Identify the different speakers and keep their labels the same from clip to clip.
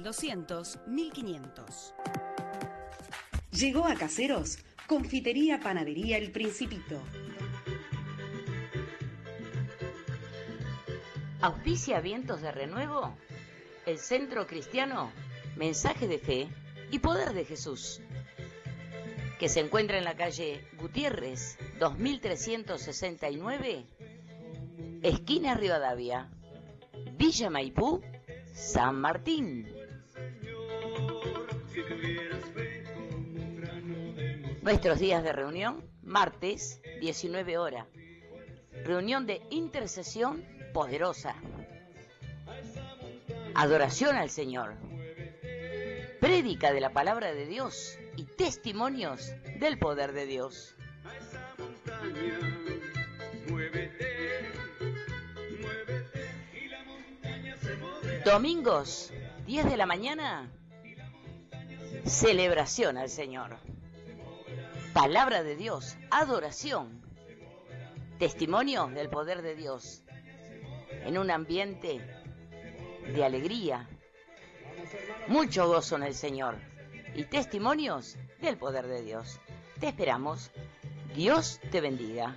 Speaker 1: 1200-1500.
Speaker 2: Llegó a Caseros, Confitería Panadería El Principito.
Speaker 3: Auspicia Vientos de Renuevo, el Centro Cristiano, Mensaje de Fe y Poder de Jesús, que se encuentra en la calle Gutiérrez, 2369, esquina Rivadavia, Villa Maipú, San Martín. Nuestros días de reunión, martes, 19 horas. Reunión de intercesión poderosa. Adoración al Señor. Prédica de la palabra de Dios y testimonios del poder de Dios. Domingos, 10 de la mañana, celebración al Señor. Palabra de Dios, adoración, testimonio del poder de Dios, en un ambiente de alegría, mucho gozo en el Señor y testimonios del poder de Dios. Te esperamos. Dios te bendiga.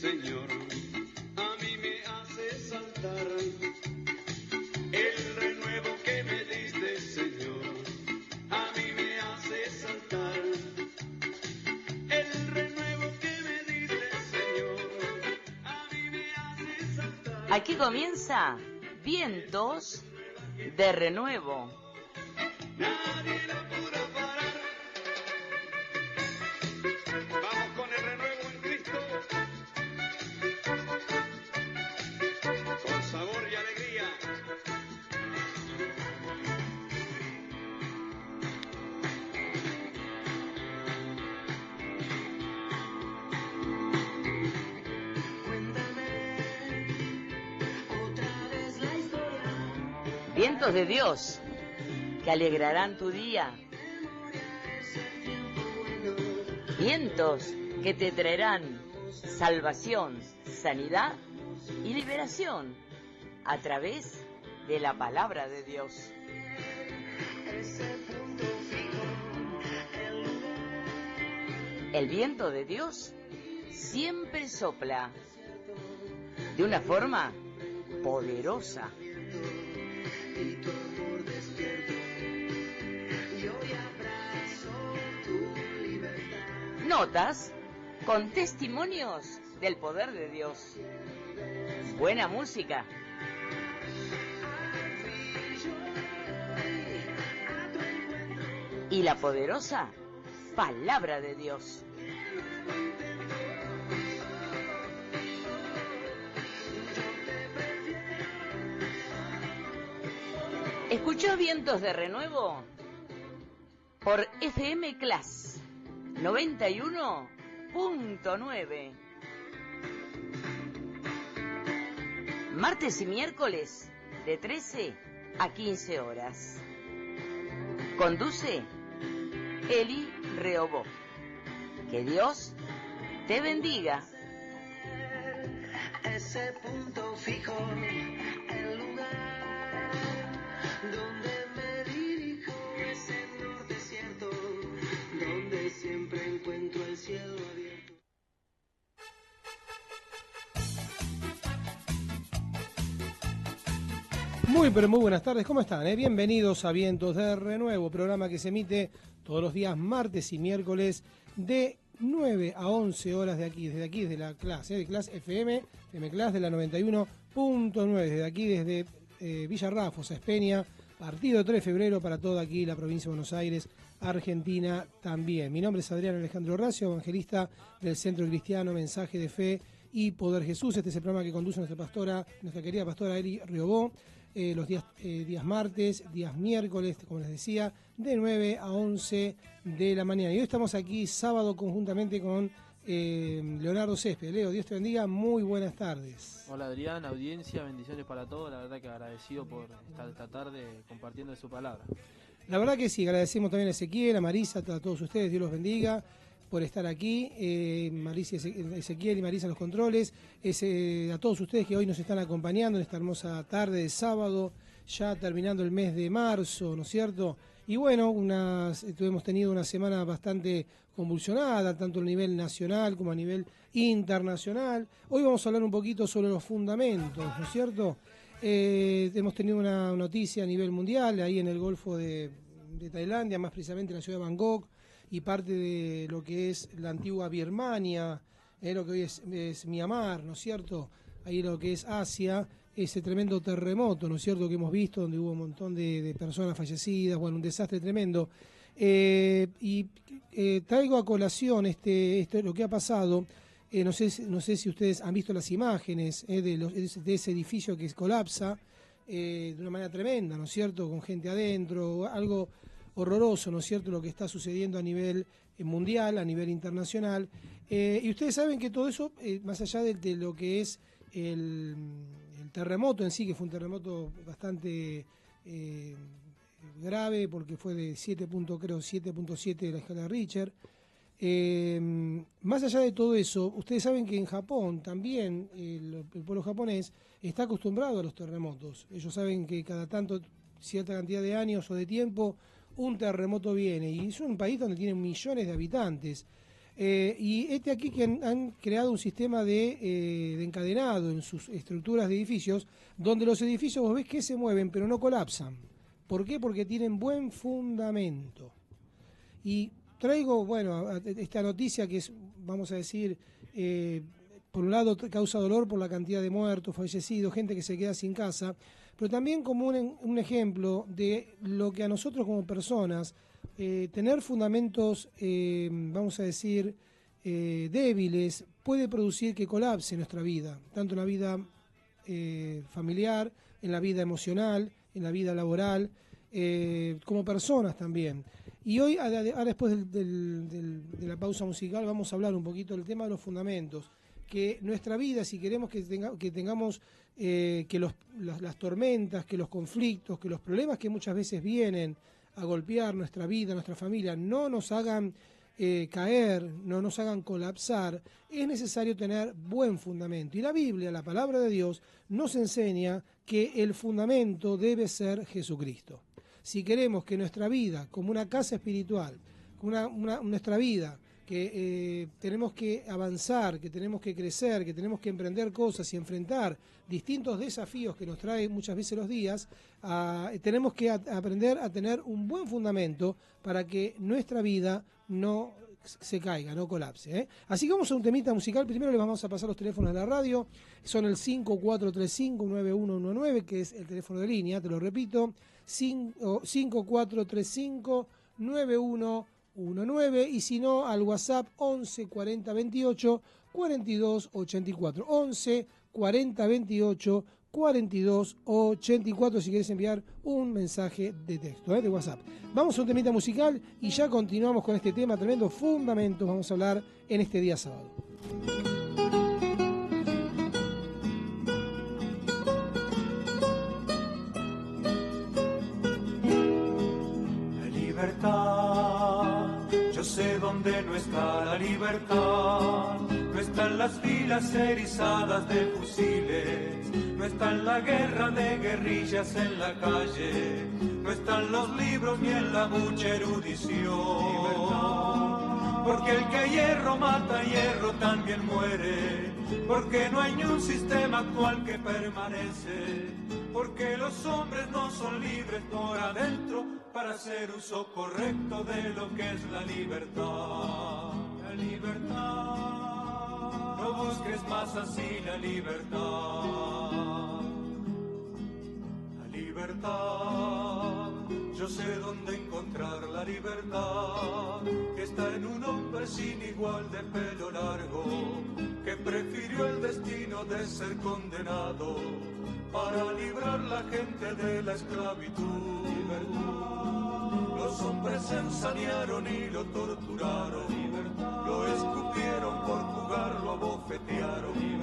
Speaker 4: Señor, a mí me hace saltar el renuevo que me diste, Señor. A mí me hace saltar el renuevo que me diste, Señor. A mí me hace saltar.
Speaker 3: Aquí comienza Vientos de Renuevo.
Speaker 4: Nadie lo podrá parar. Vamos con el renuevo en Cristo. Con sabor y alegría.
Speaker 3: Vientos de Dios que alegrarán tu día. Vientos que te traerán salvación, sanidad y liberación a través de la palabra de Dios. El viento de Dios siempre sopla de una forma poderosa. Notas con testimonios del poder de Dios. Buena música. Y la poderosa palabra de Dios. ¿Escuchó Vientos de Renuevo? Por FM Class 91.9. Martes y miércoles de 13 a 15 horas. Conduce Eli Reobó. Que Dios te bendiga.
Speaker 5: Ese punto fijo, el lugar donde me dirijo es el norte desierto, donde siempre encuentro el cielo abierto.
Speaker 6: Muy pero muy buenas tardes, ¿cómo están? Bienvenidos a Vientos de Renuevo, programa que se emite todos los días martes y miércoles de 9 a 11 horas desde aquí, desde la clase, de Class FM Class de la 91.9, desde aquí, desde Villa Rafosa, Espeña, partido 3 de febrero para toda aquí la provincia de Buenos Aires, Argentina también. Mi nombre es Adrián Alejandro Racio, evangelista del Centro Cristiano Mensaje de Fe y Poder Jesús. Este es el programa que conduce nuestra querida pastora Eli Riobó, los días martes, días miércoles, como les decía, de 9 a 11 de la mañana. Y hoy estamos aquí sábado conjuntamente con Leonardo Césped. Leo, Dios te bendiga, muy buenas tardes.
Speaker 7: Hola Adrián, audiencia, bendiciones para todos, la verdad que agradecido por estar esta tarde compartiendo de su palabra.
Speaker 6: La verdad que sí, agradecemos también a Ezequiel, a Marisa, a todos ustedes, Dios los bendiga, por estar aquí, Marisa Ezequiel y Marisa en los controles, a todos ustedes que hoy nos están acompañando en esta hermosa tarde de sábado, ya terminando el mes de marzo, ¿no es cierto? Y bueno, hemos tenido una semana bastante convulsionada, tanto a nivel nacional como a nivel internacional. Hoy vamos a hablar un poquito sobre los fundamentos, ¿no es cierto? Hemos tenido una noticia a nivel mundial, ahí en el Golfo de Tailandia, más precisamente en la ciudad de Bangkok, y parte de lo que es la antigua Birmania, lo que hoy es Myanmar, ¿no es cierto? Ahí lo que es Asia, ese tremendo terremoto, ¿no es cierto?, que hemos visto, donde hubo un montón de personas fallecidas, bueno, un desastre tremendo. Traigo a colación esto lo que ha pasado. No sé si ustedes han visto las imágenes de ese edificio que colapsa de una manera tremenda, ¿no es cierto?, con gente adentro, algo horroroso, ¿no es cierto?, lo que está sucediendo a nivel mundial, a nivel internacional. Y ustedes saben que todo eso, más allá de lo que es el terremoto en sí, que fue un terremoto bastante grave, porque fue de 7.7 de la escala de Richter. Más allá de todo eso, ustedes saben que en Japón también el pueblo japonés está acostumbrado a los terremotos. Ellos saben que cada tanto, cierta cantidad de años o de tiempo, un terremoto viene, y es un país donde tienen millones de habitantes. Y aquí que han creado un sistema de encadenado en sus estructuras de edificios, donde los edificios vos ves que se mueven pero no colapsan. ¿Por qué? Porque tienen buen fundamento. Y traigo, bueno, esta noticia que es, vamos a decir, por un lado causa dolor por la cantidad de muertos, fallecidos, gente que se queda sin casa, pero también como un ejemplo de lo que a nosotros como personas, tener fundamentos, vamos a decir, débiles, puede producir que colapse nuestra vida, tanto en la vida familiar, en la vida emocional, en la vida laboral, como personas también. Y hoy, ahora después de la pausa musical, vamos a hablar un poquito del tema de los fundamentos, que nuestra vida, si queremos que tengamos las tormentas, que los conflictos, que los problemas que muchas veces vienen a golpear nuestra vida, nuestra familia, no nos hagan caer, no nos hagan colapsar, es necesario tener buen fundamento. Y la Biblia, la palabra de Dios, nos enseña que el fundamento debe ser Jesucristo. Si queremos que nuestra vida, como una casa espiritual, nuestra vida, que tenemos que avanzar, que tenemos que crecer, que tenemos que emprender cosas y enfrentar distintos desafíos que nos traen muchas veces los días, tenemos que aprender a tener un buen fundamento para que nuestra vida no se caiga, no colapse. Así que vamos a un temita musical. Primero le vamos a pasar los teléfonos de la radio. Son el 5435-9119, que es el teléfono de línea, te lo repito, 5435-9119, y si no, al WhatsApp 11 40 28 42 84. 11 40 28 42 84, si querés enviar un mensaje de texto, de WhatsApp. Vamos a un temita musical y ya continuamos con este tema tremendo, fundamentos, vamos a hablar en este día sábado.
Speaker 4: La libertad, yo sé dónde no está la libertad. No están las filas erizadas de fusiles, no está en la guerra de guerrillas en la calle, no están los libros ni en la mucha erudición. Porque el que hierro mata, hierro también muere, porque no hay ni un sistema actual que permanece, porque los hombres no son libres por adentro para hacer uso correcto de lo que es la libertad. La libertad. No busques más así la libertad. La libertad, yo sé dónde encontrar la libertad. Está en un hombre sin igual de pelo largo, que prefirió el destino de ser condenado para librar la gente de la esclavitud. Los hombres se ensañaron y lo torturaron, lo escupieron por jugar, lo abofetearon, y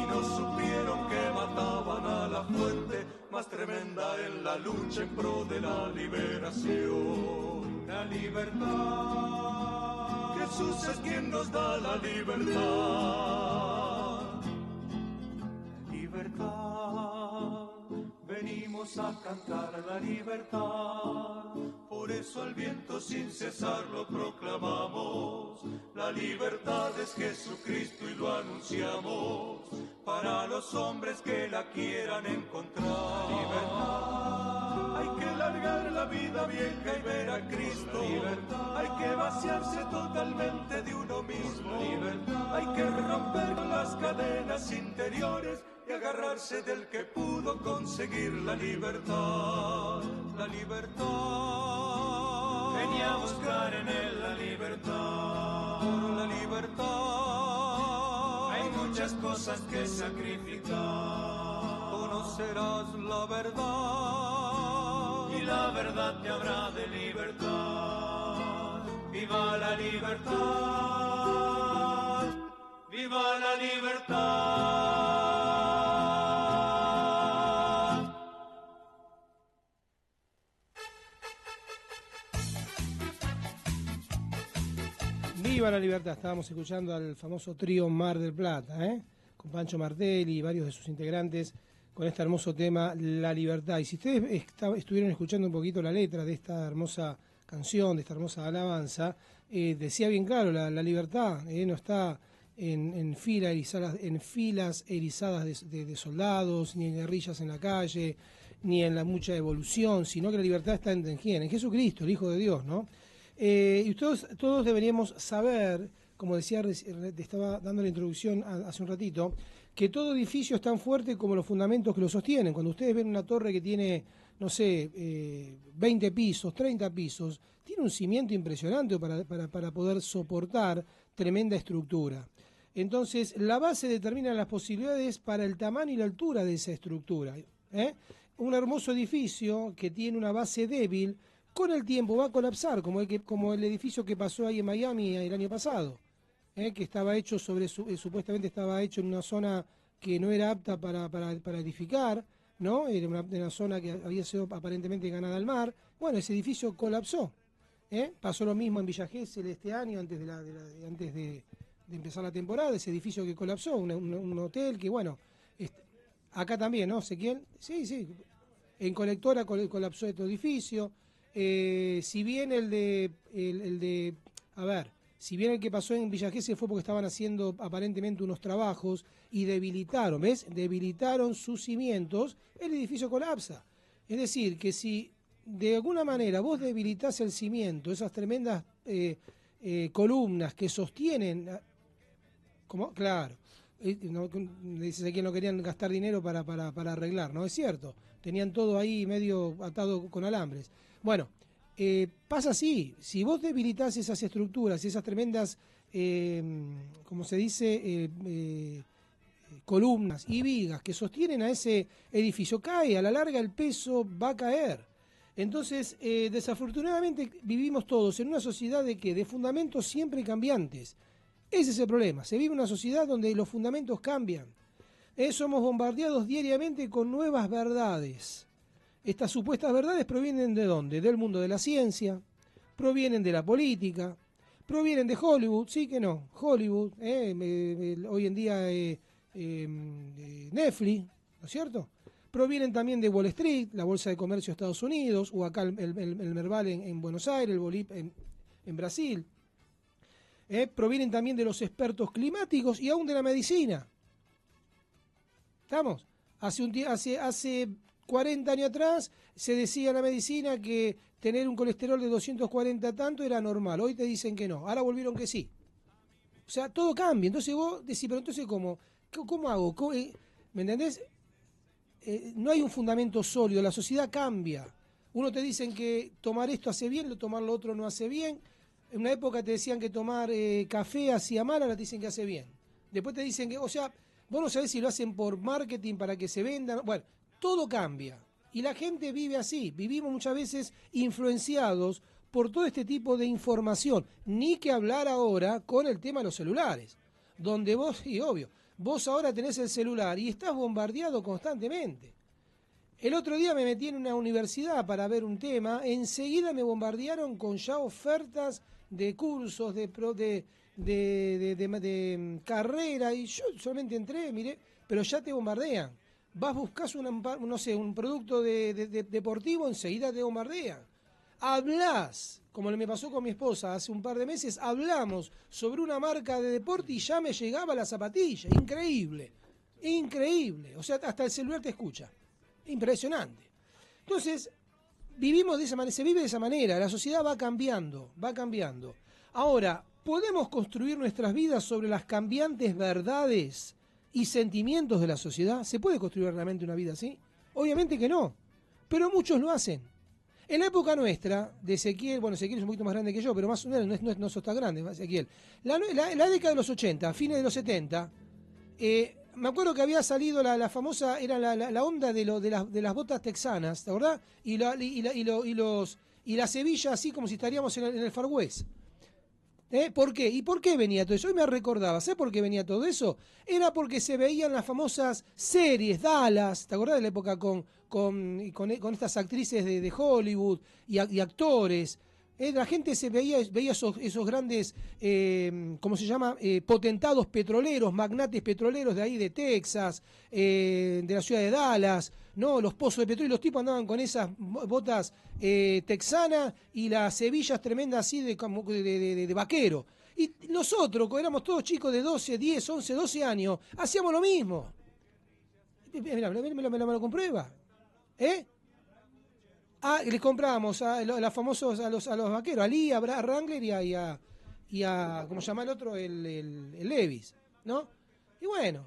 Speaker 4: no supieron que mataban a la fuente más tremenda en la lucha en pro de la liberación. La libertad que Jesús es quien nos da la libertad. Libertad, venimos a cantar la libertad. Por eso al viento sin cesar lo proclamamos. La libertad es Jesucristo y lo anunciamos para los hombres que la quieran encontrar. Libertad, hay que largar la vida vieja y ver a Cristo. Libertad, hay que vaciarse totalmente de uno mismo. Libertad, hay que romper las cadenas interiores y agarrarse del que pudo conseguir la libertad. La libertad, venía a buscar en él la libertad. Por la libertad hay muchas cosas que sacrificar. Conocerás la verdad y la verdad te habrá de libertad. ¡Viva la libertad! ¡Viva la libertad!
Speaker 6: Viva la libertad. Estábamos escuchando al famoso trío Mar del Plata, con Pancho Martelli y varios de sus integrantes con este hermoso tema, La Libertad. Y si ustedes estuvieron escuchando un poquito la letra de esta hermosa canción, de esta hermosa alabanza, decía bien claro, la libertad no está en filas erizadas de soldados, ni en guerrillas en la calle, ni en la mucha evolución, sino que la libertad está en quién, en Jesucristo, el Hijo de Dios, ¿no? Y todos deberíamos saber, como decía, te estaba dando la introducción hace un ratito, que todo edificio es tan fuerte como los fundamentos que lo sostienen. Cuando ustedes ven una torre que tiene, no sé, 20 pisos, 30 pisos, tiene un cimiento impresionante para poder soportar tremenda estructura. Entonces, la base determina las posibilidades para el tamaño y la altura de esa estructura. Un hermoso edificio que tiene una base débil, con el tiempo va a colapsar, como el edificio que pasó ahí en Miami el año pasado, que estaba hecho supuestamente estaba hecho en una zona que no era apta para edificar, ¿no? Era una zona que había sido aparentemente ganada al mar. Bueno, ese edificio colapsó. Pasó lo mismo en Villa Gesell este año, antes de empezar la temporada, ese edificio que colapsó, un hotel que, bueno, acá también, ¿no, Ezequiel? Sí, en Colectora colapsó este edificio. Si bien si bien el que pasó en Villa Gesell fue porque estaban haciendo aparentemente unos trabajos y debilitaron sus cimientos, el edificio colapsa. Es decir, que si de alguna manera vos debilitas el cimiento, esas tremendas columnas que sostienen, ¿cómo? Claro, dice que no querían gastar dinero para arreglar, ¿no? Es cierto, tenían todo ahí medio atado con alambres. Bueno, pasa así, si vos debilitas esas estructuras, esas tremendas, como se dice, columnas y vigas que sostienen a ese edificio, cae, a la larga el peso va a caer. Entonces, desafortunadamente vivimos todos en una sociedad de fundamentos siempre cambiantes. Ese es el problema, se vive en una sociedad donde los fundamentos cambian. Somos bombardeados diariamente con nuevas verdades. Estas supuestas verdades provienen ¿de dónde? Del mundo de la ciencia, provienen de la política, provienen de Hollywood, sí que no, Hollywood, hoy en día Netflix, ¿no es cierto? Provienen también de Wall Street, la Bolsa de Comercio de Estados Unidos, o acá el Merval en Buenos Aires, el Bolip en Brasil. Provienen también de los expertos climáticos y aún de la medicina. ¿Estamos? Hace 40 años atrás se decía en la medicina que tener un colesterol de 240 tanto era normal. Hoy te dicen que no. Ahora volvieron que sí. O sea, todo cambia. Entonces vos decís, pero entonces ¿cómo hago? ¿Me entendés? No hay un fundamento sólido. La sociedad cambia. Uno te dicen que tomar esto hace bien, tomar lo otro no hace bien. En una época te decían que tomar café hacía mal, ahora te dicen que hace bien. Después te dicen que, o sea, vos no sabés si lo hacen por marketing para que se vendan. Bueno, todo cambia. Y la gente vive así. Vivimos muchas veces influenciados por todo este tipo de información. Ni que hablar ahora con el tema de los celulares. Donde vos, y obvio, vos ahora tenés el celular y estás bombardeado constantemente. El otro día me metí en una universidad para ver un tema. Enseguida me bombardearon con ya ofertas de cursos, de carrera, y yo solamente entré, miré, pero ya te bombardean. Vas, buscas no sé, un producto deportivo, enseguida te bombardean. Hablás, como me pasó con mi esposa hace un par de meses, hablamos sobre una marca de deporte y ya me llegaba la zapatilla. Increíble, increíble. O sea, hasta el celular te escucha. Impresionante. Entonces, vivimos de esa manera, se vive de esa manera, la sociedad va cambiando, va cambiando. Ahora, ¿podemos construir nuestras vidas sobre las cambiantes verdades y sentimientos de la sociedad? ¿Se puede construir realmente una vida así? Obviamente que no, pero muchos lo hacen. En la época nuestra, de Ezequiel, bueno, Ezequiel es un poquito más grande que yo, pero más o menos no sos tan grande, Ezequiel. La década de los 80, fines de los 70, me acuerdo que había salido la famosa, era la onda de las botas texanas, ¿te acordás? Y las hebillas así como si estaríamos en el Far West. ¿Por qué? ¿Y por qué venía todo eso? Hoy me recordaba, ¿sabes por qué venía todo eso? Era porque se veían las famosas series, Dallas, ¿te acordás de la época con estas actrices de Hollywood y actores? La gente se veía esos grandes, ¿cómo se llama? Potentados petroleros, magnates petroleros de ahí de Texas, de la ciudad de Dallas, ¿no? Los pozos de petróleo, los tipos andaban con esas botas texanas y las hebillas tremendas así de vaquero. Y nosotros, cuando éramos todos chicos de 12, 10, 11, 12 años, hacíamos lo mismo. Mira, me lo comprueba. Les comprábamos a los famosos, a los vaqueros, a Lee, a Wrangler y a ¿cómo se llama el otro? El Levi's, ¿no? Y bueno,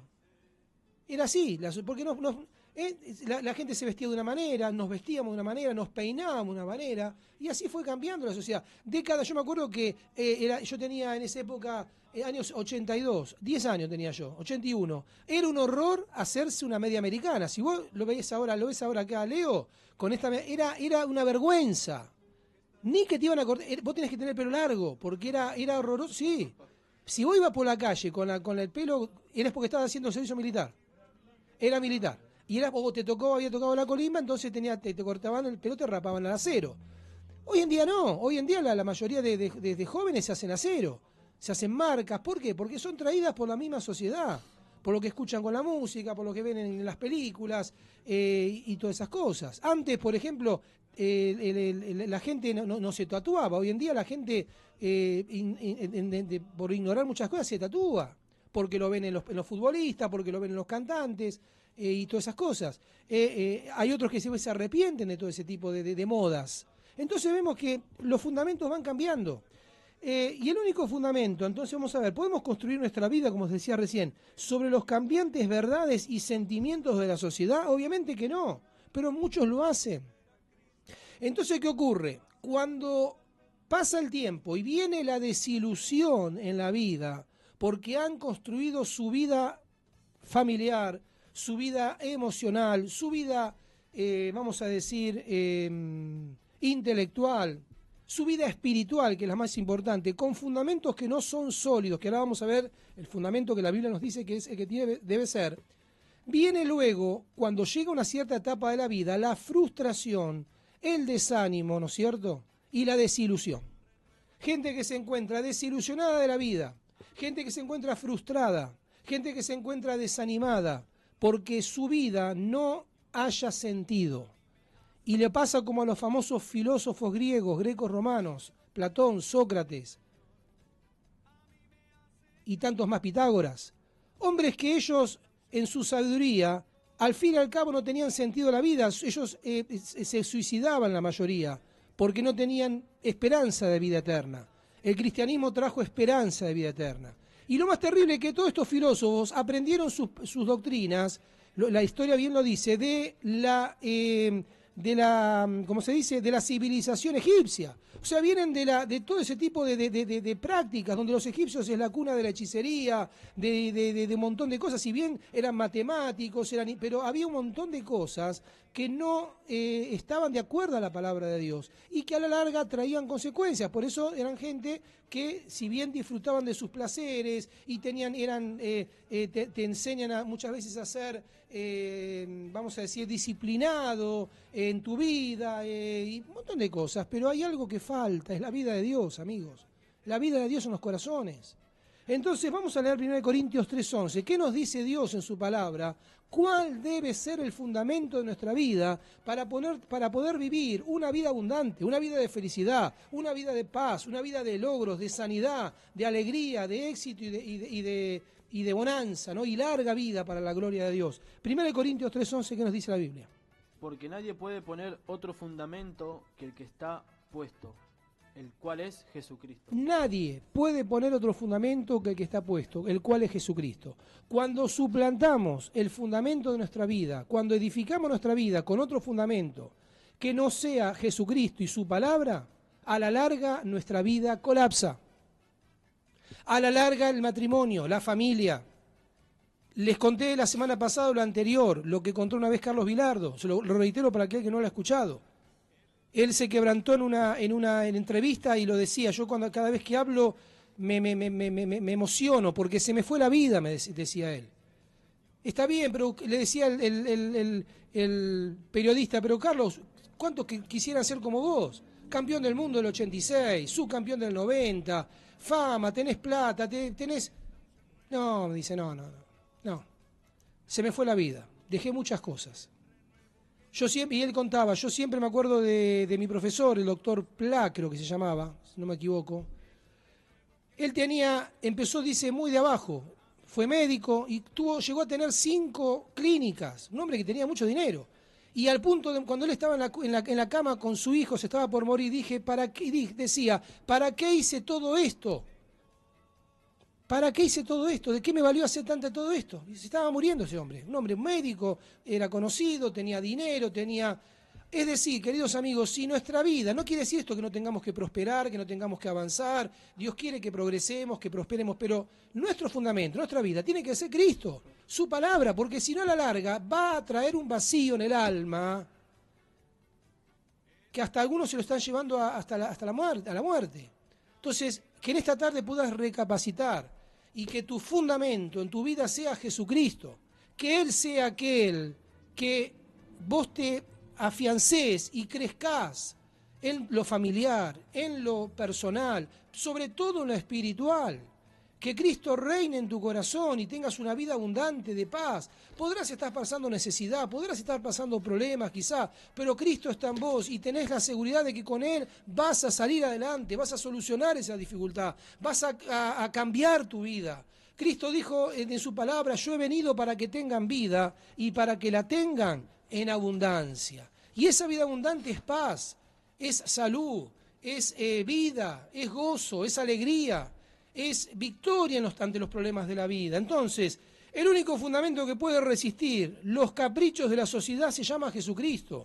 Speaker 6: era así, porque la gente se vestía de una manera, nos vestíamos de una manera, nos peinábamos de una manera, y así fue cambiando la sociedad. Yo me acuerdo que yo tenía en esa época, años 82, 10 años tenía yo, 81. Era un horror hacerse una media americana. Si vos lo ves ahora acá, Leo, con esta era una vergüenza. Ni que te iban a cortar, vos tenés que tener el pelo largo, porque era horroroso, sí. Si vos ibas por la calle con el pelo, eras porque estabas haciendo servicio militar. Era militar. Y había tocado la colimba, entonces te cortaban el pelo, te rapaban al acero. Hoy en día no, hoy en día la mayoría de jóvenes se hacen acero, se hacen marcas. ¿Por qué? Porque son traídas por la misma sociedad, por lo que escuchan con la música, por lo que ven en las películas y todas esas cosas. Antes, por ejemplo, la gente no se tatuaba. Hoy en día la gente, por ignorar muchas cosas, se tatúa. Porque lo ven en los futbolistas, porque lo ven en los cantantes y todas esas cosas. Hay otros que se arrepienten de todo ese tipo de modas. Entonces vemos que los fundamentos van cambiando. Y el único fundamento, entonces vamos a ver, ¿podemos construir nuestra vida, como os decía recién, sobre los cambiantes verdades y sentimientos de la sociedad? Obviamente que no, pero muchos lo hacen. Entonces, ¿qué ocurre? Cuando pasa el tiempo y viene la desilusión en la vida, porque han construido su vida familiar, su vida emocional, su vida, vamos a decir, intelectual, su vida espiritual, que es la más importante, con fundamentos que no son sólidos, que ahora vamos a ver el fundamento que la Biblia nos dice que es el que debe ser. Viene luego, cuando llega una cierta etapa de la vida, la frustración, el desánimo, ¿no es cierto? Y la desilusión. Gente que se encuentra desilusionada de la vida, gente que se encuentra frustrada, gente que se encuentra desanimada, porque su vida no haya sentido. Y le pasa como a los famosos filósofos griegos, romanos, Platón, Sócrates y tantos más, Pitágoras. Hombres que ellos, en su sabiduría, al fin y al cabo no tenían sentido la vida. Ellos se suicidaban la mayoría, porque no tenían esperanza de vida eterna. El cristianismo trajo esperanza de vida eterna. Y lo más terrible es que todos estos filósofos aprendieron sus doctrinas, la historia bien lo dice, de la ¿cómo se dice?, de la civilización egipcia. O sea, vienen de todo ese tipo de prácticas, donde los egipcios es la cuna de la hechicería, de un montón de cosas. Si bien eran matemáticos, pero había un montón de cosas que no estaban de acuerdo a la palabra de Dios y que a la larga traían consecuencias. Por eso eran gente que, si bien disfrutaban de sus placeres y te enseñan muchas veces a ser, vamos a decir, disciplinado en tu vida y un montón de cosas, pero hay algo que falta, es la vida de Dios, amigos. la vida de Dios en los corazones. Entonces vamos a leer 1 Corintios 3:11. ¿Qué nos dice Dios en su palabra? ¿Cuál debe ser el fundamento de nuestra vida para poder vivir una vida abundante, una vida de felicidad, una vida de paz, una vida de logros, de sanidad, de alegría, de éxito y de bonanza, ¿no? Y larga vida para la gloria de Dios? 1 Corintios 3:11, ¿qué nos dice la Biblia?
Speaker 7: Porque nadie puede poner otro fundamento que el que está puesto, el cual es Jesucristo.
Speaker 6: Nadie puede poner otro fundamento que el que está puesto, el cual es Jesucristo. Cuando suplantamos el fundamento de nuestra vida, cuando edificamos nuestra vida con otro fundamento que no sea Jesucristo y su palabra, a la larga nuestra vida colapsa. A la larga el matrimonio, la familia. Les conté la semana pasada lo anterior, lo que contó una vez Carlos Vilardo, se lo reitero para aquel que no lo ha escuchado. Él se quebrantó en una entrevista y lo decía, yo cada vez que hablo me emociono porque se me fue la vida, me decía él. Está bien, pero le decía el periodista, pero Carlos, ¿cuántos quisieran ser como vos? Campeón del mundo del 86, subcampeón del 90, fama, tenés plata, tenés... No, me dice, no. Se me fue la vida, dejé muchas cosas. Y él contaba, yo siempre me acuerdo de mi profesor, el doctor Pla, creo que se llamaba, si no me equivoco. Él empezó, dice, muy de abajo, fue médico y llegó a tener 5 clínicas, un hombre que tenía mucho dinero. Y al punto de cuando él estaba en la cama con su hijo, se estaba por morir, decía, ¿para qué hice todo esto? ¿Para qué hice todo esto? ¿De qué me valió hacer todo esto? Y se estaba muriendo ese hombre. Un hombre médico, era conocido, tenía dinero, Es decir, queridos amigos, si nuestra vida, no quiere decir esto que no tengamos que prosperar, que no tengamos que avanzar, Dios quiere que progresemos, que prosperemos, pero nuestro fundamento, nuestra vida, tiene que ser Cristo, su palabra, porque si no a la larga va a traer un vacío en el alma que hasta algunos se lo están llevando hasta la muerte. Entonces, que en esta tarde puedas recapacitar y que tu fundamento en tu vida sea Jesucristo, que Él sea aquel que vos te afiancés y crezcás en lo familiar, en lo personal, sobre todo en lo espiritual. Que Cristo reine en tu corazón y tengas una vida abundante de paz. Podrás estar pasando necesidad, podrás estar pasando problemas quizá, pero Cristo está en vos y tenés la seguridad de que con Él vas a salir adelante, vas a solucionar esa dificultad, vas a cambiar tu vida. Cristo dijo en su palabra, yo he venido para que tengan vida y para que la tengan en abundancia. Y esa vida abundante es paz, es salud, es vida, es gozo, es alegría. Es victoria ante los problemas de la vida. Entonces, el único fundamento que puede resistir los caprichos de la sociedad se llama Jesucristo.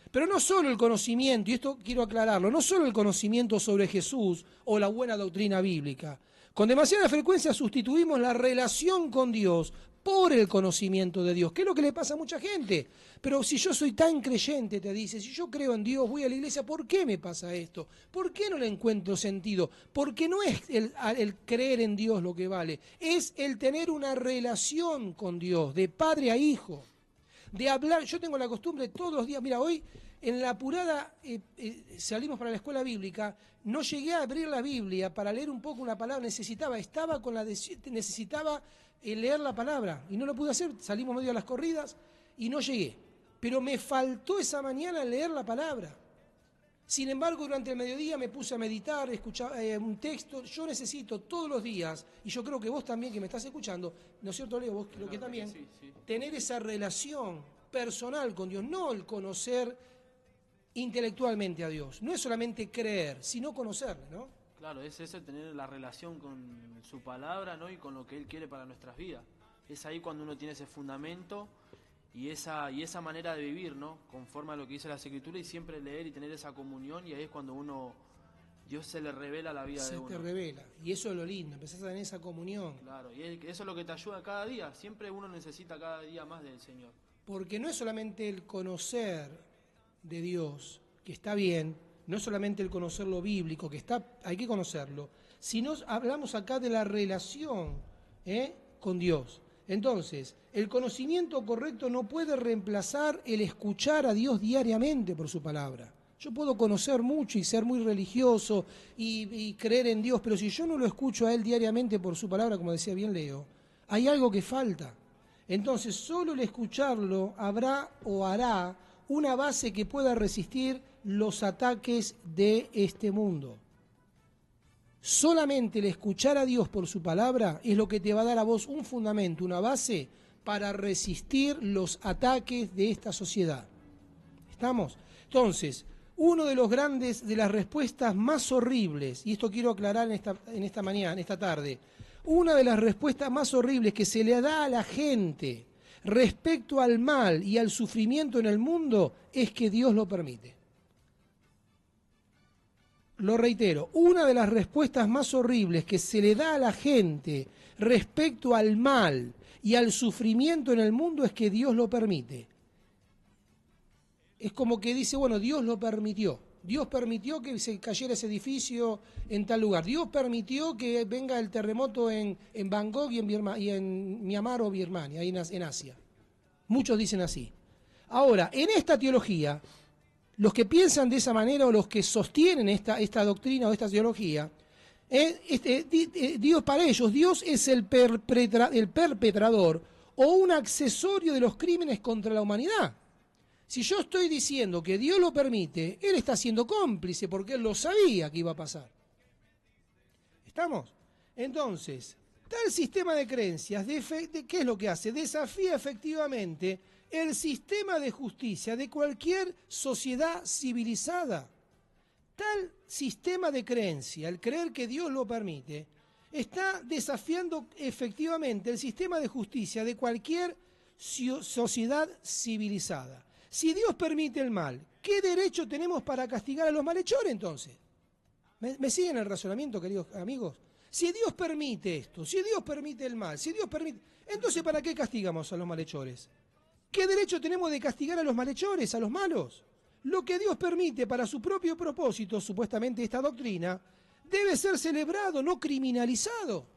Speaker 6: Pero no solo el conocimiento, y esto quiero aclararlo, no solo el conocimiento sobre Jesús o la buena doctrina bíblica. Con demasiada frecuencia sustituimos la relación con Dios por el conocimiento de Dios, que es lo que le pasa a mucha gente. Pero si yo soy tan creyente, te dice, si yo creo en Dios, voy a la iglesia, ¿por qué me pasa esto? ¿Por qué no le encuentro sentido? Porque no es el creer en Dios lo que vale, es el tener una relación con Dios, de padre a hijo, de hablar. Yo tengo la costumbre todos los días, mira, hoy en la apurada salimos para la escuela bíblica, no llegué a abrir la Biblia para leer un poco una palabra, necesitaba leer la palabra y no lo pude hacer, salimos medio a las corridas y no llegué. Pero me faltó esa mañana leer la palabra. Sin embargo, durante el mediodía me puse a meditar, escuchar un texto. Yo necesito todos los días, y yo creo que vos también que me estás escuchando, ¿no es cierto, Leo? Vos creo que también, sí. Tener esa relación personal con Dios, no el conocer intelectualmente a Dios. No es solamente creer, sino conocerle, ¿no?
Speaker 7: Claro, es ese tener la relación con su palabra, ¿no? Y con lo que Él quiere para nuestras vidas. Es ahí cuando uno tiene ese fundamento y esa manera de vivir, ¿no? Conforme a lo que dice la Escritura y siempre leer y tener esa comunión, y ahí es cuando Dios se le revela la vida de uno. Se te
Speaker 6: revela, y eso es lo lindo, empezás a tener esa comunión.
Speaker 7: Claro, y eso es lo que te ayuda cada día, siempre uno necesita cada día más del Señor.
Speaker 6: Porque no es solamente el conocer de Dios, que está bien, no es solamente el conocer lo bíblico, hay que conocerlo, sino hablamos acá de la relación con Dios. Entonces, el conocimiento correcto no puede reemplazar el escuchar a Dios diariamente por su palabra. Yo puedo conocer mucho y ser muy religioso y creer en Dios, pero si yo no lo escucho a Él diariamente por su palabra, como decía bien Leo, hay algo que falta. Entonces, solo el escucharlo habrá o hará una base que pueda resistir los ataques de este mundo. Solamente el escuchar a Dios por su palabra es lo que te va a dar a vos un fundamento, una base para resistir los ataques de esta sociedad. ¿Estamos? Entonces, uno de los grandes, de las respuestas más horribles, y esto quiero aclarar en esta mañana, en esta tarde, una de las respuestas más horribles que se le da a la gente respecto al mal y al sufrimiento en el mundo es que Dios lo permite. Lo reitero, una de las respuestas más horribles que se le da a la gente respecto al mal y al sufrimiento en el mundo es que Dios lo permite. Es como que dice, bueno, Dios lo permitió. Dios permitió que se cayera ese edificio en tal lugar. Dios permitió que venga el terremoto en Bangkok y en Myanmar o Birmania, ahí en Asia. Muchos dicen así. Ahora, en esta teología, los que piensan de esa manera o los que sostienen esta doctrina o esta teología, Dios para ellos, Dios es el perpetrador o un accesorio de los crímenes contra la humanidad. Si yo estoy diciendo que Dios lo permite, Él está siendo cómplice porque Él lo sabía que iba a pasar. ¿Estamos? Entonces, tal sistema de creencias, ¿qué es lo que hace? Desafía efectivamente el sistema de justicia de cualquier sociedad civilizada. Tal sistema de creencia, el creer que Dios lo permite, está desafiando efectivamente el sistema de justicia de cualquier sociedad civilizada. Si Dios permite el mal, ¿qué derecho tenemos para castigar a los malhechores entonces? ¿Me siguen el razonamiento, queridos amigos? Si Dios permite esto, si Dios permite el mal, si Dios permite... Entonces, ¿para qué castigamos a los malhechores? ¿Qué derecho tenemos de castigar a los malhechores, a los malos? Lo que Dios permite para su propio propósito, supuestamente esta doctrina, debe ser celebrado, no criminalizado.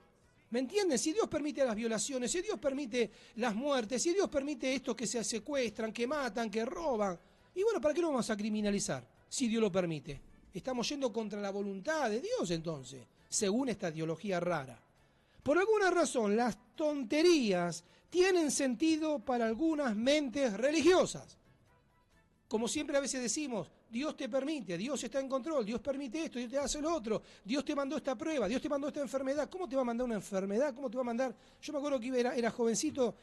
Speaker 6: ¿Me entienden? Si Dios permite las violaciones, si Dios permite las muertes, si Dios permite estos que se secuestran, que matan, que roban, y bueno, ¿para qué lo vamos a criminalizar si Dios lo permite? Estamos yendo contra la voluntad de Dios entonces, según esta teología rara. Por alguna razón, las tonterías tienen sentido para algunas mentes religiosas. Como siempre a veces decimos, Dios te permite, Dios está en control, Dios permite esto, Dios te hace lo otro, Dios te mandó esta prueba, Dios te mandó esta enfermedad. ¿Cómo te va a mandar una enfermedad? ¿Cómo te va a mandar? Yo me acuerdo que era jovencito,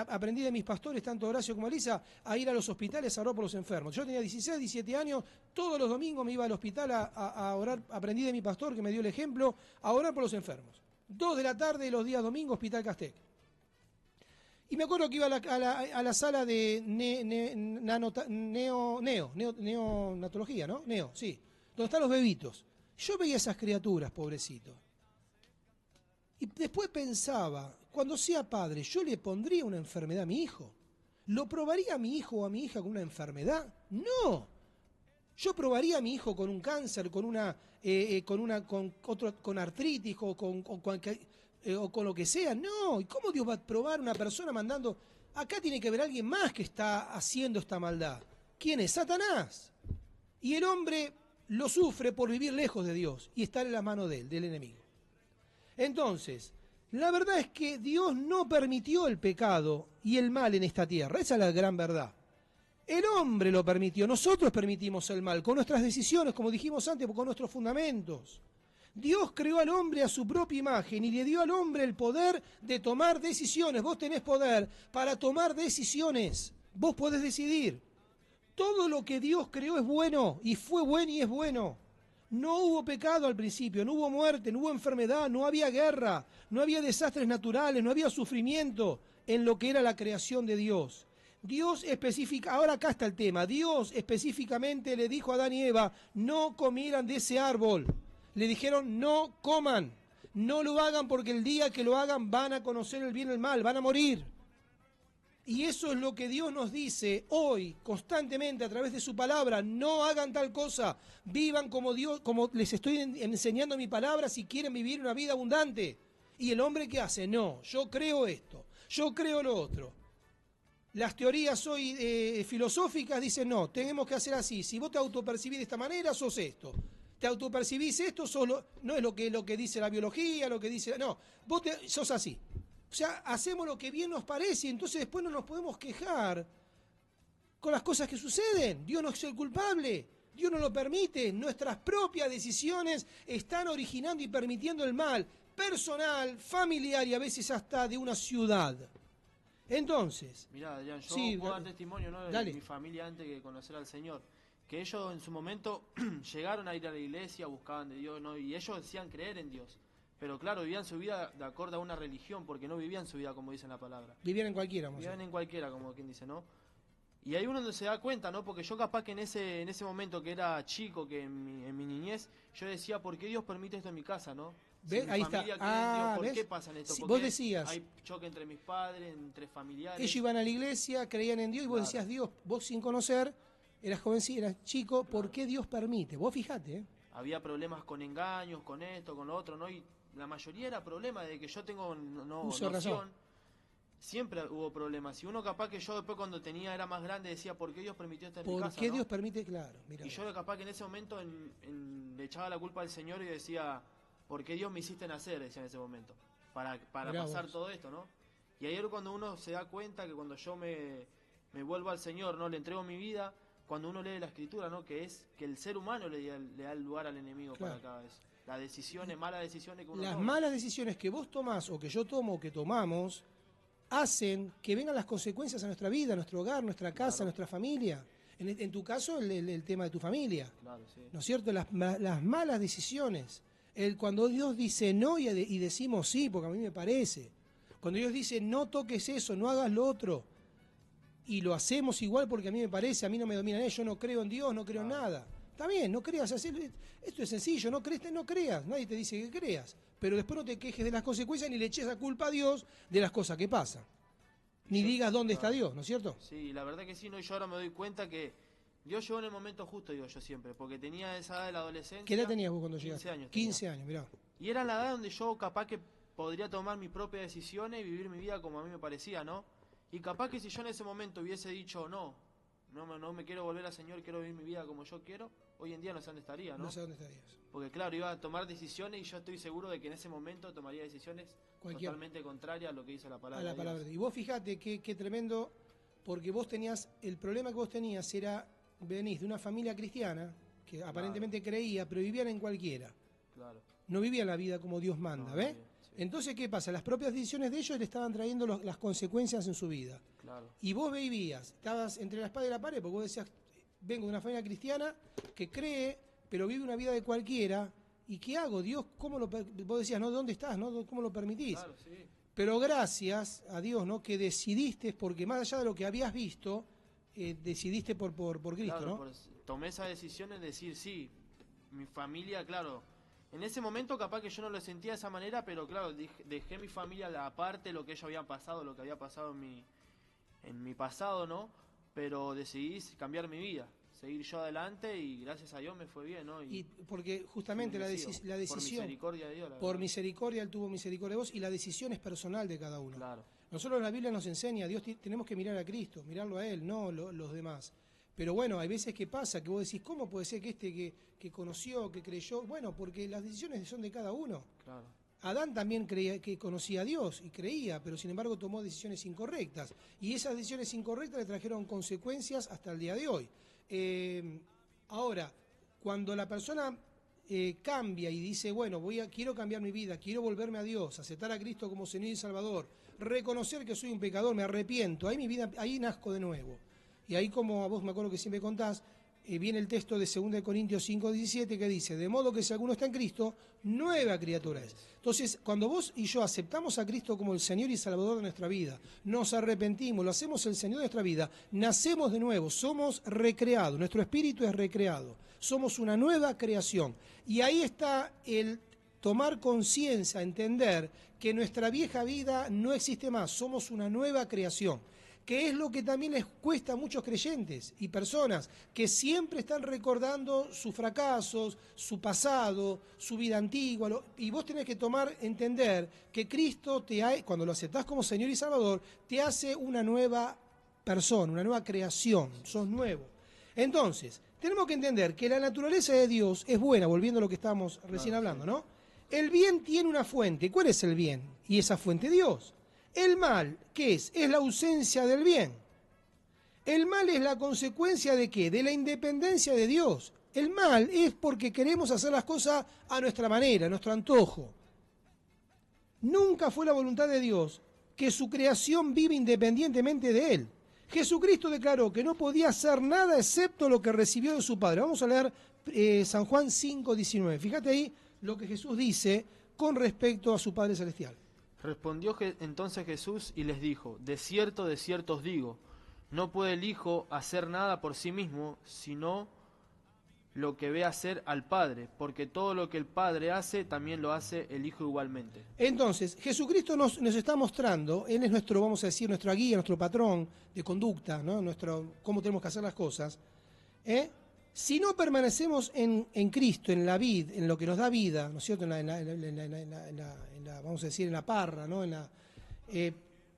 Speaker 6: aprendí de mis pastores, tanto Horacio como Elisa, a ir a los hospitales a orar por los enfermos. Yo tenía 16, 17 años, todos los domingos me iba al hospital a orar, aprendí de mi pastor que me dio el ejemplo, a orar por los enfermos. 2 de la tarde los días domingos, Hospital Castec. Y me acuerdo que iba a la sala de neonatología, ¿no? Sí. Donde están los bebitos. Yo veía esas criaturas, pobrecitos. Y después pensaba, cuando sea padre, ¿yo le pondría una enfermedad a mi hijo? ¿Lo probaría a mi hijo o a mi hija con una enfermedad? No. Yo probaría a mi hijo con un cáncer, con artritis o con lo que sea. No, ¿y cómo Dios va a probar a una persona mandando? Acá tiene que haber alguien más que está haciendo esta maldad. ¿Quién es? Satanás. Y el hombre lo sufre por vivir lejos de Dios y estar en la mano de él, del enemigo. Entonces, la verdad es que Dios no permitió el pecado y el mal en esta tierra. Esa es la gran verdad. El hombre lo permitió, nosotros permitimos el mal, con nuestras decisiones, como dijimos antes, con nuestros fundamentos. Dios creó al hombre a su propia imagen y le dio al hombre el poder de tomar decisiones. Vos tenés poder para tomar decisiones. Vos podés decidir. Todo lo que Dios creó es bueno y fue bueno y es bueno. No hubo pecado al principio, no hubo muerte, no hubo enfermedad, no había guerra, no había desastres naturales, no había sufrimiento en lo que era la creación de Dios. Dios específica, ahora acá está el tema, Dios específicamente le dijo a Adán y Eva, no comieran de ese árbol. Le dijeron, no coman, no lo hagan porque el día que lo hagan van a conocer el bien y el mal, van a morir. Y eso es lo que Dios nos dice hoy, constantemente, a través de su palabra. No hagan tal cosa, vivan como Dios, como les estoy enseñando mi palabra si quieren vivir una vida abundante. Y el hombre, ¿qué hace? No, yo creo esto, yo creo lo otro. Las teorías hoy filosóficas dicen, no, tenemos que hacer así. Si vos te autopercibís de esta manera, sos esto. Te autopercibís esto, no es lo que dice la biología, lo que dice... No, sos así. O sea, hacemos lo que bien nos parece y entonces después no nos podemos quejar con las cosas que suceden. Dios no es el culpable, Dios no lo permite. Nuestras propias decisiones están originando y permitiendo el mal personal, familiar y a veces hasta de una ciudad. Entonces...
Speaker 7: Mirá, Adrián, yo
Speaker 6: sí,
Speaker 7: puedo dar testimonio, ¿no?, de mi familia antes que conocer al Señor. Que ellos en su momento llegaron a ir a la iglesia, buscaban de Dios, ¿no? Y ellos decían creer en Dios. Pero claro, vivían su vida de acuerdo a una religión, porque no vivían su vida como dice la palabra.
Speaker 6: Vivían en cualquiera,
Speaker 7: Vivían en cualquiera, como quien dice, ¿no? Y ahí uno se da cuenta, ¿no? Porque yo capaz que en ese momento que era chico, que en mi niñez, yo decía, ¿por qué Dios permite esto en mi casa, no? Si
Speaker 6: ahí está.
Speaker 7: Dios, ¿por
Speaker 6: ¿ves?
Speaker 7: qué pasan esto?
Speaker 6: Sí,
Speaker 7: Porque
Speaker 6: vos decías,
Speaker 7: hay choque entre mis padres, entre familiares.
Speaker 6: ellos iban a la iglesia, creían en Dios y vos decías, Dios, vos sin conocer, eras jovencito, eras chico, ¿por qué Dios permite? Vos fijate, ¿eh?
Speaker 7: Había problemas con engaños, con esto, con lo otro, ¿no? Y la mayoría era problema de que yo tengo noción.
Speaker 6: Razón.
Speaker 7: Siempre hubo problemas. Y uno capaz que yo después cuando era más grande decía, ¿por qué Dios permitió esto en mi casa?
Speaker 6: ¿Por qué
Speaker 7: ¿no?
Speaker 6: Dios permite? Claro, mira.
Speaker 7: Y yo capaz que en ese momento le echaba la culpa al Señor y decía, ¿por qué Dios me hiciste nacer? Decía en ese momento. Para pasar todo esto, ¿no? Y ahí es cuando uno se da cuenta que cuando yo me vuelvo al Señor, ¿no? Le entrego mi vida, cuando uno lee la Escritura, ¿no? Que es que el ser humano le da el lugar al enemigo para cada vez. Las decisiones, malas decisiones que uno toma.
Speaker 6: Las malas decisiones que vos tomás o que yo tomo o que tomamos hacen que vengan las consecuencias a nuestra vida, a nuestro hogar, nuestra casa, nuestra familia. En tu caso, el tema de tu familia.
Speaker 7: Claro, sí.
Speaker 6: ¿No es cierto? Las malas decisiones. Cuando Dios dice no y decimos sí, porque a mí me parece. Cuando Dios dice no toques eso, no hagas lo otro. Y lo hacemos igual porque a mí me parece, a mí no me dominan ellos, yo no creo en Dios, no creo en nada. Está bien, no creas, esto es sencillo, no creas, nadie te dice que creas. Pero después no te quejes de las consecuencias ni le eches la culpa a Dios de las cosas que pasan. Ni digas dónde está Dios, ¿no es cierto?
Speaker 7: Sí, la verdad que sí, no, y yo ahora me doy cuenta que Dios llegó en el momento justo, digo yo siempre, porque tenía esa edad de la adolescencia.
Speaker 6: ¿Qué edad tenías vos cuando llegaste?
Speaker 7: 15 años.
Speaker 6: 15 años, mirá.
Speaker 7: Y era la edad donde yo capaz que podría tomar mis propias decisiones y vivir mi vida como a mí me parecía, ¿no? Y capaz que si yo en ese momento hubiese dicho no me quiero volver al Señor, quiero vivir mi vida como yo quiero, hoy en día no sé dónde estaría, ¿no?
Speaker 6: No sé dónde estarías.
Speaker 7: Porque claro, iba a tomar decisiones y yo estoy seguro de que en ese momento tomaría decisiones totalmente contrarias a lo que dice la palabra de Dios.
Speaker 6: Y vos fijate qué tremendo, porque vos tenías, el problema que vos tenías era, venís de una familia cristiana, que aparentemente creía, pero vivían en cualquiera.
Speaker 7: Claro.
Speaker 6: No vivían la vida como Dios manda, ¿ves? Sí. Entonces, ¿qué pasa? Las propias decisiones de ellos le estaban trayendo las consecuencias en su vida.
Speaker 7: Claro.
Speaker 6: Y vos vivías, estabas entre la espada y la pared, porque vos decías, vengo de una familia cristiana que cree, pero vive una vida de cualquiera, ¿y qué hago? Dios, vos decías, ¿no? ¿Dónde estás? ¿No? ¿Cómo lo permitís?
Speaker 7: Claro, sí.
Speaker 6: Pero gracias a Dios, ¿no? Que decidiste, porque más allá de lo que habías visto, decidiste por Cristo,
Speaker 7: claro,
Speaker 6: ¿no?
Speaker 7: Tomé esa decisión de decir, sí, mi familia, claro. En ese momento capaz que yo no lo sentía de esa manera, pero claro, dejé mi familia aparte, lo que ellos habían pasado, lo que había pasado en mi pasado, ¿no? Pero decidí cambiar mi vida, seguir yo adelante y gracias a Dios me fue bien, ¿no?
Speaker 6: Y porque justamente la decisión...
Speaker 7: Por misericordia de Dios.
Speaker 6: Por misericordia, Él tuvo misericordia de vos y la decisión es personal de cada uno.
Speaker 7: Claro.
Speaker 6: Nosotros la Biblia nos enseña, Dios tenemos que mirar a Cristo, mirarlo a Él, no los demás. Pero bueno, hay veces que pasa, que vos decís, ¿cómo puede ser que que conoció, que creyó? Bueno, porque las decisiones son de cada uno.
Speaker 7: Claro.
Speaker 6: Adán también creía que conocía a Dios y creía, pero sin embargo tomó decisiones incorrectas. Y esas decisiones incorrectas le trajeron consecuencias hasta el día de hoy. Ahora, cuando la persona cambia y dice, bueno, quiero cambiar mi vida, quiero volverme a Dios, aceptar a Cristo como Señor y Salvador, reconocer que soy un pecador, me arrepiento, ahí nazco de nuevo. Y ahí, como a vos me acuerdo que siempre contás, viene el texto de 2 Corintios 5:17 que dice, de modo que si alguno está en Cristo, nueva criatura es. Entonces, cuando vos y yo aceptamos a Cristo como el Señor y Salvador de nuestra vida, nos arrepentimos, lo hacemos el Señor de nuestra vida, nacemos de nuevo, somos recreados, nuestro espíritu es recreado, somos una nueva creación. Y ahí está el tomar conciencia, entender que nuestra vieja vida no existe más, somos una nueva creación. Que es lo que también les cuesta a muchos creyentes y personas que siempre están recordando sus fracasos, su pasado, su vida antigua, y vos tenés que entender que Cristo cuando lo aceptás como Señor y Salvador, te hace una nueva persona, una nueva creación, sos nuevo. Entonces, tenemos que entender que la naturaleza de Dios es buena, volviendo a lo que estábamos recién hablando, ¿no? El bien tiene una fuente. ¿Cuál es el bien? Y esa fuente Dios. El mal, ¿qué es? Es la ausencia del bien. El mal es la consecuencia de ¿qué? De la independencia de Dios. El mal es porque queremos hacer las cosas a nuestra manera, a nuestro antojo. Nunca fue la voluntad de Dios que su creación vive independientemente de Él. Jesucristo declaró que no podía hacer nada excepto lo que recibió de su Padre. Vamos a leer San Juan 5:19. Fíjate ahí lo que Jesús dice con respecto a su Padre Celestial.
Speaker 7: Respondió entonces Jesús y les dijo, de cierto os digo, no puede el Hijo hacer nada por sí mismo, sino lo que ve hacer al Padre, porque todo lo que el Padre hace, también lo hace el Hijo igualmente.
Speaker 6: Entonces, Jesucristo nos está mostrando, Él es nuestro, vamos a decir, nuestra guía, nuestro patrón de conducta, ¿no? Cómo tenemos que hacer las cosas. Si no permanecemos en Cristo, en la vid, en lo que nos da vida, ¿no es cierto? Vamos a decir, en la parra, ¿no?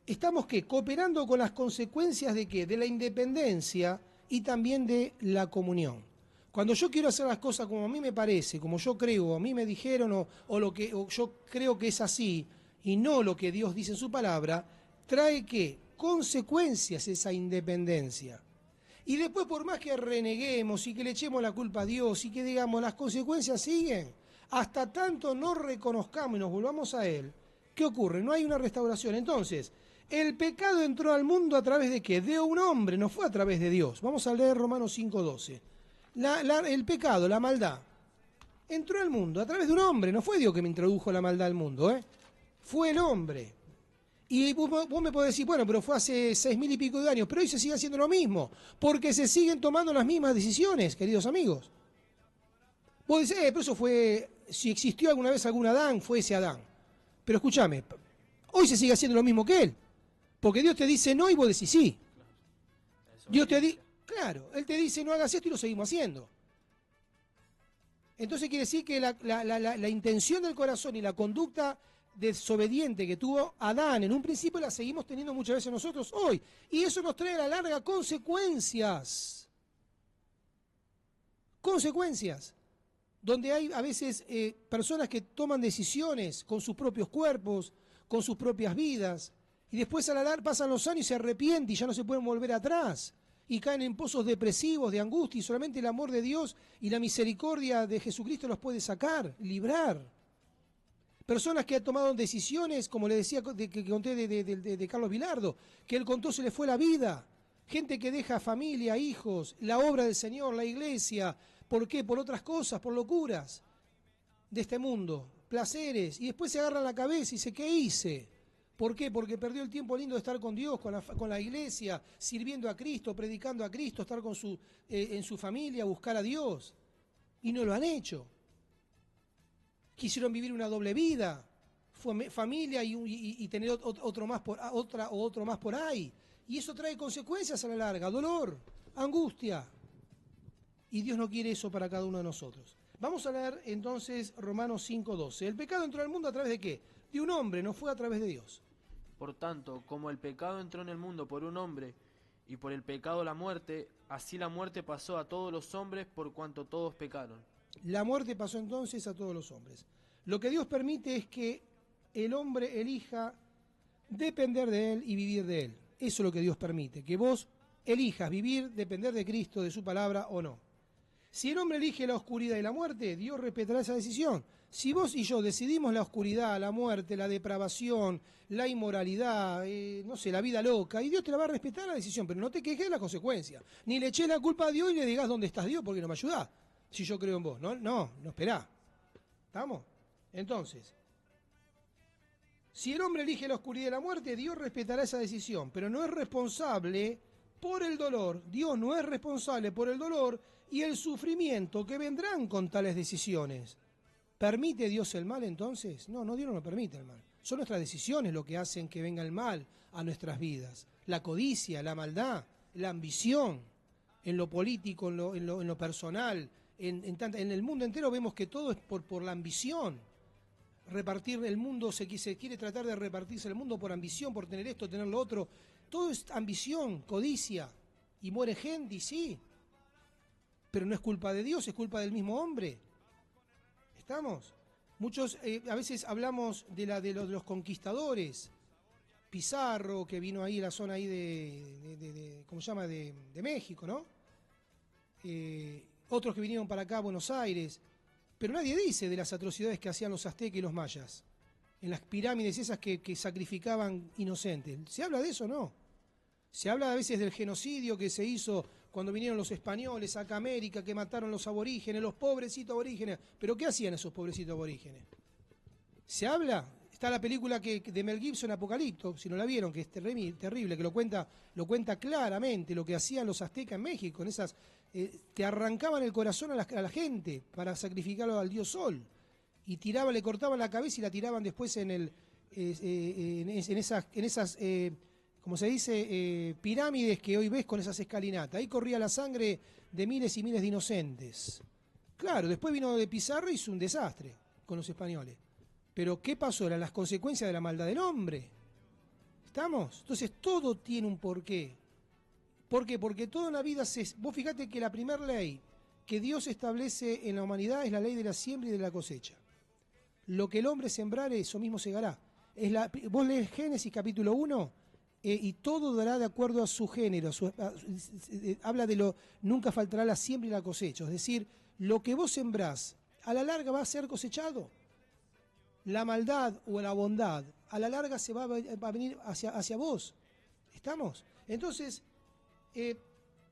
Speaker 6: Estamos ¿qué? Cooperando con las consecuencias de ¿qué? De la independencia y también de la comunión. Cuando yo quiero hacer las cosas como a mí me parece, como yo creo, a mí me dijeron o yo creo que es así, y no lo que Dios dice en su palabra, trae ¿qué? Consecuencias esa independencia. Y después, por más que reneguemos y que le echemos la culpa a Dios y que digamos las consecuencias siguen, hasta tanto no reconozcamos y nos volvamos a Él, ¿qué ocurre? No hay una restauración. Entonces, el pecado entró al mundo a través de ¿qué? De un hombre, no fue a través de Dios. Vamos a leer Romanos 5:12. El pecado, la maldad, entró al mundo a través de un hombre. No fue Dios que me introdujo la maldad al mundo, fue el hombre. Y vos me podés decir, bueno, pero fue hace 6.000 y pico de años, pero hoy se sigue haciendo lo mismo, porque se siguen tomando las mismas decisiones, queridos amigos. Vos decís, pero eso fue, si existió alguna vez algún Adán, fue ese Adán. Pero escúchame, hoy se sigue haciendo lo mismo que él, porque Dios te dice no y vos decís sí. Dios te dice... Claro, Él te dice no hagas esto y lo seguimos haciendo. Entonces quiere decir que la intención del corazón y la conducta desobediente que tuvo Adán en un principio la seguimos teniendo muchas veces nosotros hoy. Y eso nos trae a la larga consecuencias. Consecuencias. Donde hay a veces personas que toman decisiones con sus propios cuerpos, con sus propias vidas, y después a la larga pasan los años y se arrepienten y ya no se pueden volver atrás. Y caen en pozos depresivos, de angustia, y solamente el amor de Dios y la misericordia de Jesucristo los puede sacar, librar. Personas que han tomado decisiones, como le decía, que conté de Carlos Vilardo, que él contó se le fue la vida. Gente que deja familia, hijos, la obra del Señor, la iglesia. ¿Por qué? Por otras cosas, por locuras de este mundo, placeres. Y después se agarran la cabeza y dice, ¿qué hice? ¿Por qué? Porque perdió el tiempo lindo de estar con Dios, con la iglesia, sirviendo a Cristo, predicando a Cristo, estar en su familia, buscar a Dios. Y no lo han hecho. Quisieron vivir una doble vida, familia y tener otro más por ahí. Y eso trae consecuencias a la larga, dolor, angustia. Y Dios no quiere eso para cada uno de nosotros. Vamos a leer entonces Romanos 5:12. El pecado entró al mundo a través de ¿qué? De un hombre, no fue a través de Dios.
Speaker 7: Por tanto, como el pecado entró en el mundo por un hombre, y por el pecado la muerte, así la muerte pasó a todos los hombres por cuanto todos pecaron.
Speaker 6: La muerte pasó entonces a todos los hombres. Lo que Dios permite es que el hombre elija depender de Él y vivir de Él. Eso es lo que Dios permite, que vos elijas vivir, depender de Cristo, de su palabra o no. Si el hombre elige la oscuridad y la muerte, Dios respetará esa decisión. Si vos y yo decidimos la oscuridad, la muerte, la depravación, la inmoralidad, la vida loca, y Dios te la va a respetar la decisión, pero no te quejes de las consecuencias. Ni le eches la culpa a Dios y le digas dónde estás Dios porque no me ayudás, si yo creo en vos. No esperá. ¿Estamos? Entonces, si el hombre elige la oscuridad y la muerte, Dios respetará esa decisión, pero no es responsable por el dolor. Dios no es responsable por el dolor y el sufrimiento que vendrán con tales decisiones. ¿Permite Dios el mal entonces? No, Dios no lo permite el mal. Son nuestras decisiones lo que hacen que venga el mal a nuestras vidas. La codicia, la maldad, la ambición, en lo político, en lo personal, en el mundo entero vemos que todo es por la ambición. repartir el mundo, se quiere tratar de repartirse el mundo por ambición, por tener esto, tener lo otro. Todo es ambición, codicia, y muere gente, y sí. Pero no es culpa de Dios, es culpa del mismo hombre. ¿Estamos? Muchos, a veces hablamos de los conquistadores. Pizarro, que vino ahí a la zona ahí de ¿cómo se llama? De México, ¿no? Otros que vinieron para acá a Buenos Aires. Pero nadie dice de las atrocidades que hacían los aztecas y los mayas. En las pirámides esas que sacrificaban inocentes. ¿Se habla de eso? No. Se habla a veces del genocidio que se hizo cuando vinieron los españoles acá a América, que mataron los aborígenes, los pobrecitos aborígenes. ¿Pero qué hacían esos pobrecitos aborígenes? ¿Se habla? Está la película de Mel Gibson, Apocalipto, si no la vieron, que es terrible, que lo cuenta claramente lo que hacían los aztecas en México. En esas, te arrancaban el corazón a la gente para sacrificarlo al dios Sol. Y le cortaban la cabeza y la tiraban después en esas como se dice, pirámides que hoy ves con esas escalinatas. Ahí corría la sangre de miles y miles de inocentes. Claro, después vino de Pizarro y hizo un desastre con los españoles. Pero ¿qué pasó? Eran las consecuencias de la maldad del hombre. ¿Estamos? Entonces todo tiene un porqué. ¿Por qué? Porque toda una vida Vos fíjate que la primera ley que Dios establece en la humanidad es la ley de la siembra y de la cosecha. Lo que el hombre sembrare, eso mismo segará. Vos lees Génesis capítulo 1 y todo dará de acuerdo a su género. Habla de nunca faltará la siembra y la cosecha. Es decir, lo que vos sembrás, a la larga va a ser cosechado. La maldad o la bondad, a la larga se va a venir hacia vos. ¿Estamos? Entonces,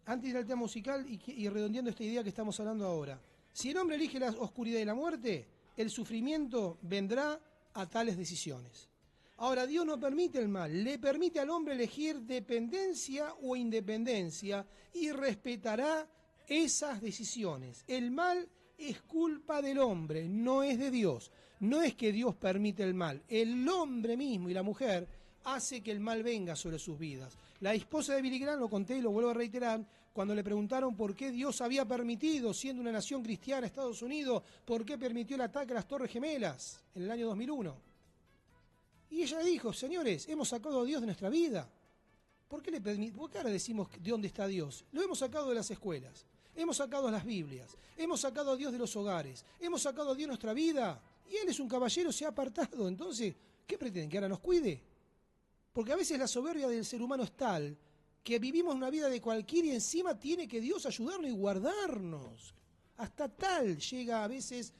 Speaker 6: antes de ir al tema musical y redondeando esta idea que estamos hablando ahora, si el hombre elige la oscuridad y la muerte, el sufrimiento vendrá a tales decisiones. Ahora, Dios no permite el mal, le permite al hombre elegir dependencia o independencia y respetará esas decisiones. El mal es culpa del hombre, no es de Dios. No es que Dios permite el mal, el hombre mismo y la mujer hace que el mal venga sobre sus vidas. La esposa de Billy Graham, lo conté y lo vuelvo a reiterar, cuando le preguntaron por qué Dios había permitido, siendo una nación cristiana, Estados Unidos, por qué permitió el ataque a las Torres Gemelas en el año 2001. Y ella dijo, señores, hemos sacado a Dios de nuestra vida. ¿Por qué ahora decimos de dónde está Dios? Lo hemos sacado de las escuelas, hemos sacado las Biblias, hemos sacado a Dios de los hogares, hemos sacado a Dios de nuestra vida. Y Él es un caballero, se ha apartado. Entonces, ¿qué pretenden? ¿Que ahora nos cuide? Porque a veces la soberbia del ser humano es tal que vivimos una vida de cualquiera y encima tiene que Dios ayudarnos y guardarnos. Hasta tal llega a veces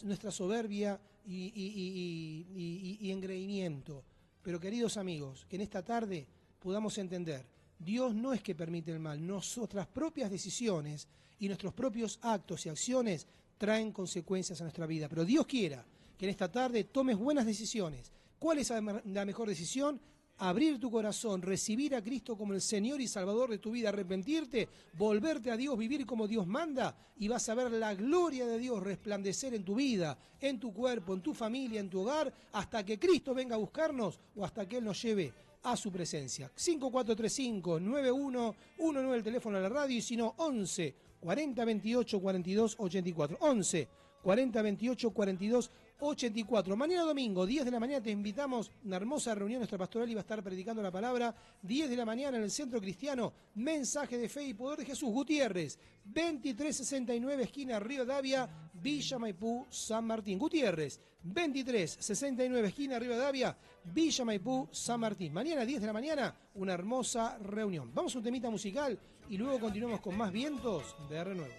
Speaker 6: nuestra soberbia y engreimiento. Pero queridos amigos, que en esta tarde podamos entender, Dios no es que permite el mal, nuestras propias decisiones y nuestros propios actos y acciones traen consecuencias a nuestra vida. Pero Dios quiera que en esta tarde tomes buenas decisiones. ¿Cuál es la mejor decisión? Abrir tu corazón, recibir a Cristo como el Señor y Salvador de tu vida, arrepentirte, volverte a Dios, vivir como Dios manda, y vas a ver la gloria de Dios resplandecer en tu vida, en tu cuerpo, en tu familia, en tu hogar, hasta que Cristo venga a buscarnos o hasta que Él nos lleve a su presencia. 5435-9119 el teléfono de la radio, y si no, 11 40 28 42 84. 11 40 28 42 84. Mañana domingo, 10 de la mañana, te invitamos a una hermosa reunión. Nuestra pastoral iba a estar predicando la palabra. 10 de la mañana en el Centro Cristiano, mensaje de fe y poder de Jesús. Gutiérrez, 2369, esquina Río Davia, Villa Maipú, San Martín. Gutiérrez, 2369, esquina Río Davia, Villa Maipú, San Martín. Mañana, 10 de la mañana, una hermosa reunión. Vamos a un temita musical y luego continuamos con más vientos de Renuevo.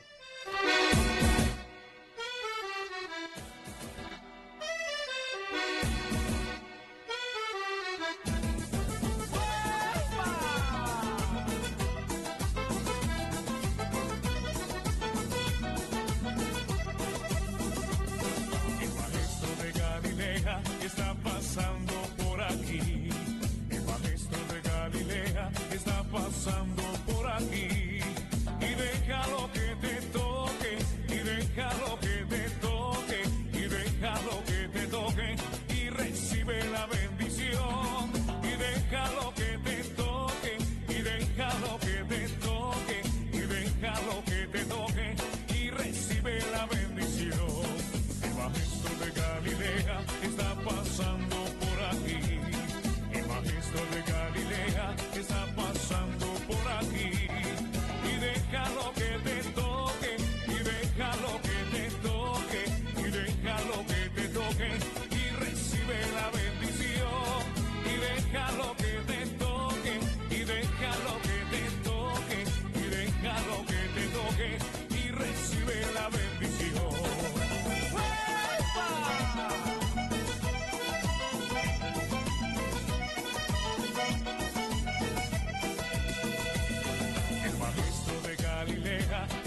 Speaker 1: Está pasando por aquí, el maestro de Galilea está pasando por aquí, y déjalo que te toque, y déjalo que te toque, y déjalo que te toque, y recibe la bendición, y déjalo que te toque, y déjalo que te toque, y déjalo que te toque, y recibe la bendición. El maestro de Galilea está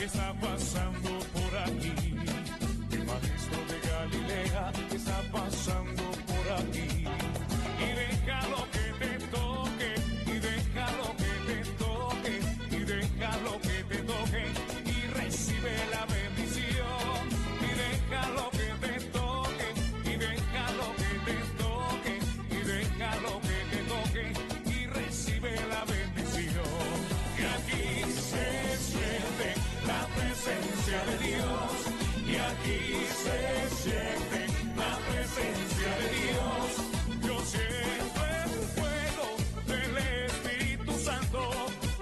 Speaker 1: está pasando por aquí. El maestro de Galilea está pasando por aquí. Y déjalo que te toque, y déjalo que te toque, y déjalo que te toque, y recibe la bendición. Y déjalo que te toque, y déjalo que te toque, y déjalo que te toque, y recibe la bendición. Y aquí se siente la presencia de Dios, y aquí se siente la presencia de Dios. Yo siento el fuego del Espíritu Santo,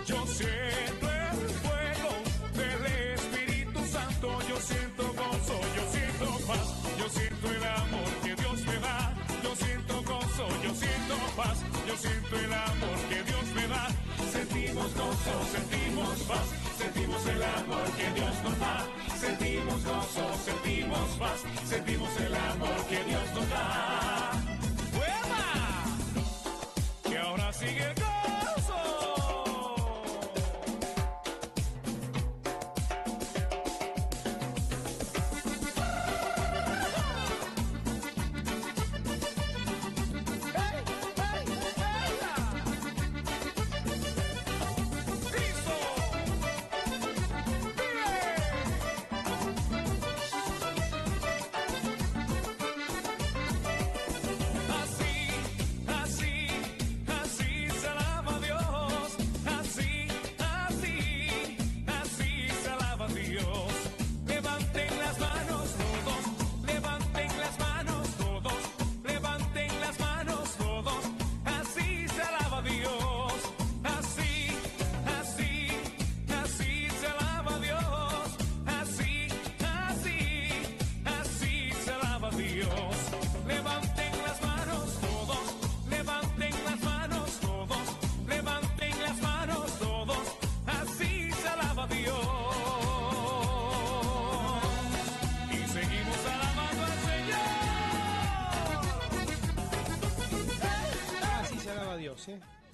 Speaker 1: yo siento el fuego del Espíritu Santo, yo siento gozo, yo siento paz, yo siento el amor que Dios me da, yo siento gozo, yo siento paz, yo siento el amor que Dios me da. Sentimos gozo, sentimos paz, sentimos el amor que Dios nos da. Sentimos gozo, sentimos paz, sentimos el amor que Dios nos da. ¡Fuera! Que ahora sigue el gozo.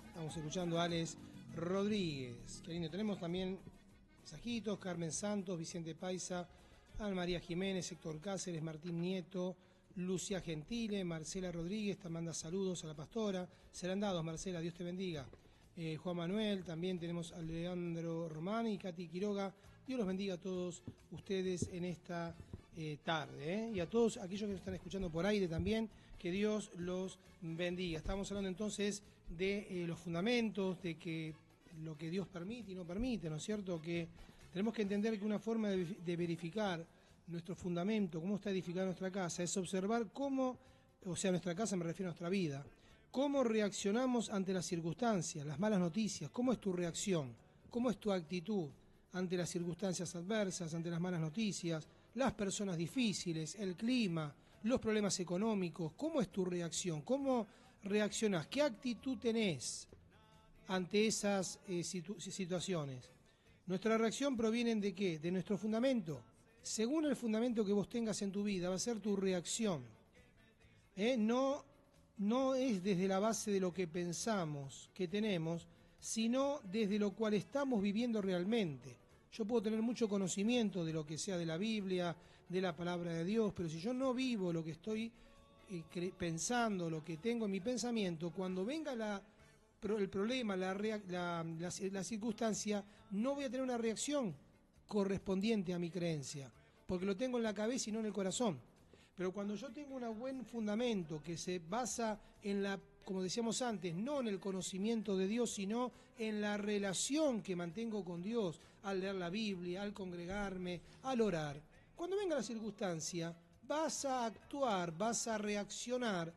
Speaker 6: Estamos escuchando a Alex Rodríguez. Qué lindo. Tenemos también mensajitos: Carmen Santos, Vicente Paisa, Ana María Jiménez, Héctor Cáceres, Martín Nieto, Lucia Gentile, Marcela Rodríguez, te manda saludos a la pastora. Serán dados, Marcela, Dios te bendiga. Juan Manuel, también tenemos a Leandro Román y Katy Quiroga. Dios los bendiga a todos ustedes en esta tarde. Y a todos aquellos que nos están escuchando por aire también, que Dios los bendiga. Estamos hablando entonces de los fundamentos, de que lo que Dios permite y no permite, ¿no es cierto? Que tenemos que entender que una forma de verificar nuestro fundamento, cómo está edificada nuestra casa, es observar cómo, o sea, nuestra casa me refiero a nuestra vida, cómo reaccionamos ante las circunstancias, las malas noticias, cómo es tu reacción, cómo es tu actitud ante las circunstancias adversas, ante las malas noticias, las personas difíciles, el clima, los problemas económicos, cómo es tu reacción, cómo reaccionás, qué actitud tenés ante esas situaciones. Nuestra reacción proviene de ¿qué? De nuestro fundamento. Según el fundamento que vos tengas en tu vida, va a ser tu reacción. No es desde la base de lo que pensamos que tenemos, sino desde lo cual estamos viviendo realmente. Yo puedo tener mucho conocimiento de lo que sea de la Biblia, de la palabra de Dios, pero si yo no vivo lo que estoy pensando, lo que tengo en mi pensamiento, cuando venga el problema, la circunstancia, no voy a tener una reacción correspondiente a mi creencia, porque lo tengo en la cabeza y no en el corazón. Pero cuando yo tengo un buen fundamento que se basa en como decíamos antes, no en el conocimiento de Dios, sino en la relación que mantengo con Dios, al leer la Biblia, al congregarme, al orar, cuando venga la circunstancia, vas a actuar, vas a reaccionar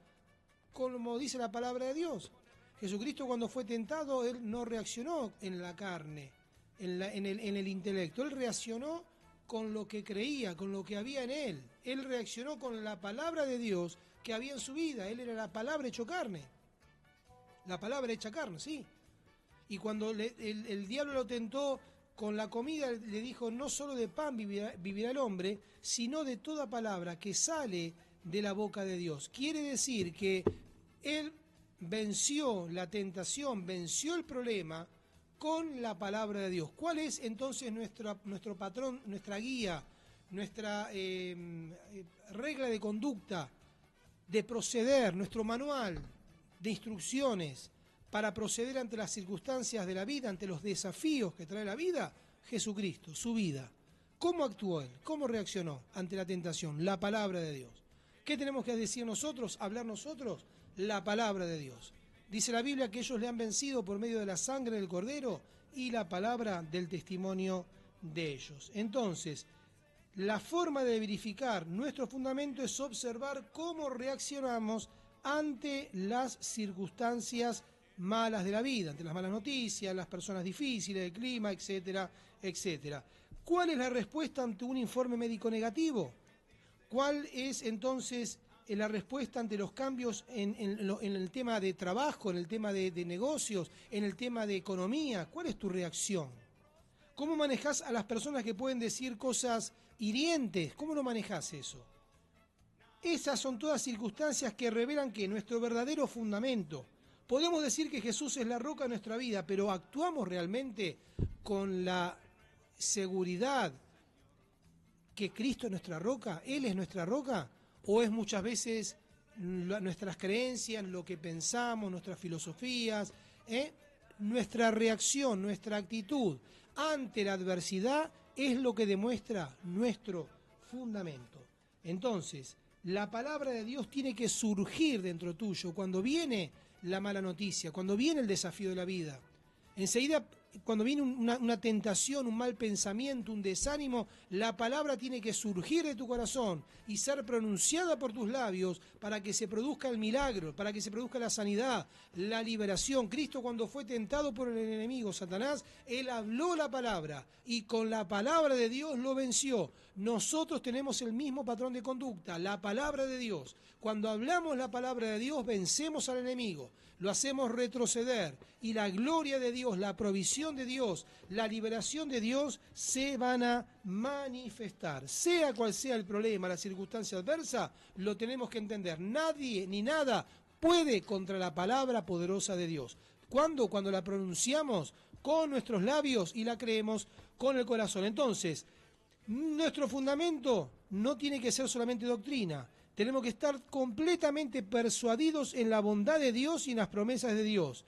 Speaker 6: como dice la palabra de Dios. Jesucristo, cuando fue tentado, él no reaccionó en la carne, en el intelecto, él reaccionó con lo que creía, con lo que había en él. Él reaccionó con la palabra de Dios que había en su vida. Él era la palabra hecho carne. La palabra hecha carne, sí. Y cuando el diablo lo tentó con la comida, le dijo: no solo de pan vivirá el hombre, sino de toda palabra que sale de la boca de Dios. Quiere decir que él venció la tentación, venció el problema con la palabra de Dios. ¿Cuál es entonces nuestro patrón, nuestra guía, nuestra regla de conducta, de proceder, nuestro manual de instrucciones para proceder ante las circunstancias de la vida, ante los desafíos que trae la vida? Jesucristo, su vida. ¿Cómo actuó Él? ¿Cómo reaccionó ante la tentación? La palabra de Dios. ¿Qué tenemos que decir nosotros, hablar nosotros? La palabra de Dios. Dice la Biblia que ellos le han vencido por medio de la sangre del Cordero y la palabra del testimonio de ellos. Entonces, la forma de verificar nuestro fundamento es observar cómo reaccionamos ante las circunstancias malas de la vida, ante las malas noticias, las personas difíciles, el clima, etcétera, etcétera. ¿Cuál es la respuesta ante un informe médico negativo? ¿Cuál es entonces la respuesta ante los cambios en el tema de trabajo, en el tema de negocios, en el tema de economía? ¿Cuál es tu reacción? ¿Cómo manejás a las personas que pueden decir cosas hirientes? ¿Cómo lo manejás eso? Esas son todas circunstancias que revelan que nuestro verdadero fundamento. Podemos decir que Jesús es la roca de nuestra vida, pero ¿actuamos realmente con la seguridad que Cristo es nuestra roca? ¿Él es nuestra roca? ¿O es muchas veces nuestras creencias, lo que pensamos, nuestras filosofías, nuestra reacción, nuestra actitud ante la adversidad es lo que demuestra nuestro fundamento? Entonces, la palabra de Dios tiene que surgir dentro tuyo cuando viene la mala noticia, cuando viene el desafío de la vida. Enseguida, cuando viene una tentación, un mal pensamiento, un desánimo, la palabra tiene que surgir de tu corazón y ser pronunciada por tus labios para que se produzca el milagro, para que se produzca la sanidad, la liberación. Cristo, cuando fue tentado por el enemigo, Satanás, Él habló la palabra y con la palabra de Dios lo venció. Nosotros tenemos el mismo patrón de conducta, la palabra de Dios. Cuando hablamos la palabra de Dios, vencemos al enemigo, lo hacemos retroceder y la gloria de Dios, la provisión de Dios, la liberación de Dios se van a manifestar. Sea cual sea el problema, la circunstancia adversa, lo tenemos que entender. Nadie ni nada puede contra la palabra poderosa de Dios. ¿Cuándo? Cuando la pronunciamos con nuestros labios y la creemos con el corazón. Entonces, nuestro fundamento no tiene que ser solamente doctrina. Tenemos que estar completamente persuadidos en la bondad de Dios y en las promesas de Dios.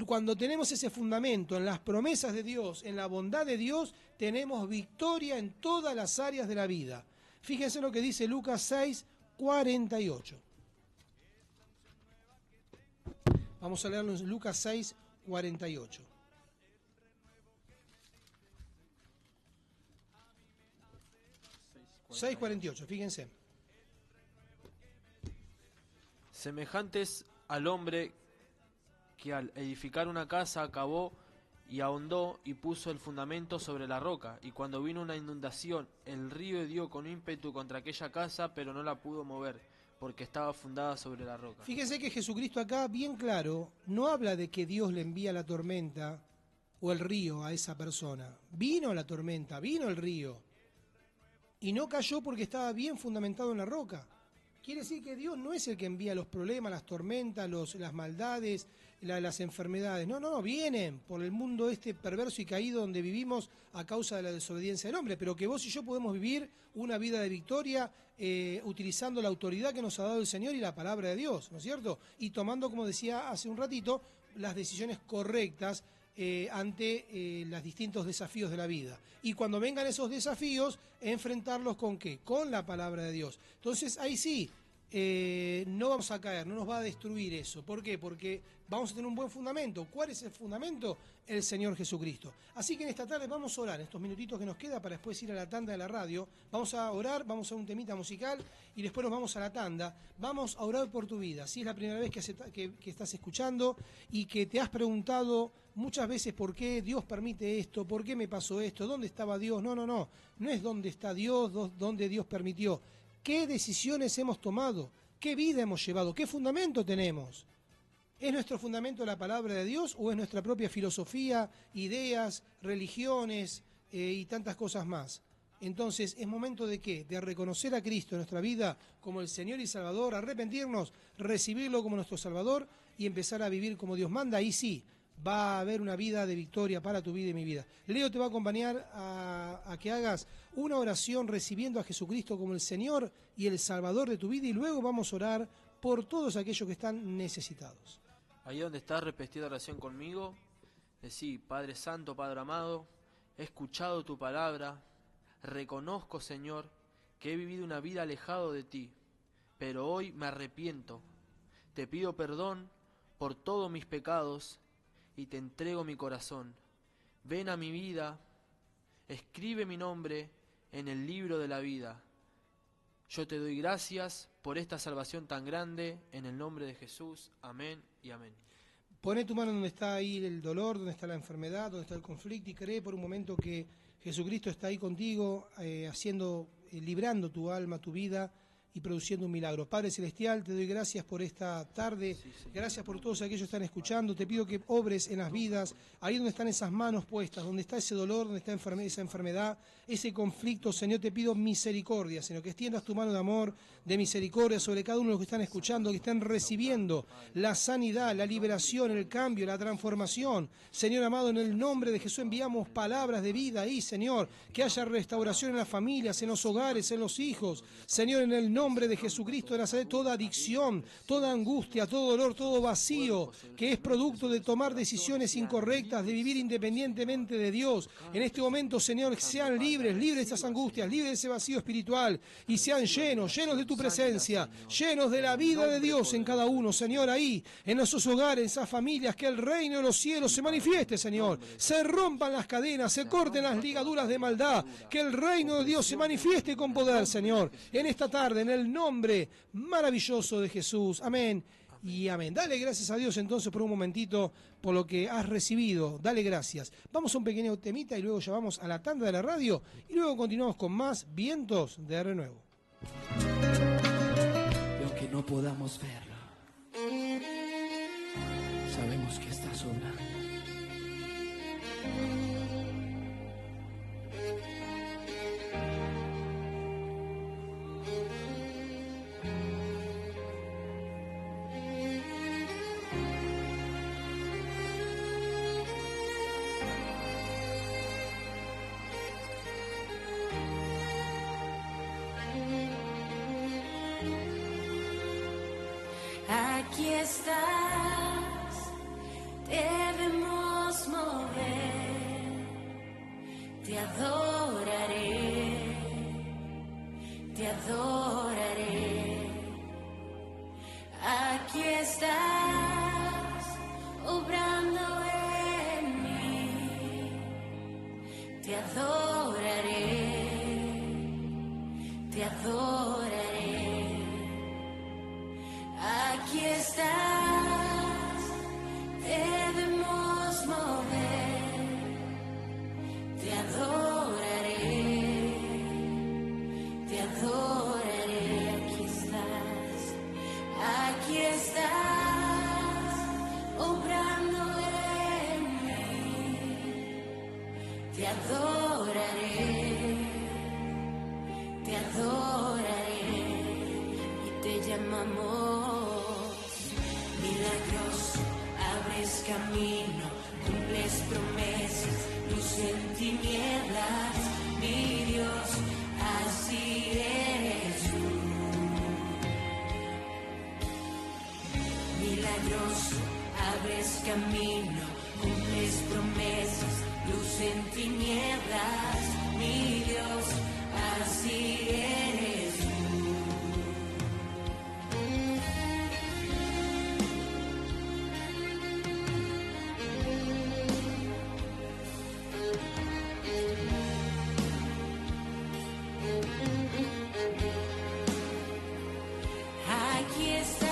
Speaker 6: Cuando tenemos ese fundamento en las promesas de Dios, en la bondad de Dios, tenemos victoria en todas las áreas de la vida. Fíjense lo que dice Lucas 6, 48. Vamos a leerlo en Lucas 6, 48. ...6:48, fíjense.
Speaker 7: Semejantes al hombre que al edificar una casa acabó y ahondó y puso el fundamento sobre la roca, y cuando vino una inundación, el río dio con ímpetu contra aquella casa, pero no la pudo mover, porque estaba fundada sobre la roca.
Speaker 6: Fíjese que Jesucristo acá, bien claro, no habla de que Dios le envía la tormenta o el río a esa persona. Vino la tormenta, vino el río, y no cayó porque estaba bien fundamentado en la roca. Quiere decir que Dios no es el que envía los problemas, las tormentas, las maldades, las enfermedades. No, vienen por el mundo este perverso y caído donde vivimos a causa de la desobediencia del hombre. Pero que vos y yo podemos vivir una vida de victoria utilizando la autoridad que nos ha dado el Señor y la palabra de Dios, ¿no es cierto? Y tomando, como decía hace un ratito, las decisiones correctas ante los distintos desafíos de la vida. Y cuando vengan esos desafíos, enfrentarlos ¿con qué? Con la palabra de Dios. Entonces, ahí sí, no vamos a caer, no nos va a destruir eso. ¿Por qué? Porque vamos a tener un buen fundamento. ¿Cuál es el fundamento? El Señor Jesucristo. Así que en esta tarde vamos a orar, en estos minutitos que nos queda para después ir a la tanda de la radio. Vamos a orar, vamos a un temita musical y después nos vamos a la tanda. Vamos a orar por tu vida. Si es la primera vez que estás escuchando y que te has preguntado muchas veces por qué Dios permite esto, por qué me pasó esto, dónde estaba Dios. No es dónde está Dios, dónde Dios permitió. ¿Qué decisiones hemos tomado? ¿Qué vida hemos llevado? ¿Qué fundamento tenemos? ¿Es nuestro fundamento la palabra de Dios o es nuestra propia filosofía, ideas, religiones y tantas cosas más? Entonces, ¿es momento de qué? De reconocer a Cristo en nuestra vida como el Señor y Salvador, arrepentirnos, recibirlo como nuestro Salvador y empezar a vivir como Dios manda. Ahí sí, va a haber una vida de victoria para tu vida y mi vida. Leo te va a acompañar a que hagas una oración recibiendo a Jesucristo como el Señor y el Salvador de tu vida, y luego vamos a orar por todos aquellos que están necesitados.
Speaker 7: Ahí donde estás, repetí la oración conmigo. Decí: Padre Santo, Padre amado, he escuchado tu palabra, reconozco, Señor, que he vivido una vida alejado de ti, pero hoy me arrepiento. Te pido perdón por todos mis pecados y te entrego mi corazón. Ven a mi vida, escribe mi nombre en el libro de la vida. Yo te doy gracias por esta salvación tan grande, en el nombre de Jesús. Amén y amén.
Speaker 6: Poné tu mano donde está ahí el dolor, donde está la enfermedad, donde está el conflicto, y cree por un momento que Jesucristo está ahí contigo, librando tu alma, tu vida, y produciendo un milagro. Padre Celestial, te doy gracias por esta tarde, gracias por todos aquellos que están escuchando. Te pido que obres en las vidas, ahí donde están esas manos puestas, donde está ese dolor, donde está esa enfermedad, ese conflicto. Señor, te pido misericordia, Señor, que extiendas tu mano de amor, de misericordia sobre cada uno de los que están escuchando, que estén recibiendo la sanidad, la liberación, el cambio, la transformación. Señor amado, en el nombre de Jesús enviamos palabras de vida ahí, Señor, que haya restauración en las familias, en los hogares, en los hijos. Señor, en el nombre de Jesucristo de Nazaret, toda adicción, toda angustia, todo dolor, todo vacío que es producto de tomar decisiones incorrectas, de vivir independientemente de Dios, en este momento, Señor, sean libres de esas angustias, libres de ese vacío espiritual, y sean llenos de tu presencia, llenos de la vida de Dios en cada uno, Señor, ahí, en nuestros hogares, en esas familias, que el reino de los cielos se manifieste, Señor, se rompan las cadenas, se corten las ligaduras de maldad, que el reino de Dios se manifieste con poder, Señor, en esta tarde, en el nombre maravilloso de Jesús. Amén y amén. Dale gracias a Dios entonces por un momentito por lo que has recibido. Dale gracias. Vamos a un pequeño temita y luego ya vamos a la tanda de la radio y luego continuamos con más Vientos de Renuevo.
Speaker 8: Y aunque no podamos verlo, sabemos que estás obrando.
Speaker 9: Aquí estás, debemos mover, te adoraré, te adoraré. Aquí estás, obrando en mí, te adoraré, te adoraré. Aquí estás, debemos mover, te adoraré, te adoraré. Aquí estás, obrando en mí, te adoraré, te adoraré, y te llamamos. Milagroso, abres camino, cumples promesas, luz en tinieblas, mi Dios, así eres tú. Milagroso, abres camino, cumples promesas, luz en tinieblas, mi Dios, así eres tú. Aquí estás,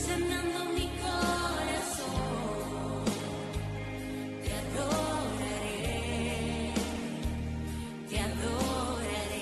Speaker 9: sanando mi corazón, te adoraré, te adoraré.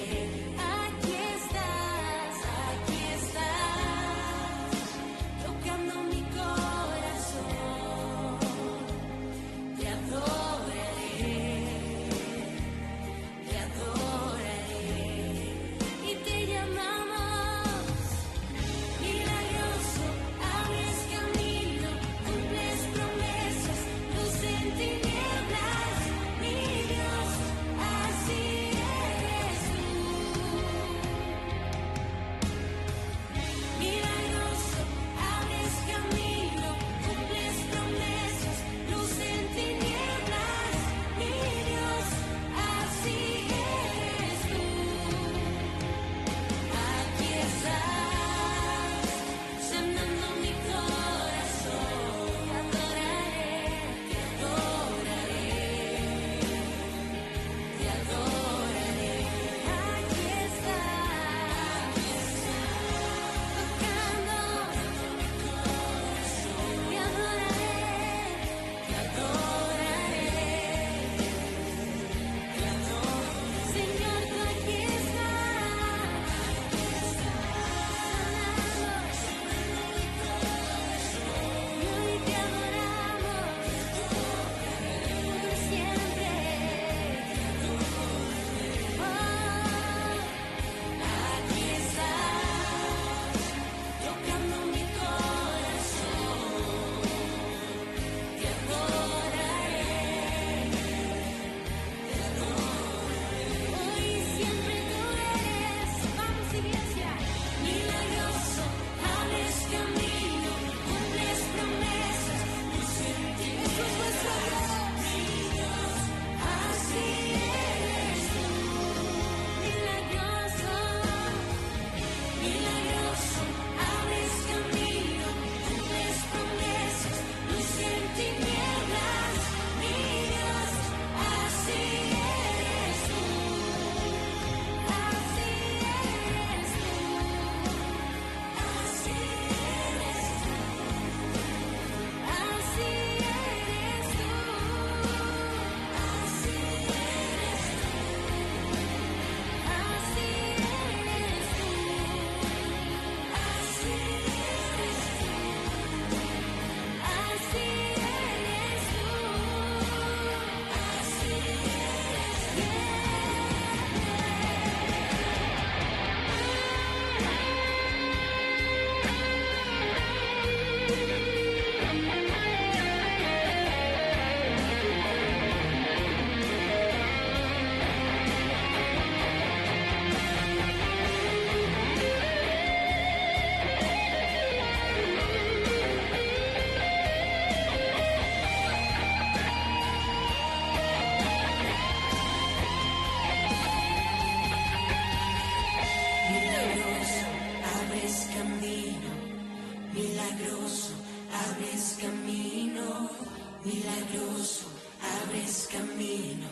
Speaker 9: Milagroso, abres camino.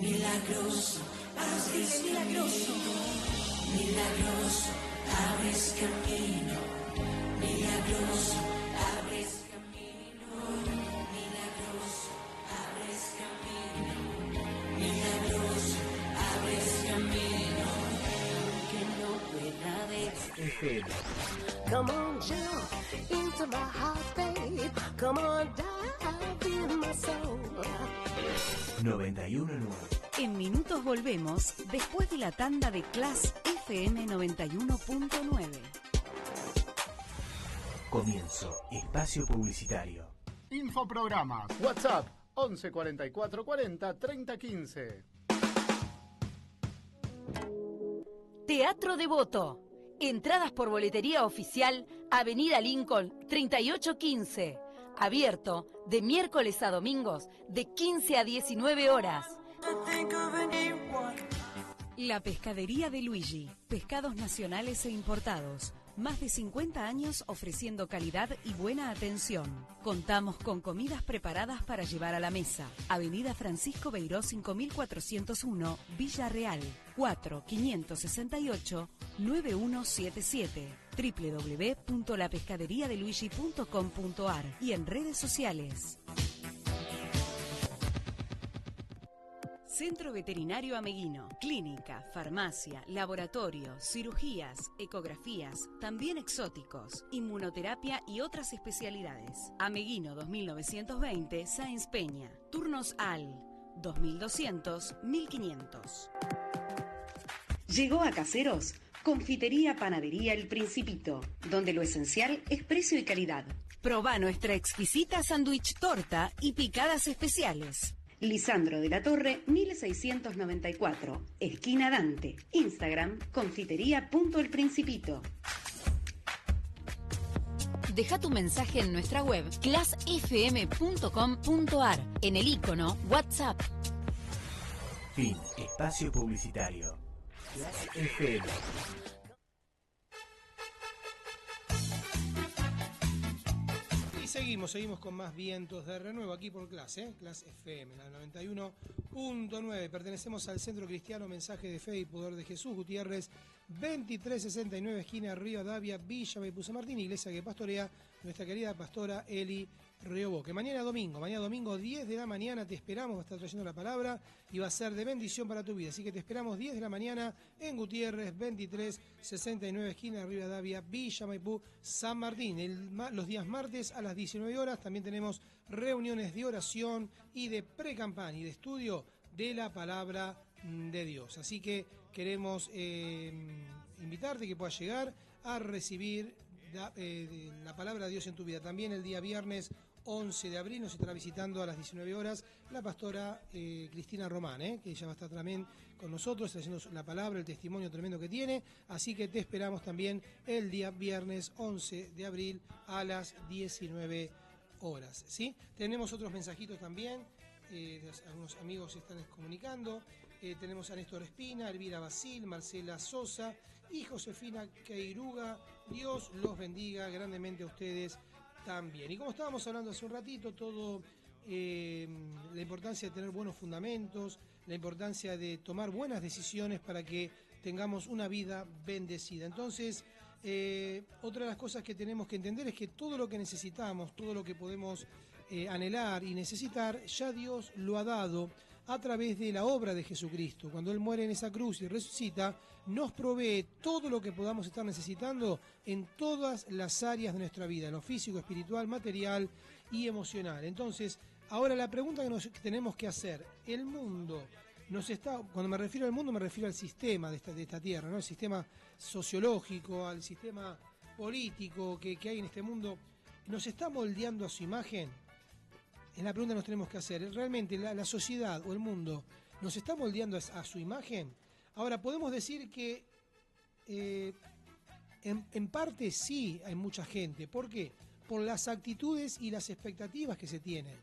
Speaker 9: Milagroso, abres camino. Milagroso, abres camino. Milagroso, abres camino. Milagroso, abres camino. Milagroso, abres camino. Aunque no pueda ver.
Speaker 10: Come on, jump into my heart, babe. Come on, dive in my soul.
Speaker 2: 91.9.
Speaker 11: En minutos volvemos después de la tanda de Class FM 91.9.
Speaker 2: Comienzo. Espacio publicitario.
Speaker 12: Infoprogramas. WhatsApp 11 44 40 30 15.
Speaker 13: Teatro Devoto. Entradas por boletería oficial, Avenida Lincoln 3815. Abierto de miércoles a domingos de 15 a 19 horas.
Speaker 11: La Pescadería de Luigi. Pescados nacionales e importados. Más de 50 años ofreciendo calidad y buena atención. Contamos con comidas preparadas para llevar a la mesa. Avenida Francisco Beiró 5401, Villa Real. 4-568-9177. www.lapescaderiadeluigi.com.ar y en redes sociales. Centro Veterinario Ameguino. Clínica, farmacia, laboratorio, cirugías, ecografías, también exóticos, inmunoterapia y otras especialidades. Ameguino 2920, Sáenz Peña. Turnos al 2200-1500.
Speaker 2: Llegó a Caseros, Confitería Panadería El Principito, donde lo esencial es precio y calidad.
Speaker 11: Probá nuestra exquisita sándwich torta y picadas especiales.
Speaker 2: Lisandro de la Torre, 1694, esquina Dante. Instagram, confitería.elprincipito.
Speaker 11: Deja tu mensaje en nuestra web classfm.com.ar, en el icono WhatsApp.
Speaker 2: Fin. Espacio publicitario. Class FM.
Speaker 6: Seguimos con más vientos de renuevo aquí por Clase FM, la 91.9. Pertenecemos al Centro Cristiano Mensaje de Fe y Poder de Jesús, Gutiérrez, 2369, esquina Rivadavia, Villa Maipú, San Martín, iglesia que pastorea nuestra querida pastora Eli Riobó. Que mañana domingo 10 de la mañana te esperamos, va a estar trayendo la palabra y va a ser de bendición para tu vida. Así que te esperamos 10 de la mañana en Gutiérrez, 2369, esquina Rivadavia, Villa Maipú, San Martín. Los días martes a las 19 horas también tenemos reuniones de oración y de pre-campaña y de estudio de la palabra de Dios. Así que queremos invitarte que puedas llegar a recibir la palabra de Dios en tu vida. También el día viernes 11 de abril nos estará visitando a las 19 horas la pastora Cristina Román, que ella va a estar también con nosotros trayendo la palabra, el testimonio tremendo que tiene. Así que te esperamos también el día viernes 11 de abril a las 19 horas. ¿Sí? Tenemos otros mensajitos también, algunos amigos se están comunicando. Tenemos a Néstor Espina, Elvira Basil, Marcela Sosa y Josefina Queiruga. Dios los bendiga grandemente a ustedes también. Y como estábamos hablando hace un ratito, la importancia de tener buenos fundamentos, la importancia de tomar buenas decisiones para que tengamos una vida bendecida. Entonces, otra de las cosas que tenemos que entender es que todo lo que necesitamos, todo lo que podemos anhelar y necesitar, ya Dios lo ha dado a través de la obra de Jesucristo. Cuando Él muere en esa cruz y resucita, nos provee todo lo que podamos estar necesitando en todas las áreas de nuestra vida, en lo físico, espiritual, material y emocional. Entonces, ahora la pregunta que nos tenemos que hacer, el mundo cuando me refiero al mundo me refiero al sistema de esta tierra, ¿no? El sistema sociológico, al sistema político que hay en este mundo, ¿nos está moldeando a su imagen? Es la pregunta que nos tenemos que hacer. ¿Realmente la sociedad o el mundo nos está moldeando a su imagen? Ahora, podemos decir que en parte sí hay mucha gente. ¿Por qué? Por las actitudes y las expectativas que se tienen.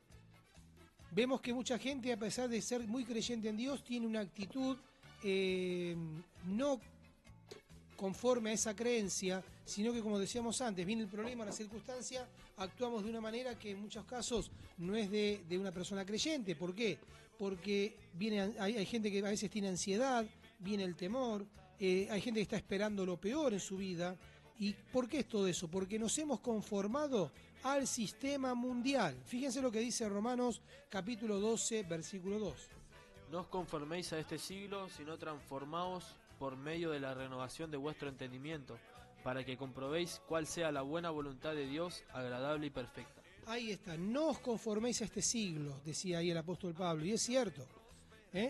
Speaker 6: Vemos que mucha gente, a pesar de ser muy creyente en Dios, tiene una actitud no conforme a esa creencia, sino que, como decíamos antes, viene el problema, la circunstancia, actuamos de una manera que en muchos casos no es de una persona creyente. ¿Por qué? Porque hay gente que a veces tiene ansiedad, viene el temor, hay gente que está esperando lo peor en su vida. ¿Y por qué es todo eso? Porque nos hemos conformado al sistema mundial. Fíjense lo que dice Romanos capítulo 12, versículo 2.
Speaker 7: No os conforméis a este siglo, sino transformaos por medio de la renovación de vuestro entendimiento, para que comprobéis cuál sea la buena voluntad de Dios, agradable y perfecta.
Speaker 6: Ahí está, no os conforméis a este siglo, decía ahí el apóstol Pablo, y es cierto.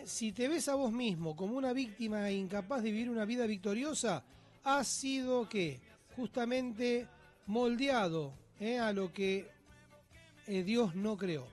Speaker 6: Si te ves a vos mismo como una víctima e incapaz de vivir una vida victoriosa, has sido, ¿qué? Justamente moldeado a lo que Dios no creó.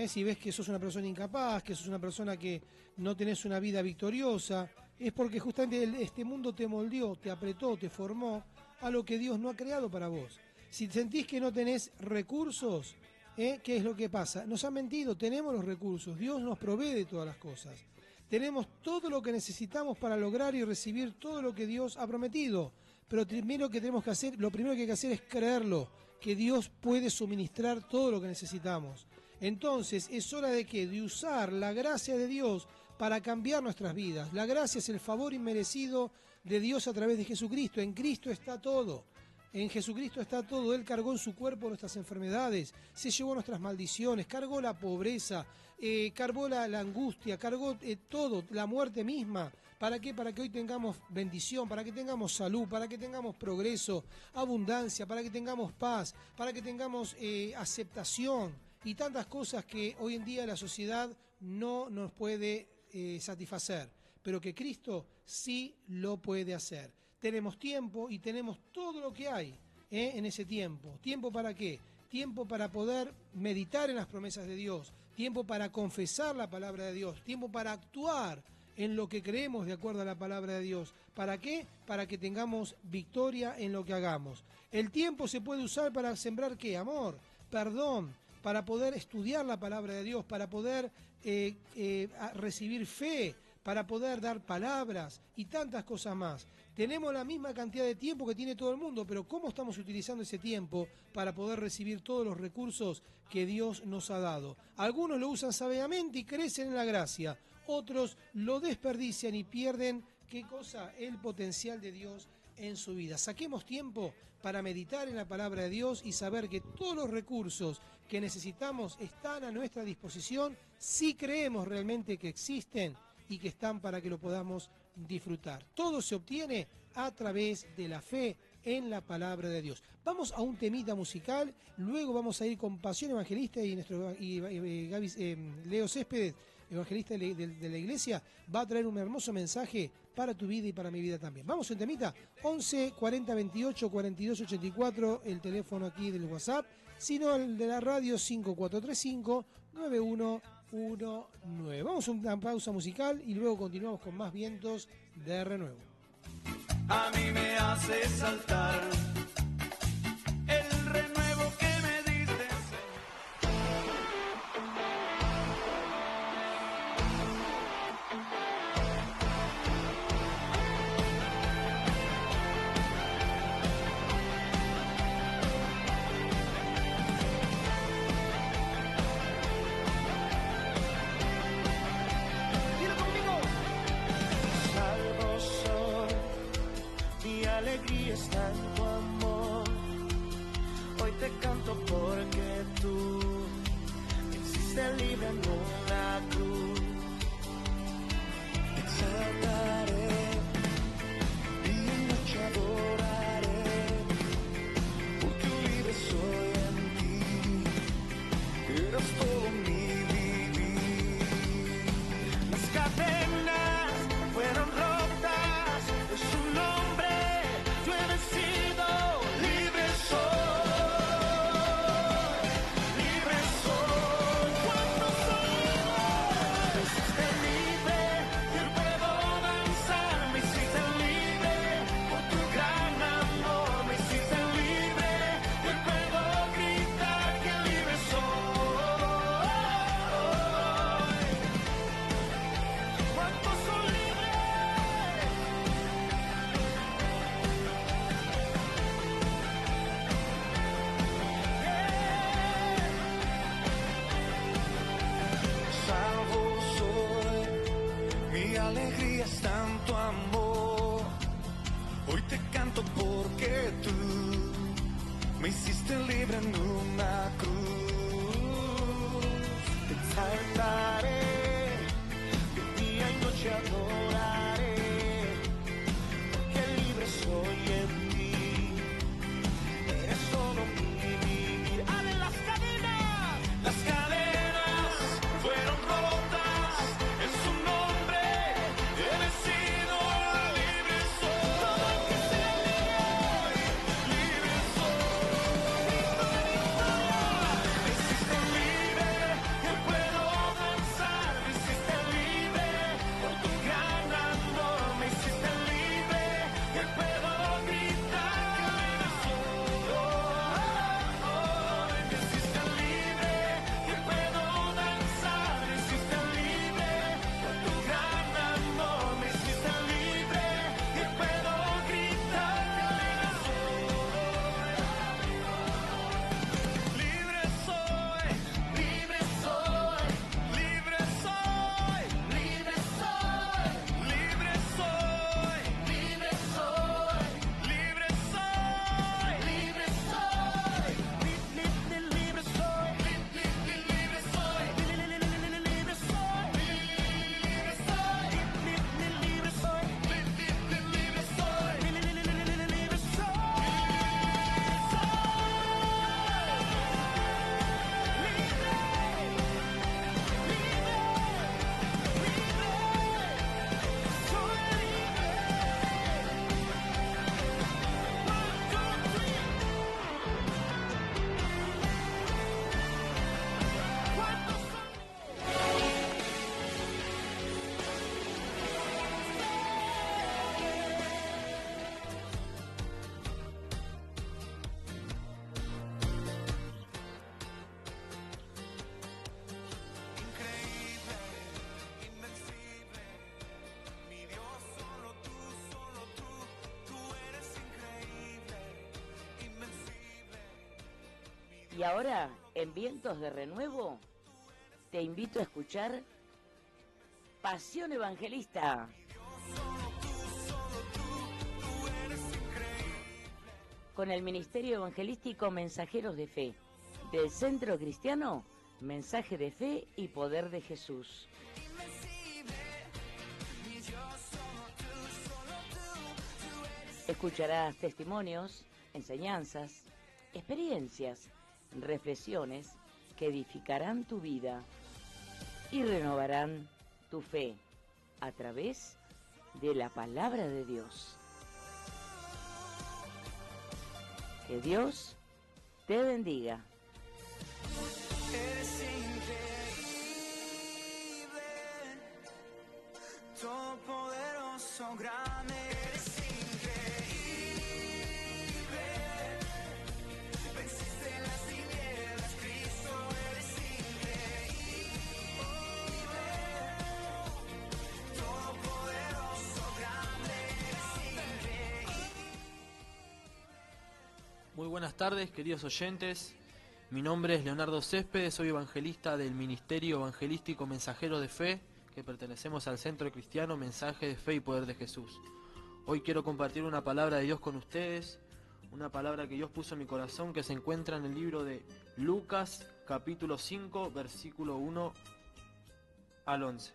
Speaker 6: Si ves que sos una persona incapaz, que sos una persona que no tenés una vida victoriosa, es porque justamente este mundo te moldeó, te apretó, te formó a lo que Dios no ha creado para vos. Si sentís que no tenés recursos, ¿qué es lo que pasa? Nos han mentido, tenemos los recursos, Dios nos provee de todas las cosas. Tenemos todo lo que necesitamos para lograr y recibir todo lo que Dios ha prometido. Pero lo primero que hay que hacer es creerlo, que Dios puede suministrar todo lo que necesitamos. Entonces es hora de ¿qué? De usar la gracia de Dios para cambiar nuestras vidas. La gracia es el favor inmerecido de Dios a través de Jesucristo. En Cristo está todo. En Jesucristo está todo. Él cargó en su cuerpo nuestras enfermedades, se llevó nuestras maldiciones, cargó la pobreza, cargó la angustia, cargó todo, la muerte misma. ¿Para qué? Para que hoy tengamos bendición, para que tengamos salud, para que tengamos progreso, abundancia, para que tengamos paz, para que tengamos aceptación y tantas cosas que hoy en día la sociedad no nos puede satisfacer, pero que Cristo sí lo puede hacer. Tenemos tiempo y tenemos todo lo que hay en ese tiempo. ¿Tiempo para qué? Tiempo para poder meditar en las promesas de Dios, tiempo para confesar la palabra de Dios, tiempo para actuar en lo que creemos de acuerdo a la palabra de Dios. ¿Para qué? Para que tengamos victoria en lo que hagamos. El tiempo se puede usar para sembrar ¿qué? Amor, perdón, para poder estudiar la palabra de Dios, para poder recibir fe, para poder dar palabras y tantas cosas más. Tenemos la misma cantidad de tiempo que tiene todo el mundo, pero ¿cómo estamos utilizando ese tiempo para poder recibir todos los recursos que Dios nos ha dado? Algunos lo usan sabiamente y crecen en la gracia, otros lo desperdician y pierden, ¿qué cosa? El potencial de Dios en su vida. Saquemos tiempo para meditar en la palabra de Dios y saber que todos los recursos que necesitamos están a nuestra disposición si creemos realmente que existen y que están para que lo podamos disfrutar. Todo se obtiene a través de la fe en la palabra de Dios. Vamos a un temita musical, luego vamos a ir con Pasión Evangelista y Leo Céspedes, evangelista de la iglesia, va a traer un hermoso mensaje para tu vida y para mi vida también. Vamos a un temita, 11 40 28 42 84, el teléfono aquí del WhatsApp, sino el de la radio 5435 9119. Vamos a una pausa musical y luego continuamos con más vientos de renuevo.
Speaker 4: A mí me hace saltar el renuevo que me diste.
Speaker 5: Dilo conmigo. Salvo soy, mi alegría está en tu amor. Hoy te canto porque tú me hiciste libre en una cruz. Te exaltaré y en noche adoraré, porque libre soy en ti. Eres todo mi vivir. Las cadenas fueron rotas de su nombre. Yo he vencido, libre soy, libre soy. Cuando soy, me hiciste libre, yo puedo danzar. Me hiciste libre por tu gran amor. Me hiciste libre, yo puedo gritar que libre soy.
Speaker 1: tienes tanto amor. Hoy te canto porque tú me hiciste libre en una cruz. Te exaltaré, de día y noche adoraré, porque libre soy en ti. Eres todo mi vivir. ¡Ale, las cadenas! Las cadenas fueron rotas en su nombre. He vencido, libre soy. Todo el que sea libre soy. Me hiciste libre, que puedo danzar. Me hiciste libre por tu gran amor. Me hiciste libre, que puedo gritar. Libre soy. Me hiciste libre, que puedo danzar. Me hiciste libre por tu gran amor. Me hiciste libre, que puedo gritar. Libre soy, libre soy, libre soy, libre soy, libre soy, libre soy, libre soy, libre soy, libre soy, libre soy, libre soy, libre soy, libre soy, libre
Speaker 3: Y ahora, en Vientos de Renuevo, te invito a escuchar Pasión Evangelista. Con el Ministerio Evangelístico Mensajeros de Fe, del Centro Cristiano, Mensaje de Fe y Poder de Jesús. Escucharás testimonios, enseñanzas, experiencias, reflexiones que edificarán tu vida y renovarán tu fe a través de la palabra de Dios. Que Dios te bendiga.
Speaker 5: Eres increíble, todopoderoso, grande. Eres increíble, venciste las tinieblas, Cristo. Eres increíble, todopoderoso, grande. Eres increíble.
Speaker 7: Muy buenas tardes, queridos oyentes. Mi nombre es Leonardo Céspedes, soy evangelista del Ministerio Evangelístico Mensajero de Fe, que pertenecemos al Centro Cristiano Mensaje de Fe y Poder de Jesús. Hoy quiero compartir una palabra de Dios con ustedes, una palabra que Dios puso en mi corazón, que se encuentra en el libro de Lucas, capítulo 5, versículo 1 al 11.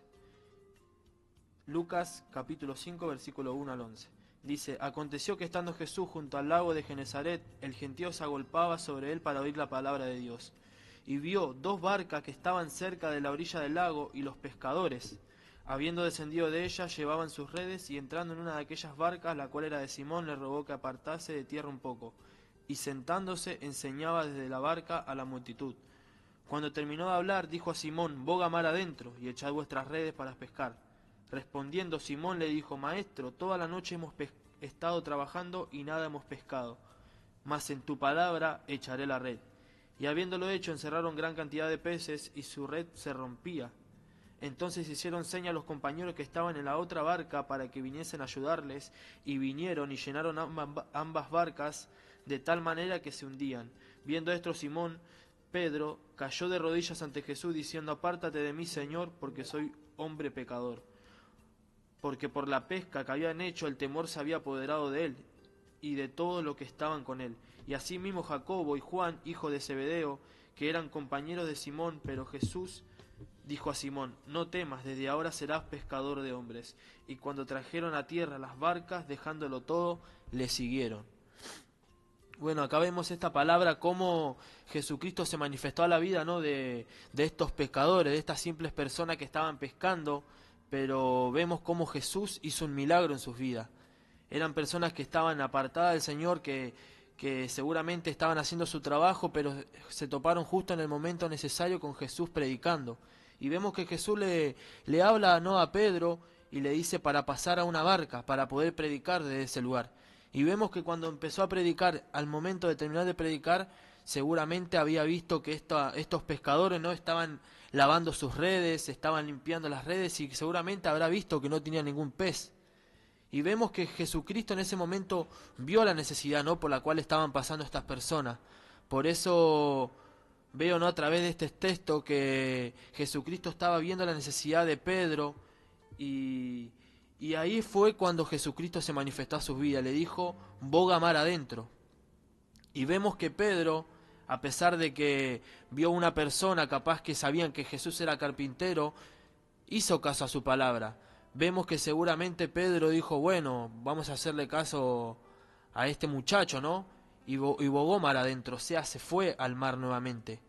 Speaker 7: Lucas, capítulo 5, versículo 1 al 11. Dice: aconteció que estando Jesús junto al lago de Genesaret, el gentío se agolpaba sobre él para oír la palabra de Dios. Y vio dos barcas que estaban cerca de la orilla del lago, y los pescadores, habiendo descendido de ellas, llevaban sus redes, y entrando en una de aquellas barcas, la cual era de Simón, le rogó que apartase de tierra un poco. Y sentándose, enseñaba desde la barca a la multitud. Cuando terminó de hablar, dijo a Simón: boga mar adentro, y echad vuestras redes para pescar. Respondiendo Simón le dijo: Maestro, toda la noche hemos estado trabajando y nada hemos pescado, mas en tu palabra echaré la red. Y habiéndolo hecho, encerraron gran cantidad de peces, y su red se rompía. Entonces hicieron seña a los compañeros que estaban en la otra barca para que viniesen a ayudarles, y vinieron y llenaron ambas barcas de tal manera que se hundían. Viendo esto, Simón Pedro cayó de rodillas ante Jesús, diciendo: apártate de mí, Señor, porque soy hombre pecador. porque por la pesca que habían hecho el temor se había apoderado de él y de todo lo que estaban con él. Y asimismo Jacobo y Juan, hijo de Zebedeo, que eran compañeros de Simón, pero Jesús dijo a Simón: no temas, desde ahora serás pescador de hombres. Y cuando trajeron a tierra las barcas, dejándolo todo, le siguieron. Bueno, acá vemos esta palabra, cómo Jesucristo se manifestó a la vida, ¿no?, de estos pescadores, de estas simples personas que estaban pescando, pero vemos cómo Jesús hizo un milagro en sus vidas. Eran personas que estaban apartadas del Señor, que seguramente estaban haciendo su trabajo, pero se toparon justo en el momento necesario con Jesús predicando. Y vemos que Jesús le habla, ¿no?, a Pedro y le dice para pasar a una barca, para poder predicar desde ese lugar. Y vemos que cuando empezó a predicar, al momento de terminar de predicar, seguramente había visto que estos pescadores no estaban lavando sus redes, estaban limpiando las redes, y seguramente habrá visto que no tenía ningún pez. Y vemos que Jesucristo en ese momento vio la necesidad, ¿no?, por la cual estaban pasando estas personas. Por eso veo, ¿no?, a través de este texto que Jesucristo estaba viendo la necesidad de Pedro, y ahí fue cuando Jesucristo se manifestó a sus vidas. Le dijo: boga mar adentro. Y vemos que Pedro, a pesar de que vio una persona capaz que sabían que Jesús era carpintero, hizo caso a su palabra. Vemos que seguramente Pedro dijo: bueno, vamos a hacerle caso a este muchacho, ¿no? Y bogó mar adentro, o sea, se fue al mar nuevamente.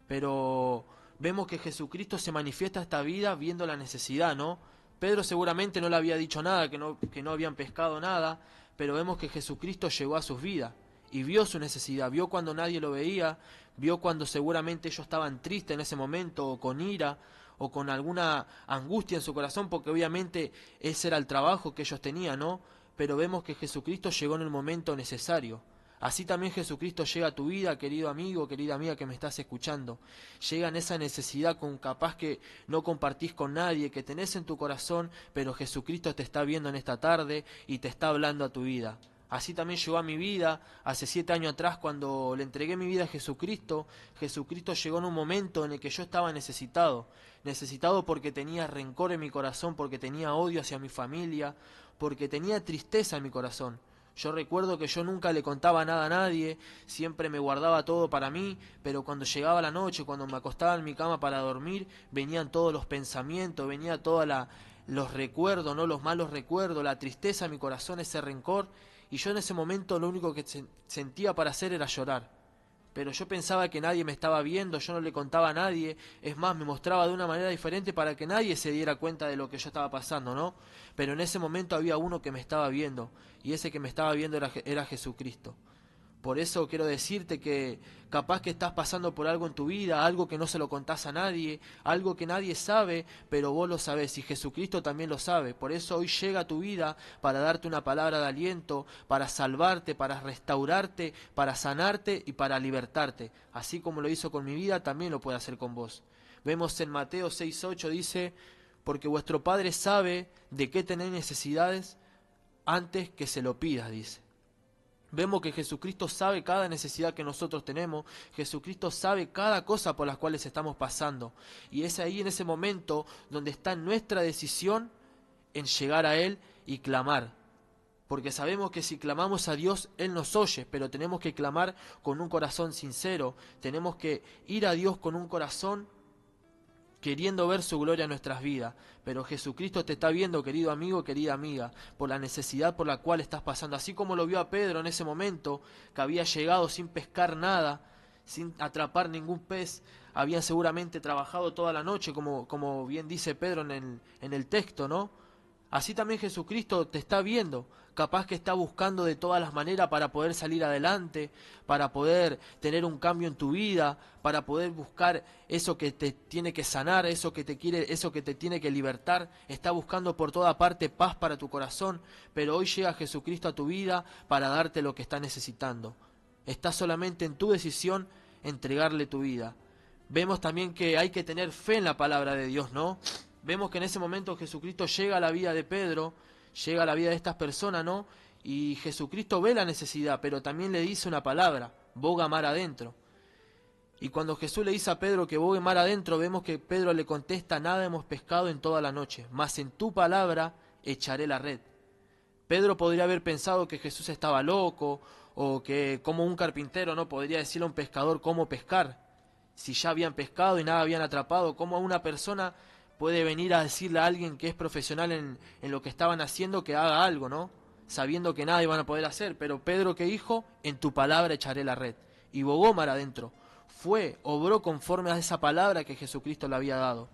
Speaker 7: Pero vemos que Jesucristo se manifiesta a esta vida viendo la necesidad, ¿no? Pedro seguramente no le había dicho nada, que no habían pescado nada, pero vemos que Jesucristo llegó a sus vidas y vio su necesidad, vio cuando nadie lo veía, vio cuando seguramente ellos estaban tristes en ese momento, o con ira, o con alguna angustia en su corazón, porque obviamente ese era el trabajo que ellos tenían, ¿no? Pero vemos que Jesucristo llegó en el momento necesario. Así también Jesucristo llega a tu vida, querido amigo, querida amiga que me estás escuchando. Llega en esa necesidad con capaz que no compartís con nadie, que tenés en tu corazón, pero Jesucristo te está viendo en esta tarde y te está hablando a tu vida. Así también llegó a mi vida hace 7 años atrás, cuando le entregué mi vida a Jesucristo. Jesucristo llegó en un momento en el que yo estaba necesitado porque tenía rencor en mi corazón, porque tenía odio hacia mi familia, porque tenía tristeza en mi corazón. Yo recuerdo que yo nunca le contaba nada a nadie, siempre me guardaba todo para mí, pero cuando llegaba la noche, cuando me acostaba en mi cama para dormir, venían todos los pensamientos, venía todos los recuerdos, ¿no?, los malos recuerdos, la tristeza en mi corazón, ese rencor, y yo en ese momento lo único que sentía para hacer era llorar. Pero yo pensaba que nadie me estaba viendo, yo no le contaba a nadie, es más, me mostraba de una manera diferente para que nadie se diera cuenta de lo que yo estaba pasando, ¿no? Pero en ese momento había uno que me estaba viendo, y ese que me estaba viendo era Jesucristo. Por eso quiero decirte que capaz que estás pasando por algo en tu vida, algo que no se lo contás a nadie, algo que nadie sabe, pero vos lo sabés y Jesucristo también lo sabe. Por eso hoy llega a tu vida para darte una palabra de aliento, para salvarte, para restaurarte, para sanarte y para libertarte. Así como lo hizo con mi vida, también lo puede hacer con vos. Vemos en Mateo 6:8, dice: porque vuestro Padre sabe de qué tenéis necesidades antes que se lo pidas, dice. Vemos que Jesucristo sabe cada necesidad que nosotros tenemos, Jesucristo sabe cada cosa por las cuales estamos pasando, y es ahí en ese momento donde está nuestra decisión en llegar a Él y clamar, porque sabemos que si clamamos a Dios, Él nos oye, pero tenemos que clamar con un corazón sincero, tenemos que ir a Dios con un corazón queriendo ver su gloria en nuestras vidas. Pero Jesucristo te está viendo, querido amigo, querida amiga, por la necesidad por la cual estás pasando. Así como lo vio a Pedro en ese momento, que había llegado sin pescar nada, sin atrapar ningún pez, habían seguramente trabajado toda la noche, como bien dice Pedro en el texto, ¿no? Así también Jesucristo te está viendo, capaz que está buscando de todas las maneras para poder salir adelante, para poder tener un cambio en tu vida, para poder buscar eso que te tiene que sanar, eso que te tiene que libertar. Está buscando por toda parte paz para tu corazón, pero hoy llega Jesucristo a tu vida para darte lo que estás necesitando. Está solamente en tu decisión entregarle tu vida. Vemos también que hay que tener fe en la palabra de Dios, ¿no? Vemos que en ese momento Jesucristo llega a la vida de Pedro, llega a la vida de estas personas, ¿no? Y Jesucristo ve la necesidad, pero también le dice una palabra: boga mar adentro. Y cuando Jesús le dice a Pedro que bogue mar adentro, vemos que Pedro le contesta: nada hemos pescado en toda la noche, mas en tu palabra echaré la red. Pedro podría haber pensado que Jesús estaba loco, o que como un carpintero no podría decirle a un pescador cómo pescar. Si ya habían pescado y nada habían atrapado, ¿cómo una persona puede venir a decirle a alguien que es profesional en lo que estaban haciendo que haga algo, ¿no? Sabiendo que nada iban a poder hacer. Pero Pedro, ¿qué dijo? En tu palabra echaré la red. Y bogó mar adentro. Obró conforme a esa palabra que Jesucristo le había dado.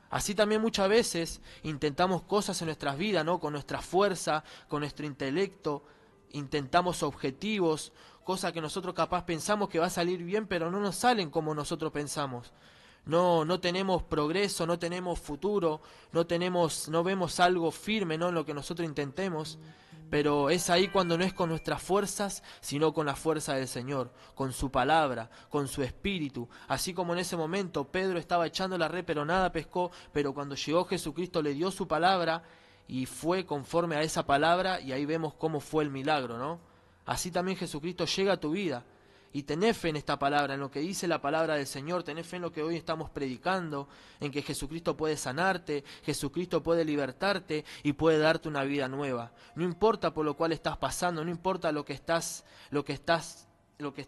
Speaker 7: Así también muchas veces intentamos cosas en nuestras vidas, ¿no? Con nuestra fuerza, con nuestro intelecto, intentamos objetivos, cosas que nosotros capaz pensamos que va a salir bien, pero no nos salen como nosotros pensamos. No tenemos progreso, no tenemos futuro, no vemos algo firme, ¿no? En lo que nosotros intentemos. Pero es ahí cuando no es con nuestras fuerzas, sino con la fuerza del Señor, con su palabra, con su espíritu. Así como en ese momento Pedro estaba echando la red, pero nada pescó, pero cuando llegó Jesucristo le dio su palabra y fue conforme a esa palabra, y ahí vemos cómo fue el milagro, ¿no? Así también Jesucristo llega a tu vida. Y tenés fe en esta palabra, en lo que dice la palabra del Señor, tenés fe en lo que hoy estamos predicando, en que Jesucristo puede sanarte, Jesucristo puede libertarte y puede darte una vida nueva. No importa por lo cual estás pasando, no importa lo que está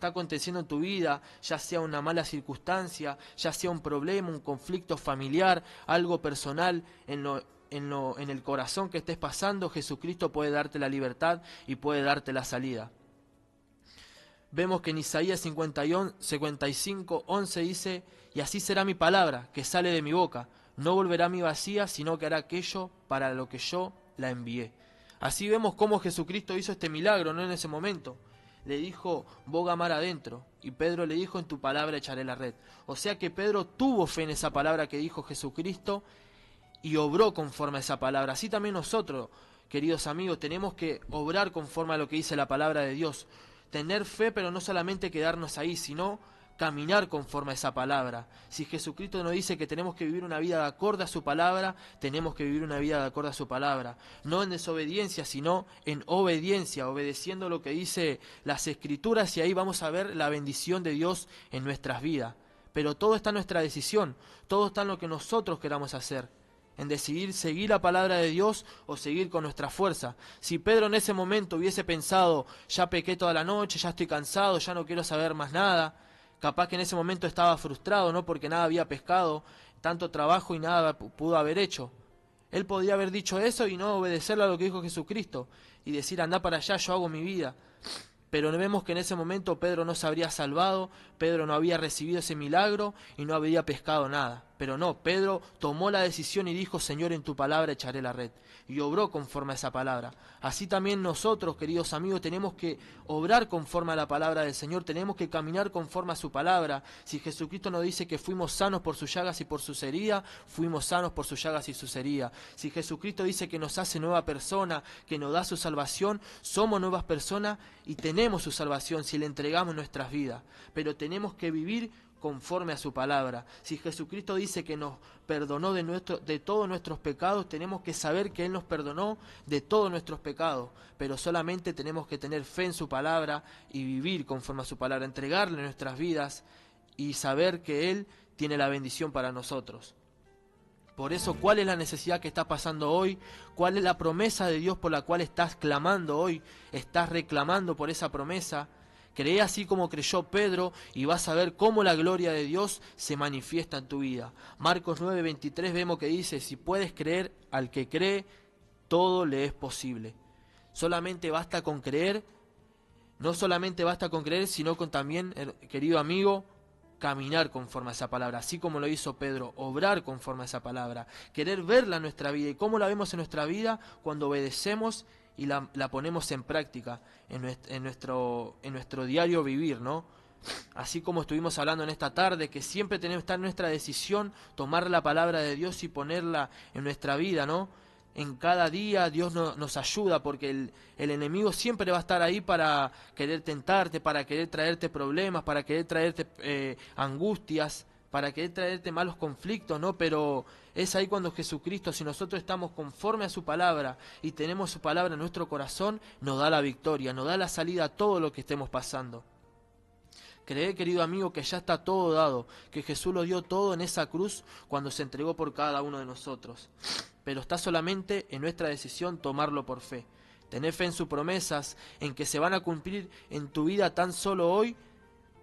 Speaker 7: aconteciendo en tu vida, ya sea una mala circunstancia, ya sea un problema, un conflicto familiar, algo personal en el corazón que estés pasando, Jesucristo puede darte la libertad y puede darte la salida. Vemos que en Isaías 55, 11 dice: y así será mi palabra que sale de mi boca, no volverá a mí vacía, sino que hará aquello para lo que yo la envié. Así vemos cómo Jesucristo hizo este milagro, ¿no? En ese momento le dijo: boga mar adentro, y Pedro le dijo: en tu palabra echaré la red. O sea que Pedro tuvo fe en esa palabra que dijo Jesucristo y obró conforme a esa palabra. Así también nosotros, queridos amigos, tenemos que obrar conforme a lo que dice la palabra de Dios. Tener fe, pero no solamente quedarnos ahí, sino caminar conforme a esa palabra. Si Jesucristo nos dice que tenemos que vivir una vida de acorde a su palabra, tenemos que vivir una vida de acorde a su palabra. No en desobediencia, sino en obediencia, obedeciendo lo que dice las Escrituras, y ahí vamos a ver la bendición de Dios en nuestras vidas. Pero todo está en nuestra decisión, todo está en lo que nosotros queramos hacer, en decidir seguir la palabra de Dios o seguir con nuestra fuerza. Si Pedro en ese momento hubiese pensado: ya pequé toda la noche, ya estoy cansado, ya no quiero saber más nada, capaz que en ese momento estaba frustrado, ¿no? Porque nada había pescado, tanto trabajo y nada pudo haber hecho. Él podía haber dicho eso y no obedecerle a lo que dijo Jesucristo y decir: anda para allá, yo hago mi vida. Pero vemos que en ese momento Pedro no se habría salvado, Pedro no había recibido ese milagro y no habría pescado nada. Pero no, Pedro tomó la decisión y dijo: Señor, en tu palabra echaré la red. Y obró conforme a esa palabra. Así también nosotros, queridos amigos, tenemos que obrar conforme a la palabra del Señor, tenemos que caminar conforme a su palabra. Si Jesucristo nos dice que fuimos sanos por sus llagas y por sus heridas, fuimos sanos por sus llagas y sus heridas. Si Jesucristo dice que nos hace nueva persona, que nos da su salvación, somos nuevas personas y tenemos su salvación si le entregamos nuestras vidas. Pero tenemos que vivir conforme a su palabra. Si Jesucristo dice que nos perdonó de todos nuestros pecados, tenemos que saber que Él nos perdonó de todos nuestros pecados, pero solamente tenemos que tener fe en su palabra y vivir conforme a su palabra, entregarle nuestras vidas y saber que Él tiene la bendición para nosotros. Por eso, ¿cuál es la necesidad que está pasando hoy? ¿Cuál es la promesa de Dios por la cual estás clamando hoy? ¿Estás reclamando por esa promesa? Cree así como creyó Pedro y vas a ver cómo la gloria de Dios se manifiesta en tu vida. Marcos 9:23 vemos que dice: si puedes creer, al que cree, todo le es posible. Solamente basta con creer, no solamente basta con creer, sino con también, querido amigo, caminar conforme a esa palabra, así como lo hizo Pedro, obrar conforme a esa palabra, querer verla en nuestra vida. ¿Y cómo la vemos en nuestra vida? Cuando obedecemos y la ponemos en práctica en nuestro diario vivir, ¿no? Así como estuvimos hablando en esta tarde, que siempre tenemos que estar en nuestra decisión, tomar la palabra de Dios y ponerla en nuestra vida, ¿no? En cada día Dios nos ayuda, porque el enemigo siempre va a estar ahí para querer tentarte, para querer traerte problemas, para querer traerte angustias, para querer traerte malos conflictos, ¿no? Pero es ahí cuando Jesucristo, si nosotros estamos conforme a su palabra y tenemos su palabra en nuestro corazón, nos da la victoria, nos da la salida a todo lo que estemos pasando. Cree, querido amigo, que ya está todo dado, que Jesús lo dio todo en esa cruz cuando se entregó por cada uno de nosotros. pero está solamente en nuestra decisión tomarlo por fe. Tener fe en sus promesas, en que se van a cumplir en tu vida tan solo hoy,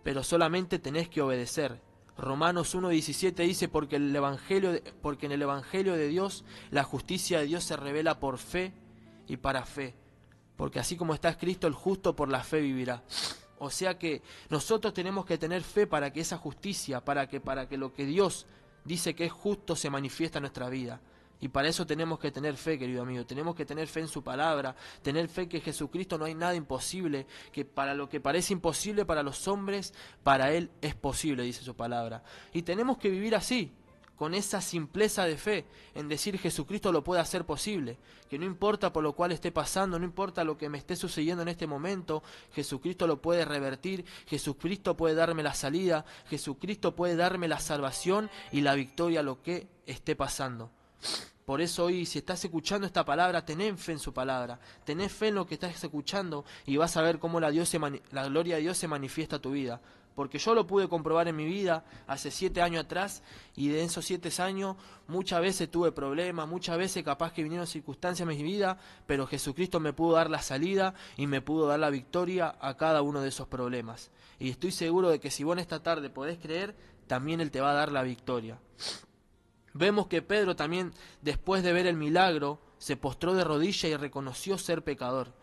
Speaker 7: pero solamente tenés que obedecer. Romanos 1:17 dice, porque en el Evangelio de Dios, la justicia de Dios se revela por fe y para fe. Porque así como está escrito, el justo por la fe vivirá. O sea que nosotros tenemos que tener fe para que esa justicia, para que lo que Dios dice que es justo se manifiesta en nuestra vida. Y para eso tenemos que tener fe, querido amigo. Tenemos que tener fe en su palabra, tener fe que en Jesucristo no hay nada imposible, que para lo que parece imposible para los hombres, para Él es posible, dice su palabra. Y tenemos que vivir así, con esa simpleza de fe, en decir Jesucristo lo puede hacer posible, que no importa por lo cual esté pasando, no importa lo que me esté sucediendo en este momento, Jesucristo lo puede revertir, Jesucristo puede darme la salida, Jesucristo puede darme la salvación y la victoria a lo que esté pasando. Por eso hoy, si estás escuchando esta palabra, tenés fe en su palabra, tenés fe en lo que estás escuchando y vas a ver cómo la gloria de Dios se manifiesta a tu vida. Porque yo lo pude comprobar en mi vida hace 7 años atrás, y de esos 7 años muchas veces tuve problemas, muchas veces capaz que vinieron circunstancias en mi vida, pero Jesucristo me pudo dar la salida y me pudo dar la victoria a cada uno de esos problemas. Y estoy seguro de que si vos en esta tarde podés creer, también Él te va a dar la victoria. Vemos que Pedro también, después de ver el milagro, se postró de rodillas y reconoció ser pecador.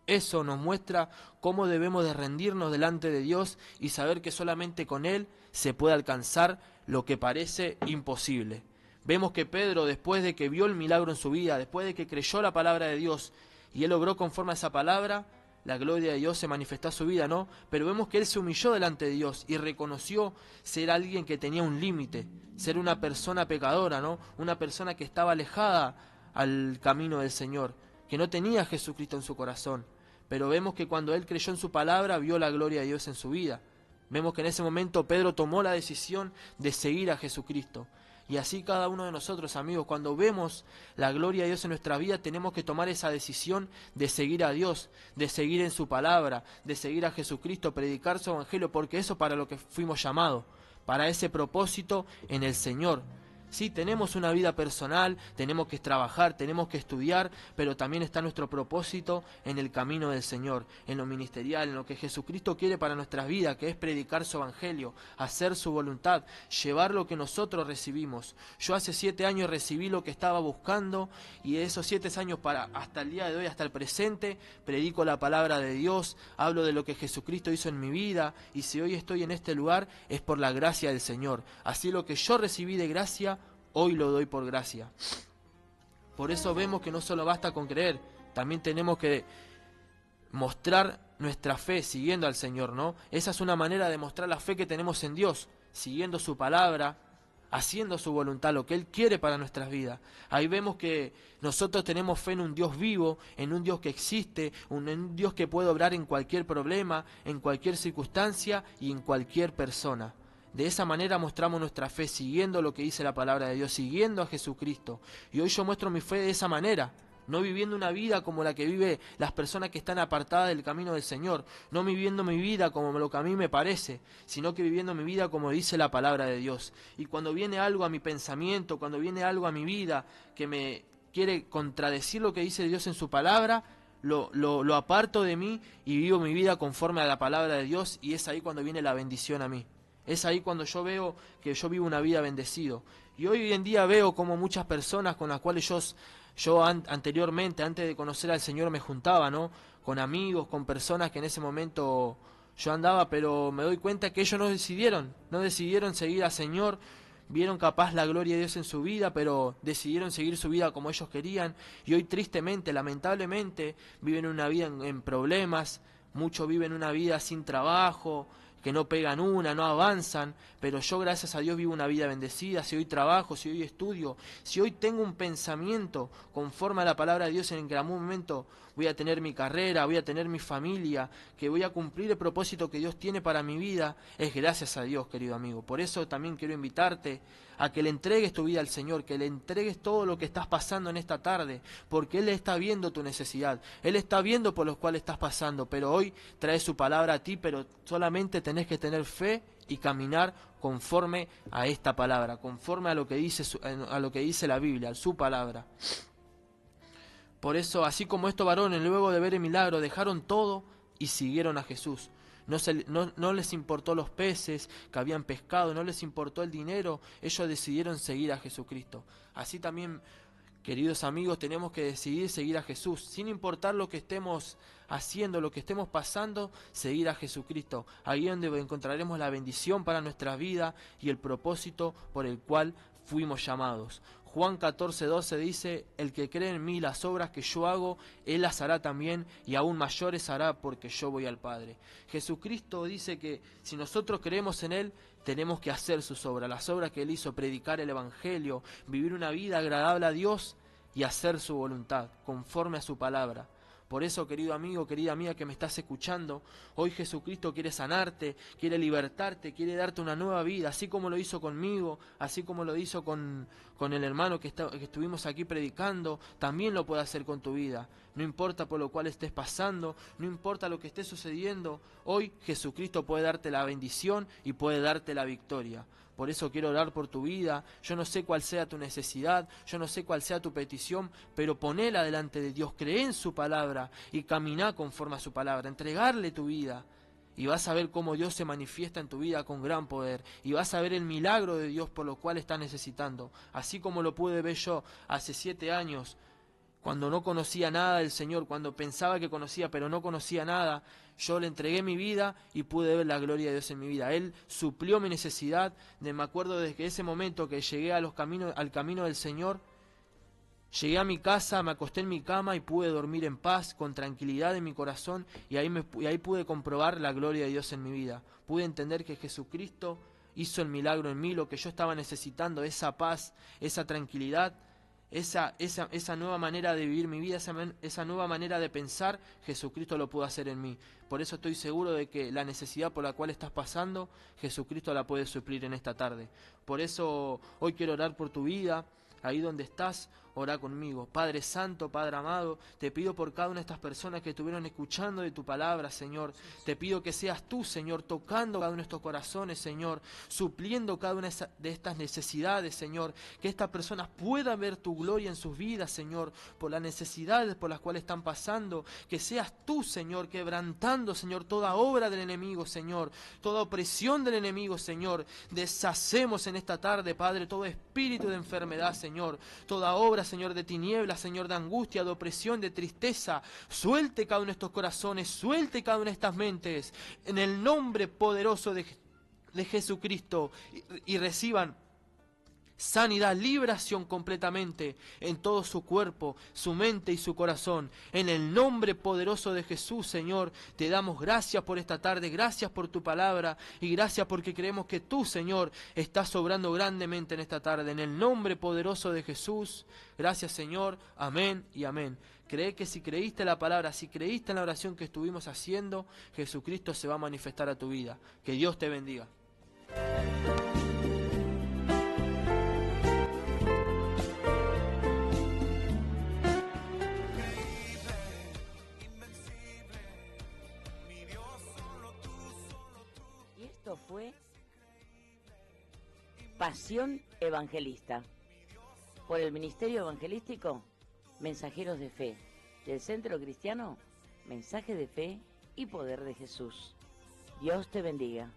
Speaker 7: Eso nos muestra cómo debemos de rendirnos delante de Dios y saber que solamente con Él se puede alcanzar lo que parece imposible. Vemos que Pedro, después de que vio el milagro en su vida, después de que creyó la palabra de Dios y él obró conforme a esa palabra, la gloria de Dios se manifestó a su vida, ¿no? Pero vemos que él se humilló delante de Dios y reconoció ser alguien que tenía un límite, ser una persona pecadora, ¿no? Una persona que estaba alejada al camino del Señor, que no tenía a Jesucristo en su corazón. Pero vemos que cuando él creyó en su palabra, vio la gloria de Dios en su vida. Vemos que en ese momento Pedro tomó la decisión de seguir a Jesucristo. Y así cada uno de nosotros, amigos, cuando vemos la gloria de Dios en nuestra vida, tenemos que tomar esa decisión de seguir a Dios, de seguir en su palabra, de seguir a Jesucristo, predicar su evangelio, porque eso para lo que fuimos llamados, para ese propósito en el Señor. Sí, tenemos una vida personal, tenemos que trabajar, tenemos que estudiar, pero también está nuestro propósito en el camino del Señor, en lo ministerial, en lo que Jesucristo quiere para nuestras vidas, que es predicar su evangelio, hacer su voluntad, llevar lo que nosotros recibimos. Yo hace 7 años recibí lo que estaba buscando y de esos 7 años hasta el día de hoy, hasta el presente, predico la palabra de Dios, hablo de lo que Jesucristo hizo en mi vida y si hoy estoy en este lugar es por la gracia del Señor. Así lo que yo recibí de gracia, hoy lo doy por gracia. Por eso vemos que no solo basta con creer, también tenemos que mostrar nuestra fe siguiendo al Señor, ¿no? Esa es una manera de mostrar la fe que tenemos en Dios, siguiendo su palabra, haciendo su voluntad, lo que Él quiere para nuestras vidas. Ahí vemos que nosotros tenemos fe en un Dios vivo, en un Dios que existe, en un Dios que puede obrar en cualquier problema, en cualquier circunstancia y en cualquier persona. De esa manera mostramos nuestra fe, siguiendo lo que dice la palabra de Dios, siguiendo a Jesucristo. Y hoy yo muestro mi fe de esa manera, no viviendo una vida como la que vive las personas que están apartadas del camino del Señor, no viviendo mi vida como lo que a mí me parece, sino que viviendo mi vida como dice la palabra de Dios. Y cuando viene algo a mi pensamiento, cuando viene algo a mi vida que me quiere contradecir lo que dice Dios en su palabra, lo aparto de mí y vivo mi vida conforme a la palabra de Dios, y es ahí cuando viene la bendición a mí. Es ahí cuando yo veo que yo vivo una vida bendecido. Y hoy en día veo como muchas personas con las cuales yo anteriormente, antes de conocer al Señor, me juntaba, ¿no? Con amigos, con personas que en ese momento yo andaba, pero me doy cuenta que ellos no decidieron seguir al Señor. Vieron capaz la gloria de Dios en su vida, pero decidieron seguir su vida como ellos querían. Y hoy tristemente, lamentablemente, viven una vida en problemas. Muchos viven una vida sin trabajo, que no pegan no avanzan, pero yo gracias a Dios vivo una vida bendecida. Si hoy trabajo, si hoy estudio, si hoy tengo un pensamiento conforme a la palabra de Dios en que en algún momento voy a tener mi carrera, voy a tener mi familia, que voy a cumplir el propósito que Dios tiene para mi vida, es gracias a Dios, querido amigo. Por eso también quiero invitarte a que le entregues tu vida al Señor, que le entregues todo lo que estás pasando en esta tarde, porque Él está viendo tu necesidad, Él está viendo por los cuales estás pasando, pero hoy trae su palabra a ti, pero solamente tenés que tener fe y caminar conforme a esta palabra, conforme a lo que dice la Biblia, a su palabra. Por eso, así como estos varones, luego de ver el milagro, dejaron todo y siguieron a Jesús. No les importó los peces que habían pescado, no les importó el dinero, ellos decidieron seguir a Jesucristo. Así también, queridos amigos, tenemos que decidir seguir a Jesús, sin importar lo que estemos haciendo, lo que estemos pasando, seguir a Jesucristo. Ahí es donde encontraremos la bendición para nuestra vida y el propósito por el cual fuimos llamados. Juan 14:12 dice: el que cree en mí, las obras que yo hago, él las hará también, y aún mayores hará, porque yo voy al Padre. Jesucristo dice que si nosotros creemos en él, tenemos que hacer sus obras, las obras que él hizo: predicar el Evangelio, vivir una vida agradable a Dios y hacer su voluntad, conforme a su palabra. Por eso, querido amigo, querida amiga que me estás escuchando, hoy Jesucristo quiere sanarte, quiere libertarte, quiere darte una nueva vida, así como lo hizo conmigo, así como lo hizo con el hermano que estuvimos aquí predicando, también lo puede hacer con tu vida. No importa por lo cual estés pasando, no importa lo que esté sucediendo, hoy Jesucristo puede darte la bendición y puede darte la victoria. Por eso quiero orar por tu vida. Yo no sé cuál sea tu necesidad, yo no sé cuál sea tu petición, pero ponela delante de Dios, cree en su palabra y camina conforme a su palabra, entregarle tu vida. Y vas a ver cómo Dios se manifiesta en tu vida con gran poder. Y vas a ver el milagro de Dios por lo cual estás necesitando. Así como lo pude ver yo hace 7 años, cuando no conocía nada del Señor, cuando pensaba que conocía pero no conocía nada, yo le entregué mi vida y pude ver la gloria de Dios en mi vida. Él suplió mi necesidad. Me acuerdo desde ese momento que llegué al camino del Señor, llegué a mi casa, me acosté en mi cama y pude dormir en paz, con tranquilidad en mi corazón, y ahí pude comprobar la gloria de Dios en mi vida. Pude entender que Jesucristo hizo el milagro en mí, lo que yo estaba necesitando, esa paz, esa tranquilidad, esa nueva manera de vivir mi vida, esa nueva manera de pensar, Jesucristo lo pudo hacer en mí. Por eso estoy seguro de que la necesidad por la cual estás pasando, Jesucristo la puede suplir en esta tarde. Por eso hoy quiero orar por tu vida. Ahí donde estás, orá conmigo. Padre Santo, Padre amado, te pido por cada una de estas personas que estuvieron escuchando de tu palabra, Señor. Te pido que seas tú, Señor, tocando cada uno de estos corazones, Señor, supliendo cada una de estas necesidades, Señor. Que estas personas puedan ver tu gloria en sus vidas, Señor, por las necesidades por las cuales están pasando. Que seas tú, Señor, quebrantando, Señor, toda obra del enemigo, Señor, toda opresión del enemigo, Señor. Deshacemos en esta tarde, Padre, todo espíritu de enfermedad, Señor, toda obra, Señor, de tinieblas, Señor, de angustia, de opresión, de tristeza. Suelte cada uno de estos corazones, suelte cada una de estas mentes, en el nombre poderoso de Jesucristo, y reciban sanidad, liberación completamente en todo su cuerpo, su mente y su corazón. En el nombre poderoso de Jesús, Señor, te damos gracias por esta tarde, gracias por tu palabra y gracias porque creemos que tú, Señor, estás obrando grandemente en esta tarde. En el nombre poderoso de Jesús, gracias, Señor, amén y amén. Cree que si creíste la palabra, si creíste en la oración que estuvimos haciendo, Jesucristo se va a manifestar a tu vida. Que Dios te bendiga.
Speaker 3: Fue Pasión Evangelista por el Ministerio Evangelístico Mensajeros de Fe del Centro Cristiano Mensaje de Fe y Poder de Jesús. Dios te bendiga.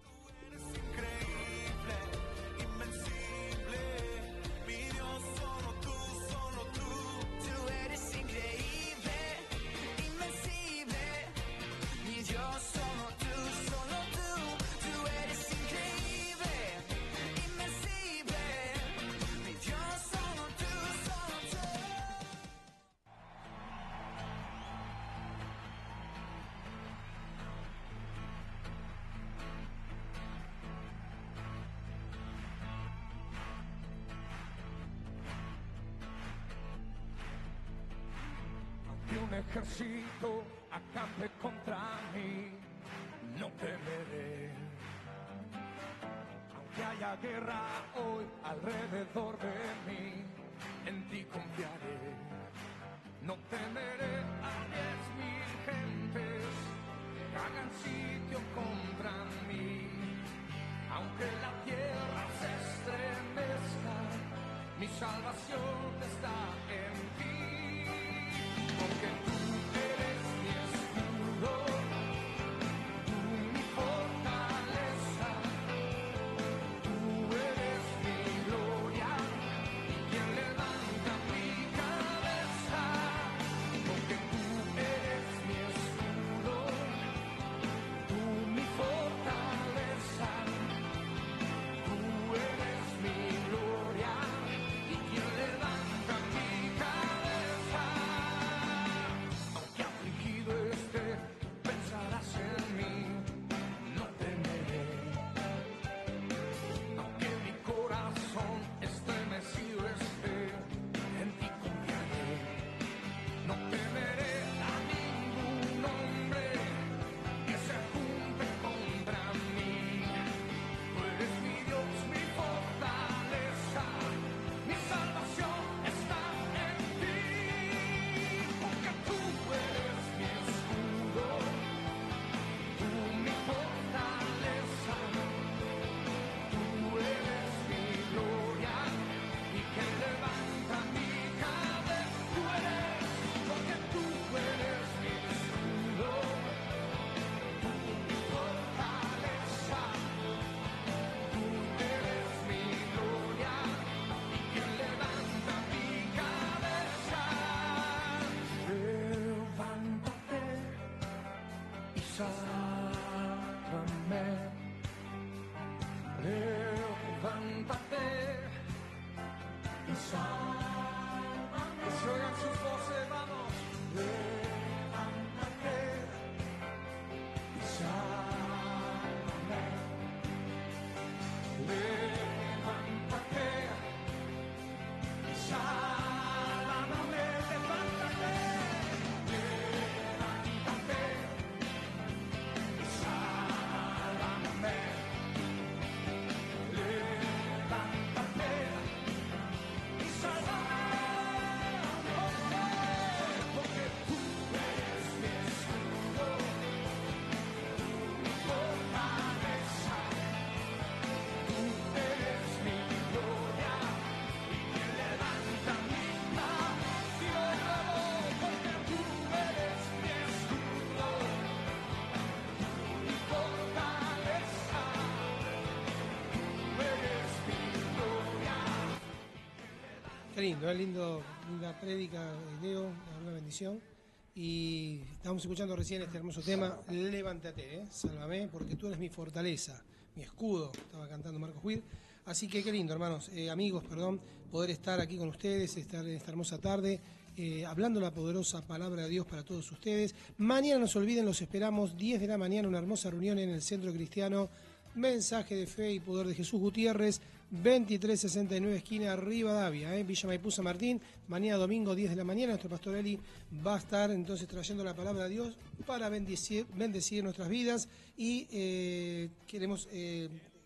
Speaker 1: Un ejército acampe contra mí, no temeré. Aunque haya guerra hoy alrededor de mí, en ti confiaré. No temeré a 10,000 gentes que hagan sitio contra mí. Aunque mi salvación está en ti, porque tú eres mi escudo, tú mi fortaleza, tú eres mi gloria y quien levanta mi cabeza, porque tú eres mi escudo, tú mi fortaleza, tú eres mi gloria y quien levanta mi cabeza. Aunque afligido esté, pensarás en mí, no temeré. Aunque mi corazón estremecido esté, en ti confiaré. No temeré a ningún hombre que se junte contra mí. Tú eres mi Dios, mi fortaleza, mi salvación está en ti, porque tú eres mi escudo, tú mi fortaleza, tú eres mi gloria y que levanta mi cabeza. Tú eres, porque tú eres mi escudo, tú mi fortaleza, tú eres mi gloria y quien levanta mi cabeza. Levántate y sálvame. Levántate y sálvame. Que se oigan sus voces, vamos. Levántate y sálvame. Levántate y sálvame. Levántate. Levántate y sálvame. Levántate y sálvame. Porque tú eres mi escudo, mi fortaleza, tú eres mi gloria y quien levanta mi cabeza. Porque tú eres mi escudo, mi fortaleza, tú eres mi gloria.
Speaker 6: Qué lindo, linda prédica, Leo, una bendición. Y estamos escuchando recién este hermoso tema, Levántate, sálvame, porque tú eres mi fortaleza, mi escudo, estaba cantando Marcos Huir. Así que qué lindo, hermanos, amigos, poder estar aquí con ustedes, estar en esta hermosa tarde, hablando la poderosa palabra de Dios para todos ustedes. Mañana no se olviden, los esperamos, 10 de la mañana, una hermosa reunión en el Centro Cristiano Mensaje de Fe y Poder de Jesús Gutiérrez, 2369 esquina Rivadavia, Villa Maipú, San Martín. Mañana domingo 10 de la mañana nuestro pastor Eli va a estar entonces trayendo la palabra de Dios para bendecir nuestras vidas y queremos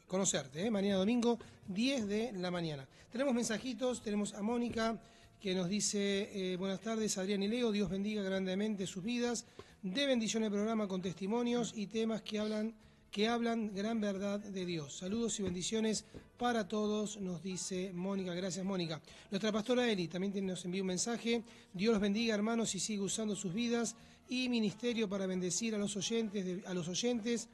Speaker 6: conocerte, mañana domingo 10 de la mañana. Tenemos mensajitos, tenemos a Mónica que nos dice buenas tardes Adrián y Leo, Dios bendiga grandemente sus vidas, de bendición el programa con testimonios y temas que hablan gran verdad de Dios. Saludos y bendiciones para todos, nos dice Mónica. Gracias, Mónica. Nuestra pastora Eli también nos envía un mensaje. Dios los bendiga, hermanos, y sigue usando sus vidas y ministerio para bendecir a los oyentes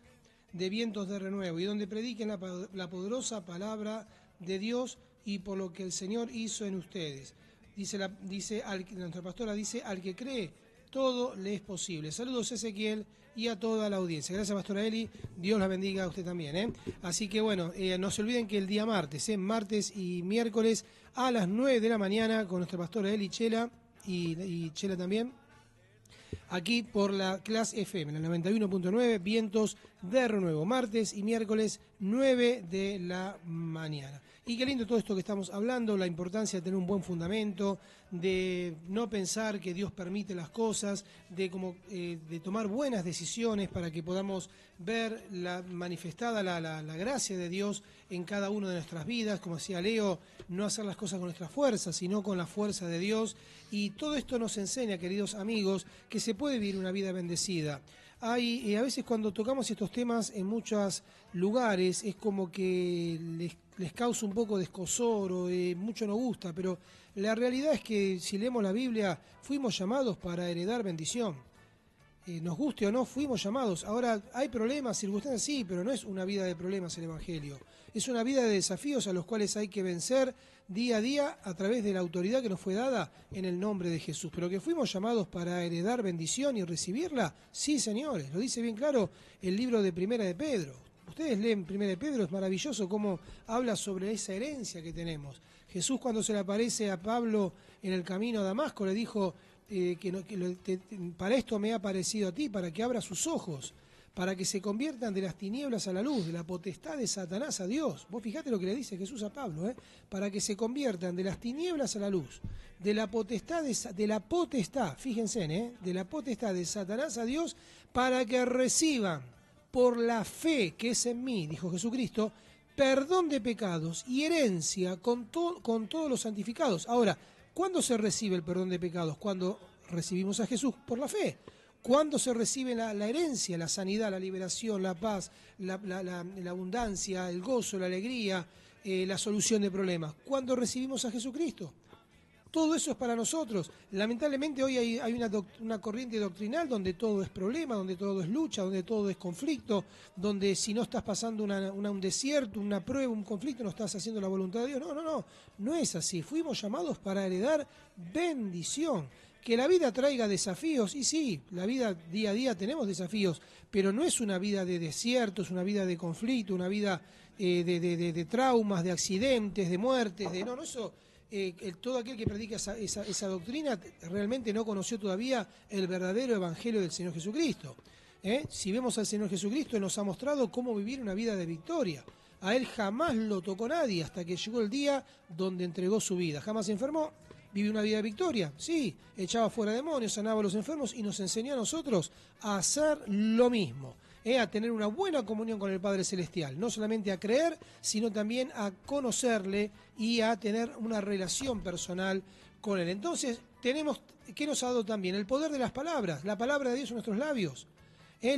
Speaker 6: de Vientos de Renuevo y donde prediquen la poderosa palabra de Dios y por lo que el Señor hizo en ustedes. Nuestra pastora dice, al que cree, todo le es posible. Saludos, Ezequiel, y a toda la audiencia. Gracias, pastora Eli. Dios la bendiga a usted también. Así que bueno, no se olviden que el día martes y miércoles a las 9 de la mañana con nuestra pastora Eli Chela y Chela también, aquí por la Class FM, en el 91.9, Vientos de Renuevo, martes y miércoles 9 de la mañana. Y qué lindo todo esto que estamos hablando, la importancia de tener un buen fundamento, de no pensar que Dios permite las cosas, de tomar buenas decisiones para que podamos ver manifestada la gracia de Dios en cada una de nuestras vidas, como decía Leo, no hacer las cosas con nuestra fuerza, sino con la fuerza de Dios. Y todo esto nos enseña, queridos amigos, que se puede vivir una vida bendecida. hay a veces cuando tocamos estos temas en muchos lugares es como que les causa un poco de escozor o mucho no gusta, pero la realidad es que si leemos la Biblia fuimos llamados para heredar bendición. Nos guste o no, fuimos llamados. Ahora, hay problemas, circunstancias, sí, pero no es una vida de problemas el Evangelio. Es una vida de desafíos a los cuales hay que vencer día a día a través de la autoridad que nos fue dada en el nombre de Jesús. Pero que fuimos llamados para heredar bendición y recibirla, sí, señores. Lo dice bien claro el libro de Primera de Pedro. Ustedes leen Primera de Pedro, es maravilloso cómo habla sobre esa herencia que tenemos. Jesús, cuando se le aparece a Pablo en el camino a Damasco, le dijo... para esto me ha aparecido a ti, para que abra sus ojos, para que se conviertan de las tinieblas a la luz, de la potestad de Satanás a Dios. Vos fijate lo que le dice Jesús a Pablo, para que se conviertan de las tinieblas a la luz, de la potestad, fíjense, de la potestad de Satanás a Dios, para que reciban por la fe que es en mí, dijo Jesucristo, perdón de pecados y herencia con todos los santificados. Ahora, ¿cuándo se recibe el perdón de pecados? Cuando recibimos a Jesús por la fe. ¿Cuándo se recibe la herencia, la sanidad, la liberación, la paz, la abundancia, el gozo, la alegría, la solución de problemas? ¿Cuándo recibimos a Jesucristo? Todo eso es para nosotros. Lamentablemente hoy hay una corriente doctrinal donde todo es problema, donde todo es lucha, donde todo es conflicto, donde si no estás pasando un desierto, una prueba, un conflicto, no estás haciendo la voluntad de Dios. No es así. Fuimos llamados para heredar bendición. Que la vida traiga desafíos, y sí, la vida día a día tenemos desafíos, pero no es una vida de desierto, es una vida de conflicto, una vida de traumas, de accidentes, de muertes, eso... todo aquel que predica esa doctrina realmente no conoció todavía el verdadero evangelio del Señor Jesucristo. Si vemos al Señor Jesucristo, Él nos ha mostrado cómo vivir una vida de victoria. A Él jamás lo tocó nadie hasta que llegó el día donde entregó su vida. Jamás se enfermó, vive una vida de victoria. Sí, echaba fuera demonios, sanaba a los enfermos y nos enseñó a nosotros a hacer lo mismo. A tener una buena comunión con el Padre Celestial, no solamente a creer, sino también a conocerle y a tener una relación personal con Él. Entonces, tenemos, ¿qué nos ha dado también? El poder de las palabras, la palabra de Dios en nuestros labios.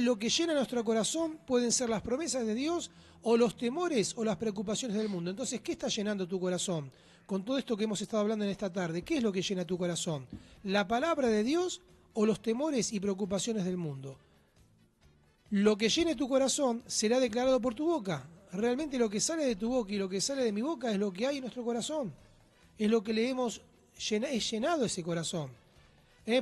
Speaker 6: Lo que llena nuestro corazón pueden ser las promesas de Dios o los temores o las preocupaciones del mundo. Entonces, ¿qué está llenando tu corazón? Con todo esto que hemos estado hablando en esta tarde, ¿qué es lo que llena tu corazón? ¿La palabra de Dios o los temores y preocupaciones del mundo? Lo que llene tu corazón será declarado por tu boca. Realmente lo que sale de tu boca y lo que sale de mi boca es lo que hay en nuestro corazón. Es lo que le hemos llenado ese corazón.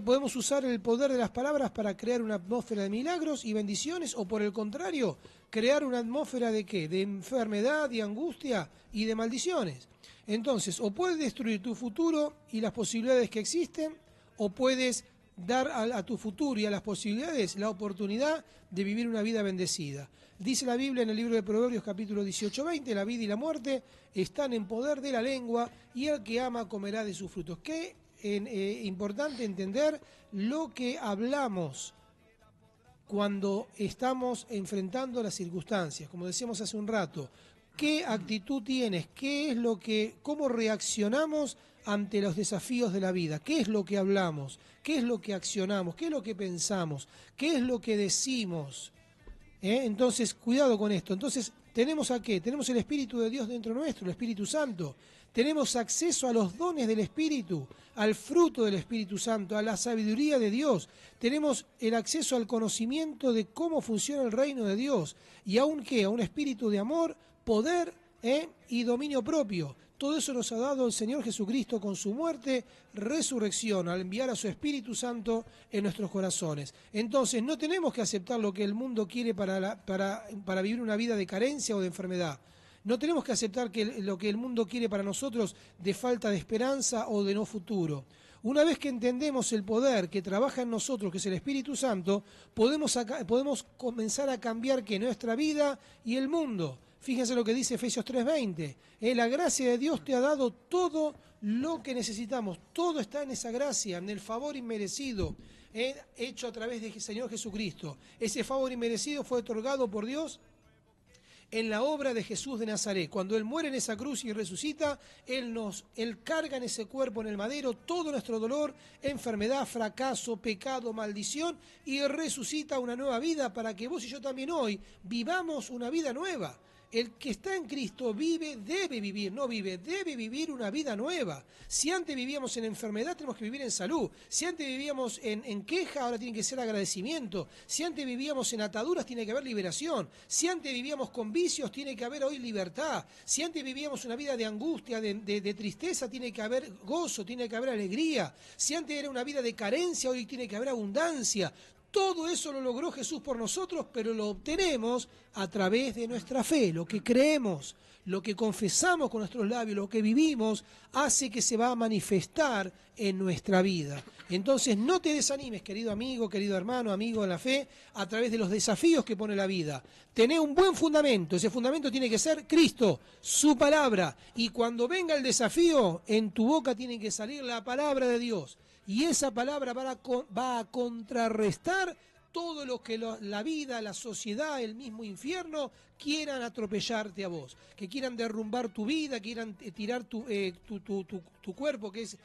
Speaker 6: Podemos usar el poder de las palabras para crear una atmósfera de milagros y bendiciones, o por el contrario, crear una atmósfera de ¿qué? De enfermedad y angustia y de maldiciones. Entonces, o puedes destruir tu futuro y las posibilidades que existen, o puedes dar a tu futuro y a las posibilidades la oportunidad de vivir una vida bendecida. Dice la Biblia en el libro de Proverbios capítulo 18-20, la vida y la muerte están en poder de la lengua y el que ama comerá de sus frutos. Qué importante entender lo que hablamos cuando estamos enfrentando las circunstancias. Como decíamos hace un rato, ¿qué actitud tienes? ¿Cómo reaccionamos ante los desafíos de la vida? ¿Qué es lo que hablamos? ¿Qué es lo que accionamos? ¿Qué es lo que pensamos? ¿Qué es lo que decimos? Entonces, cuidado con esto. Entonces, ¿tenemos a qué? Tenemos el Espíritu de Dios dentro nuestro, el Espíritu Santo. Tenemos acceso a los dones del Espíritu, al fruto del Espíritu Santo, a la sabiduría de Dios. Tenemos el acceso al conocimiento de cómo funciona el reino de Dios. ¿Y aún qué? A un espíritu de amor, poder y dominio propio. Todo eso nos ha dado el Señor Jesucristo con su muerte, resurrección, al enviar a su Espíritu Santo en nuestros corazones. Entonces, no tenemos que aceptar lo que el mundo quiere para vivir una vida de carencia o de enfermedad. No tenemos que aceptar lo que el mundo quiere para nosotros de falta de esperanza o de no futuro. Una vez que entendemos el poder que trabaja en nosotros, que es el Espíritu Santo, podemos comenzar a cambiar nuestra vida y el mundo. Fíjense lo que dice Efesios 3:20. La gracia de Dios te ha dado todo lo que necesitamos. Todo está en esa gracia, en el favor inmerecido, hecho a través del Señor Jesucristo. Ese favor inmerecido fue otorgado por Dios en la obra de Jesús de Nazaret. Cuando Él muere en esa cruz y resucita, Él carga en ese cuerpo, en el madero, todo nuestro dolor, enfermedad, fracaso, pecado, maldición, y resucita una nueva vida para que vos y yo también hoy vivamos una vida nueva. El que está en Cristo vive, debe vivir, no vive, debe vivir una vida nueva. Si antes vivíamos en enfermedad, tenemos que vivir en salud. Si antes vivíamos en queja, ahora tiene que ser agradecimiento. Si antes vivíamos en ataduras, tiene que haber liberación. Si antes vivíamos con vicios, tiene que haber hoy libertad. Si antes vivíamos una vida de angustia, de tristeza, tiene que haber gozo, tiene que haber alegría. Si antes era una vida de carencia, hoy tiene que haber abundancia. Todo eso lo logró Jesús por nosotros, pero lo obtenemos a través de nuestra fe. Lo que creemos, lo que confesamos con nuestros labios, lo que vivimos, hace que se va a manifestar en nuestra vida. Entonces no te desanimes, querido amigo, querido hermano, amigo de la fe, a través de los desafíos que pone la vida. Tené un buen fundamento, ese fundamento tiene que ser Cristo, su palabra. Y cuando venga el desafío, en tu boca tiene que salir la palabra de Dios. Y esa palabra va a contrarrestar todo lo que la vida, la sociedad, el mismo infierno quieran atropellarte a vos, que quieran derrumbar tu vida, quieran tirar tu cuerpo, que es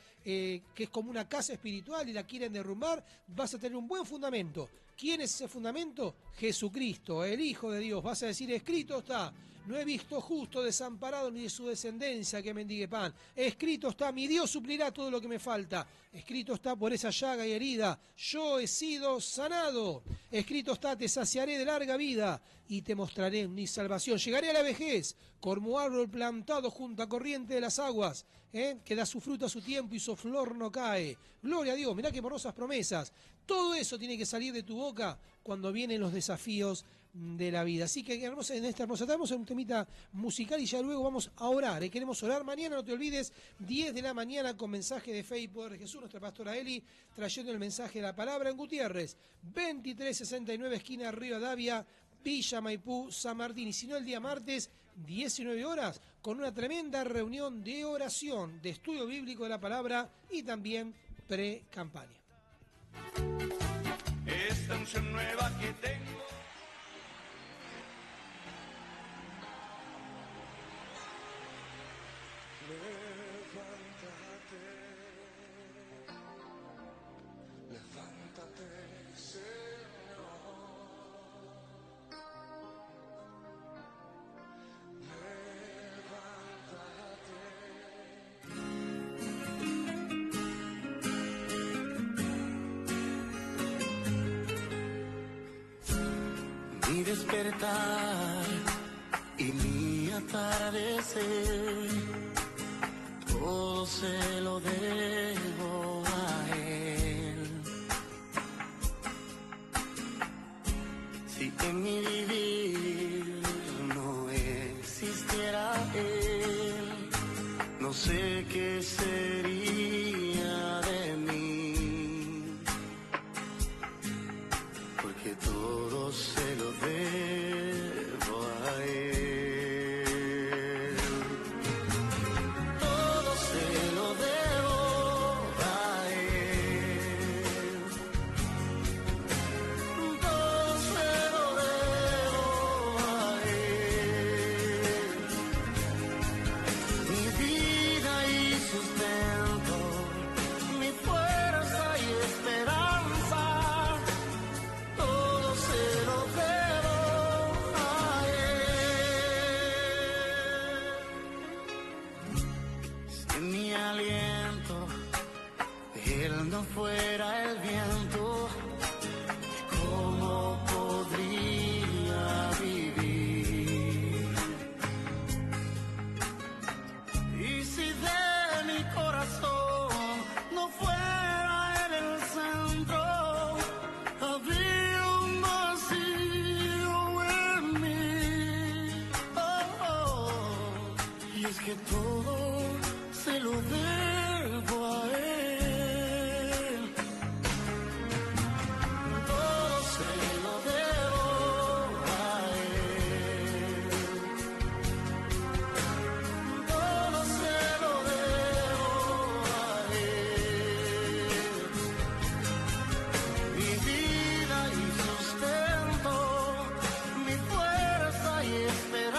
Speaker 6: como una casa espiritual, y la quieren derrumbar. Vas a tener un buen fundamento. ¿Quién es ese fundamento? Jesucristo, el Hijo de Dios. Vas a decir, escrito está: no he visto justo desamparado ni de su descendencia que mendigue pan. Escrito está, mi Dios suplirá todo lo que me falta. Escrito está, por esa llaga y herida yo he sido sanado. Escrito está, te saciaré de larga vida y te mostraré mi salvación. Llegaré a la vejez como árbol plantado junto a corriente de las aguas, que da su fruto a su tiempo y su flor no cae. Gloria a Dios, mirá qué borrosas promesas. Todo eso tiene que salir de tu boca cuando vienen los desafíos de la vida. Así que en esta hermosa tarde vamos a un temita musical y ya luego vamos a orar. Queremos orar mañana, no te olvides, 10 de la mañana con mensaje de fe y poder de Jesús, nuestra pastora Eli trayendo el mensaje de la palabra en Gutiérrez, 2369 esquina Rivadavia, Villa Maipú, San Martín. Y si no, el día martes, 19 horas, con una tremenda reunión de oración, de estudio bíblico de la palabra y también pre-campaña.
Speaker 1: Esta unción nueva que tengo.
Speaker 5: Mi despertar y mi atardecer, todo se lo debo a Él. Si en mi vivir no existiera Él, no sé qué sería de mí, porque todo se lo debo a Él. Todo se lo debo a Él. Todo se lo debo a Él. Mi vida y sustento, mi fuerza y esperanza, todo se lo debo a Él. Si mi aliento Él no fuera el viento, ¿cómo podría vivir? Y si de mi corazón no fuera Él el centro, habría un vacío en mí. Oh, oh. Y es que todo se lo debo a Él. Todo se lo debo a Él. Todo se lo debo a Él. Mi vida y sustento, mi fuerza y esperanza.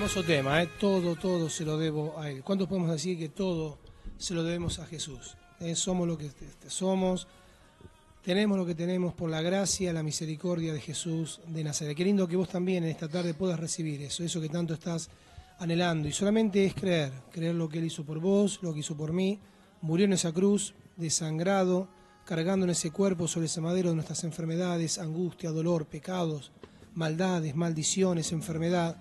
Speaker 6: Hermoso tema, ¿eh? Todo se lo debo a Él. ¿Cuántos podemos decir que todo se lo debemos a Jesús? Somos lo que somos, tenemos lo que tenemos por la gracia, la misericordia de Jesús de Nazaret. Qué lindo que vos también en esta tarde puedas recibir eso que tanto estás anhelando. Y solamente es creer lo que Él hizo por vos, lo que hizo por mí. Murió en esa cruz, desangrado, cargando en ese cuerpo sobre ese madero de nuestras enfermedades, angustia, dolor, pecados, maldades, maldiciones, enfermedad.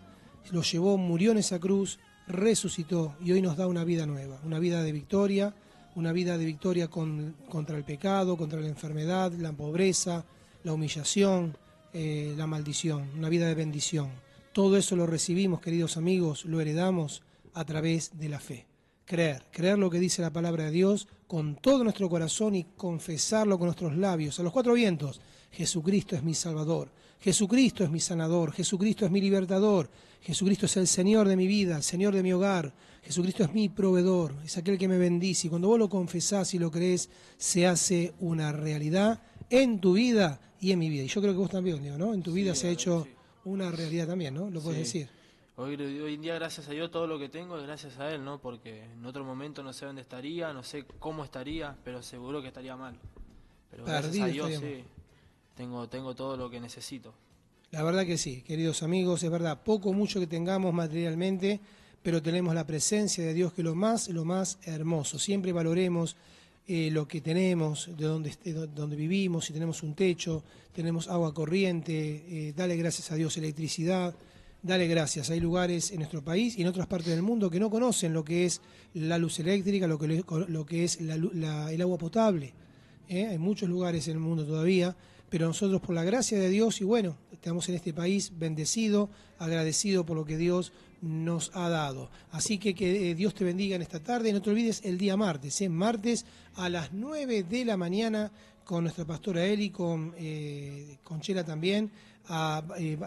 Speaker 6: Lo llevó, murió en esa cruz, resucitó y hoy nos da una vida nueva, una vida de victoria contra el pecado, contra la enfermedad, la pobreza, la humillación, la maldición, una vida de bendición. Todo eso lo recibimos, queridos amigos, lo heredamos a través de la fe. Creer lo que dice la palabra de Dios con todo nuestro corazón y confesarlo con nuestros labios a los cuatro vientos. Jesucristo es mi Salvador, Jesucristo es mi sanador, Jesucristo es mi libertador, Jesucristo es el Señor de mi vida, el Señor de mi hogar, Jesucristo es mi proveedor, es aquel que me bendice. Y cuando vos lo confesás y lo crees, se hace una realidad en tu vida y en mi vida. Y yo creo que vos también, Diego, ¿no? En tu vida se ha hecho una realidad también, ¿no? Lo puedes decir.
Speaker 7: Hoy en día, gracias a Dios, todo lo que tengo es gracias a Él, ¿no? Porque en otro momento no sé dónde estaría, no sé cómo estaría, pero seguro que estaría mal. Pero gracias a Dios, sí, tengo todo lo que necesito.
Speaker 6: La verdad que sí, queridos amigos, es verdad, poco o mucho que tengamos materialmente, pero tenemos la presencia de Dios, que es lo más hermoso. Siempre valoremos lo que tenemos, de donde vivimos, si tenemos un techo, tenemos agua corriente, dale gracias a Dios, electricidad. Dale gracias. Hay lugares en nuestro país y en otras partes del mundo que no conocen lo que es la luz eléctrica, lo que es el agua potable. Hay muchos lugares en el mundo todavía, pero nosotros por la gracia de Dios, y bueno, estamos en este país bendecido, agradecido por lo que Dios nos ha dado. Así que Dios te bendiga en esta tarde. No te olvides el día martes, martes a las 9 de la mañana con nuestra pastora Eli, con Chela también,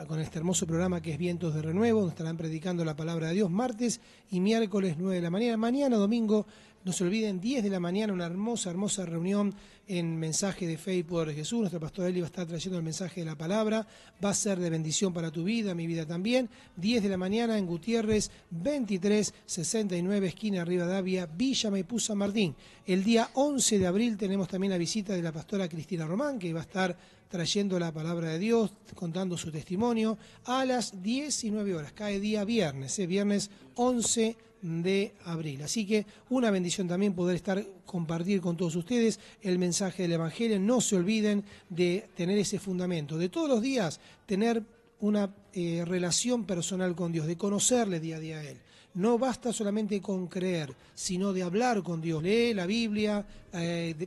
Speaker 6: con este hermoso programa que es Vientos de Renuevo, donde estarán predicando la palabra de Dios martes y miércoles 9 de la mañana. Mañana domingo, no se olviden, 10 de la mañana, una hermosa reunión en Mensaje de Fe y Poder de Jesús. Nuestra pastora Eli va a estar trayendo el mensaje de la palabra, va a ser de bendición para tu vida, mi vida también. 10 de la mañana en Gutiérrez, 2369, esquina Rivadavia, Villa Maipú, San Martín. El día 11 de abril tenemos también la visita de la pastora Cristina Román, que va a estar trayendo la palabra de Dios, contando su testimonio, a las 19 horas. Cae día viernes, viernes 11 de abril. Así que una bendición también poder compartir con todos ustedes el mensaje del Evangelio. No se olviden de tener ese fundamento, de todos los días tener una relación personal con Dios, de conocerle día a día a Él. No basta solamente con creer, sino de hablar con Dios. Lee la Biblia,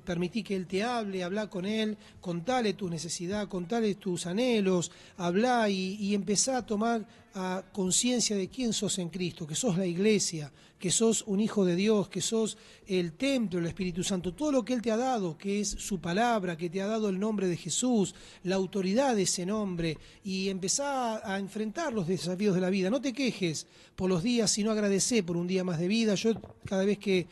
Speaker 6: permití que Él te hable, habla con Él, contale tu necesidad, contale tus anhelos, habla y empezá a tomar conciencia de quién sos en Cristo, que sos la iglesia, que sos un hijo de Dios, que sos el templo del Espíritu Santo, todo lo que Él te ha dado, que es su palabra, que te ha dado el nombre de Jesús, la autoridad de ese nombre, y empezá a enfrentar los desafíos de la vida. No te quejes por los días, sino agradecé por un día más de vida. Yo cada vez que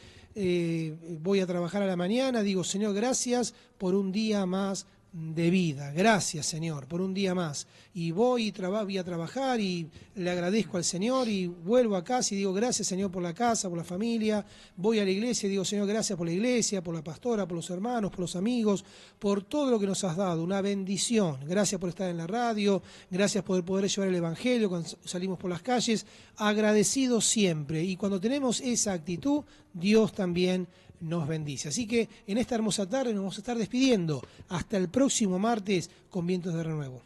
Speaker 6: voy a trabajar a la mañana digo, Señor, gracias por un día más de vida. Gracias, Señor, por un día más. Y voy a trabajar y le agradezco al Señor y vuelvo a casa y digo, gracias, Señor, por la casa, por la familia. Voy a la iglesia y digo, Señor, gracias por la iglesia, por la pastora, por los hermanos, por los amigos, por todo lo que nos has dado. Una bendición. Gracias por estar en la radio, gracias por poder llevar el Evangelio cuando salimos por las calles. Agradecidos siempre. Y cuando tenemos esa actitud, Dios también nos bendice. Así que en esta hermosa tarde nos vamos a estar despidiendo. Hasta el próximo martes con Vientos de Renuevo.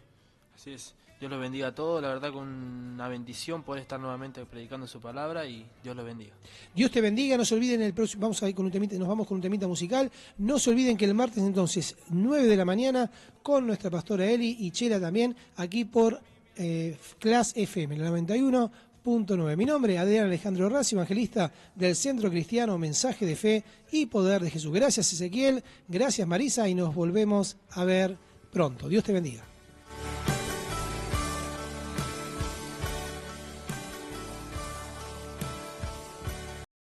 Speaker 7: Así es. Dios los bendiga a todos. La verdad, con una bendición poder estar nuevamente predicando su palabra y Dios los bendiga.
Speaker 6: Dios te bendiga. No se olviden nos vamos con un temita musical. No se olviden que el martes entonces 9 de la mañana con nuestra pastora Eli y Chela también aquí por Class FM, el 91.9. Mi nombre es Adrián Alejandro Razzi, evangelista del Centro Cristiano Mensaje de Fe y Poder de Jesús. Gracias, Ezequiel, gracias, Marisa, y nos volvemos a ver pronto. Dios te bendiga.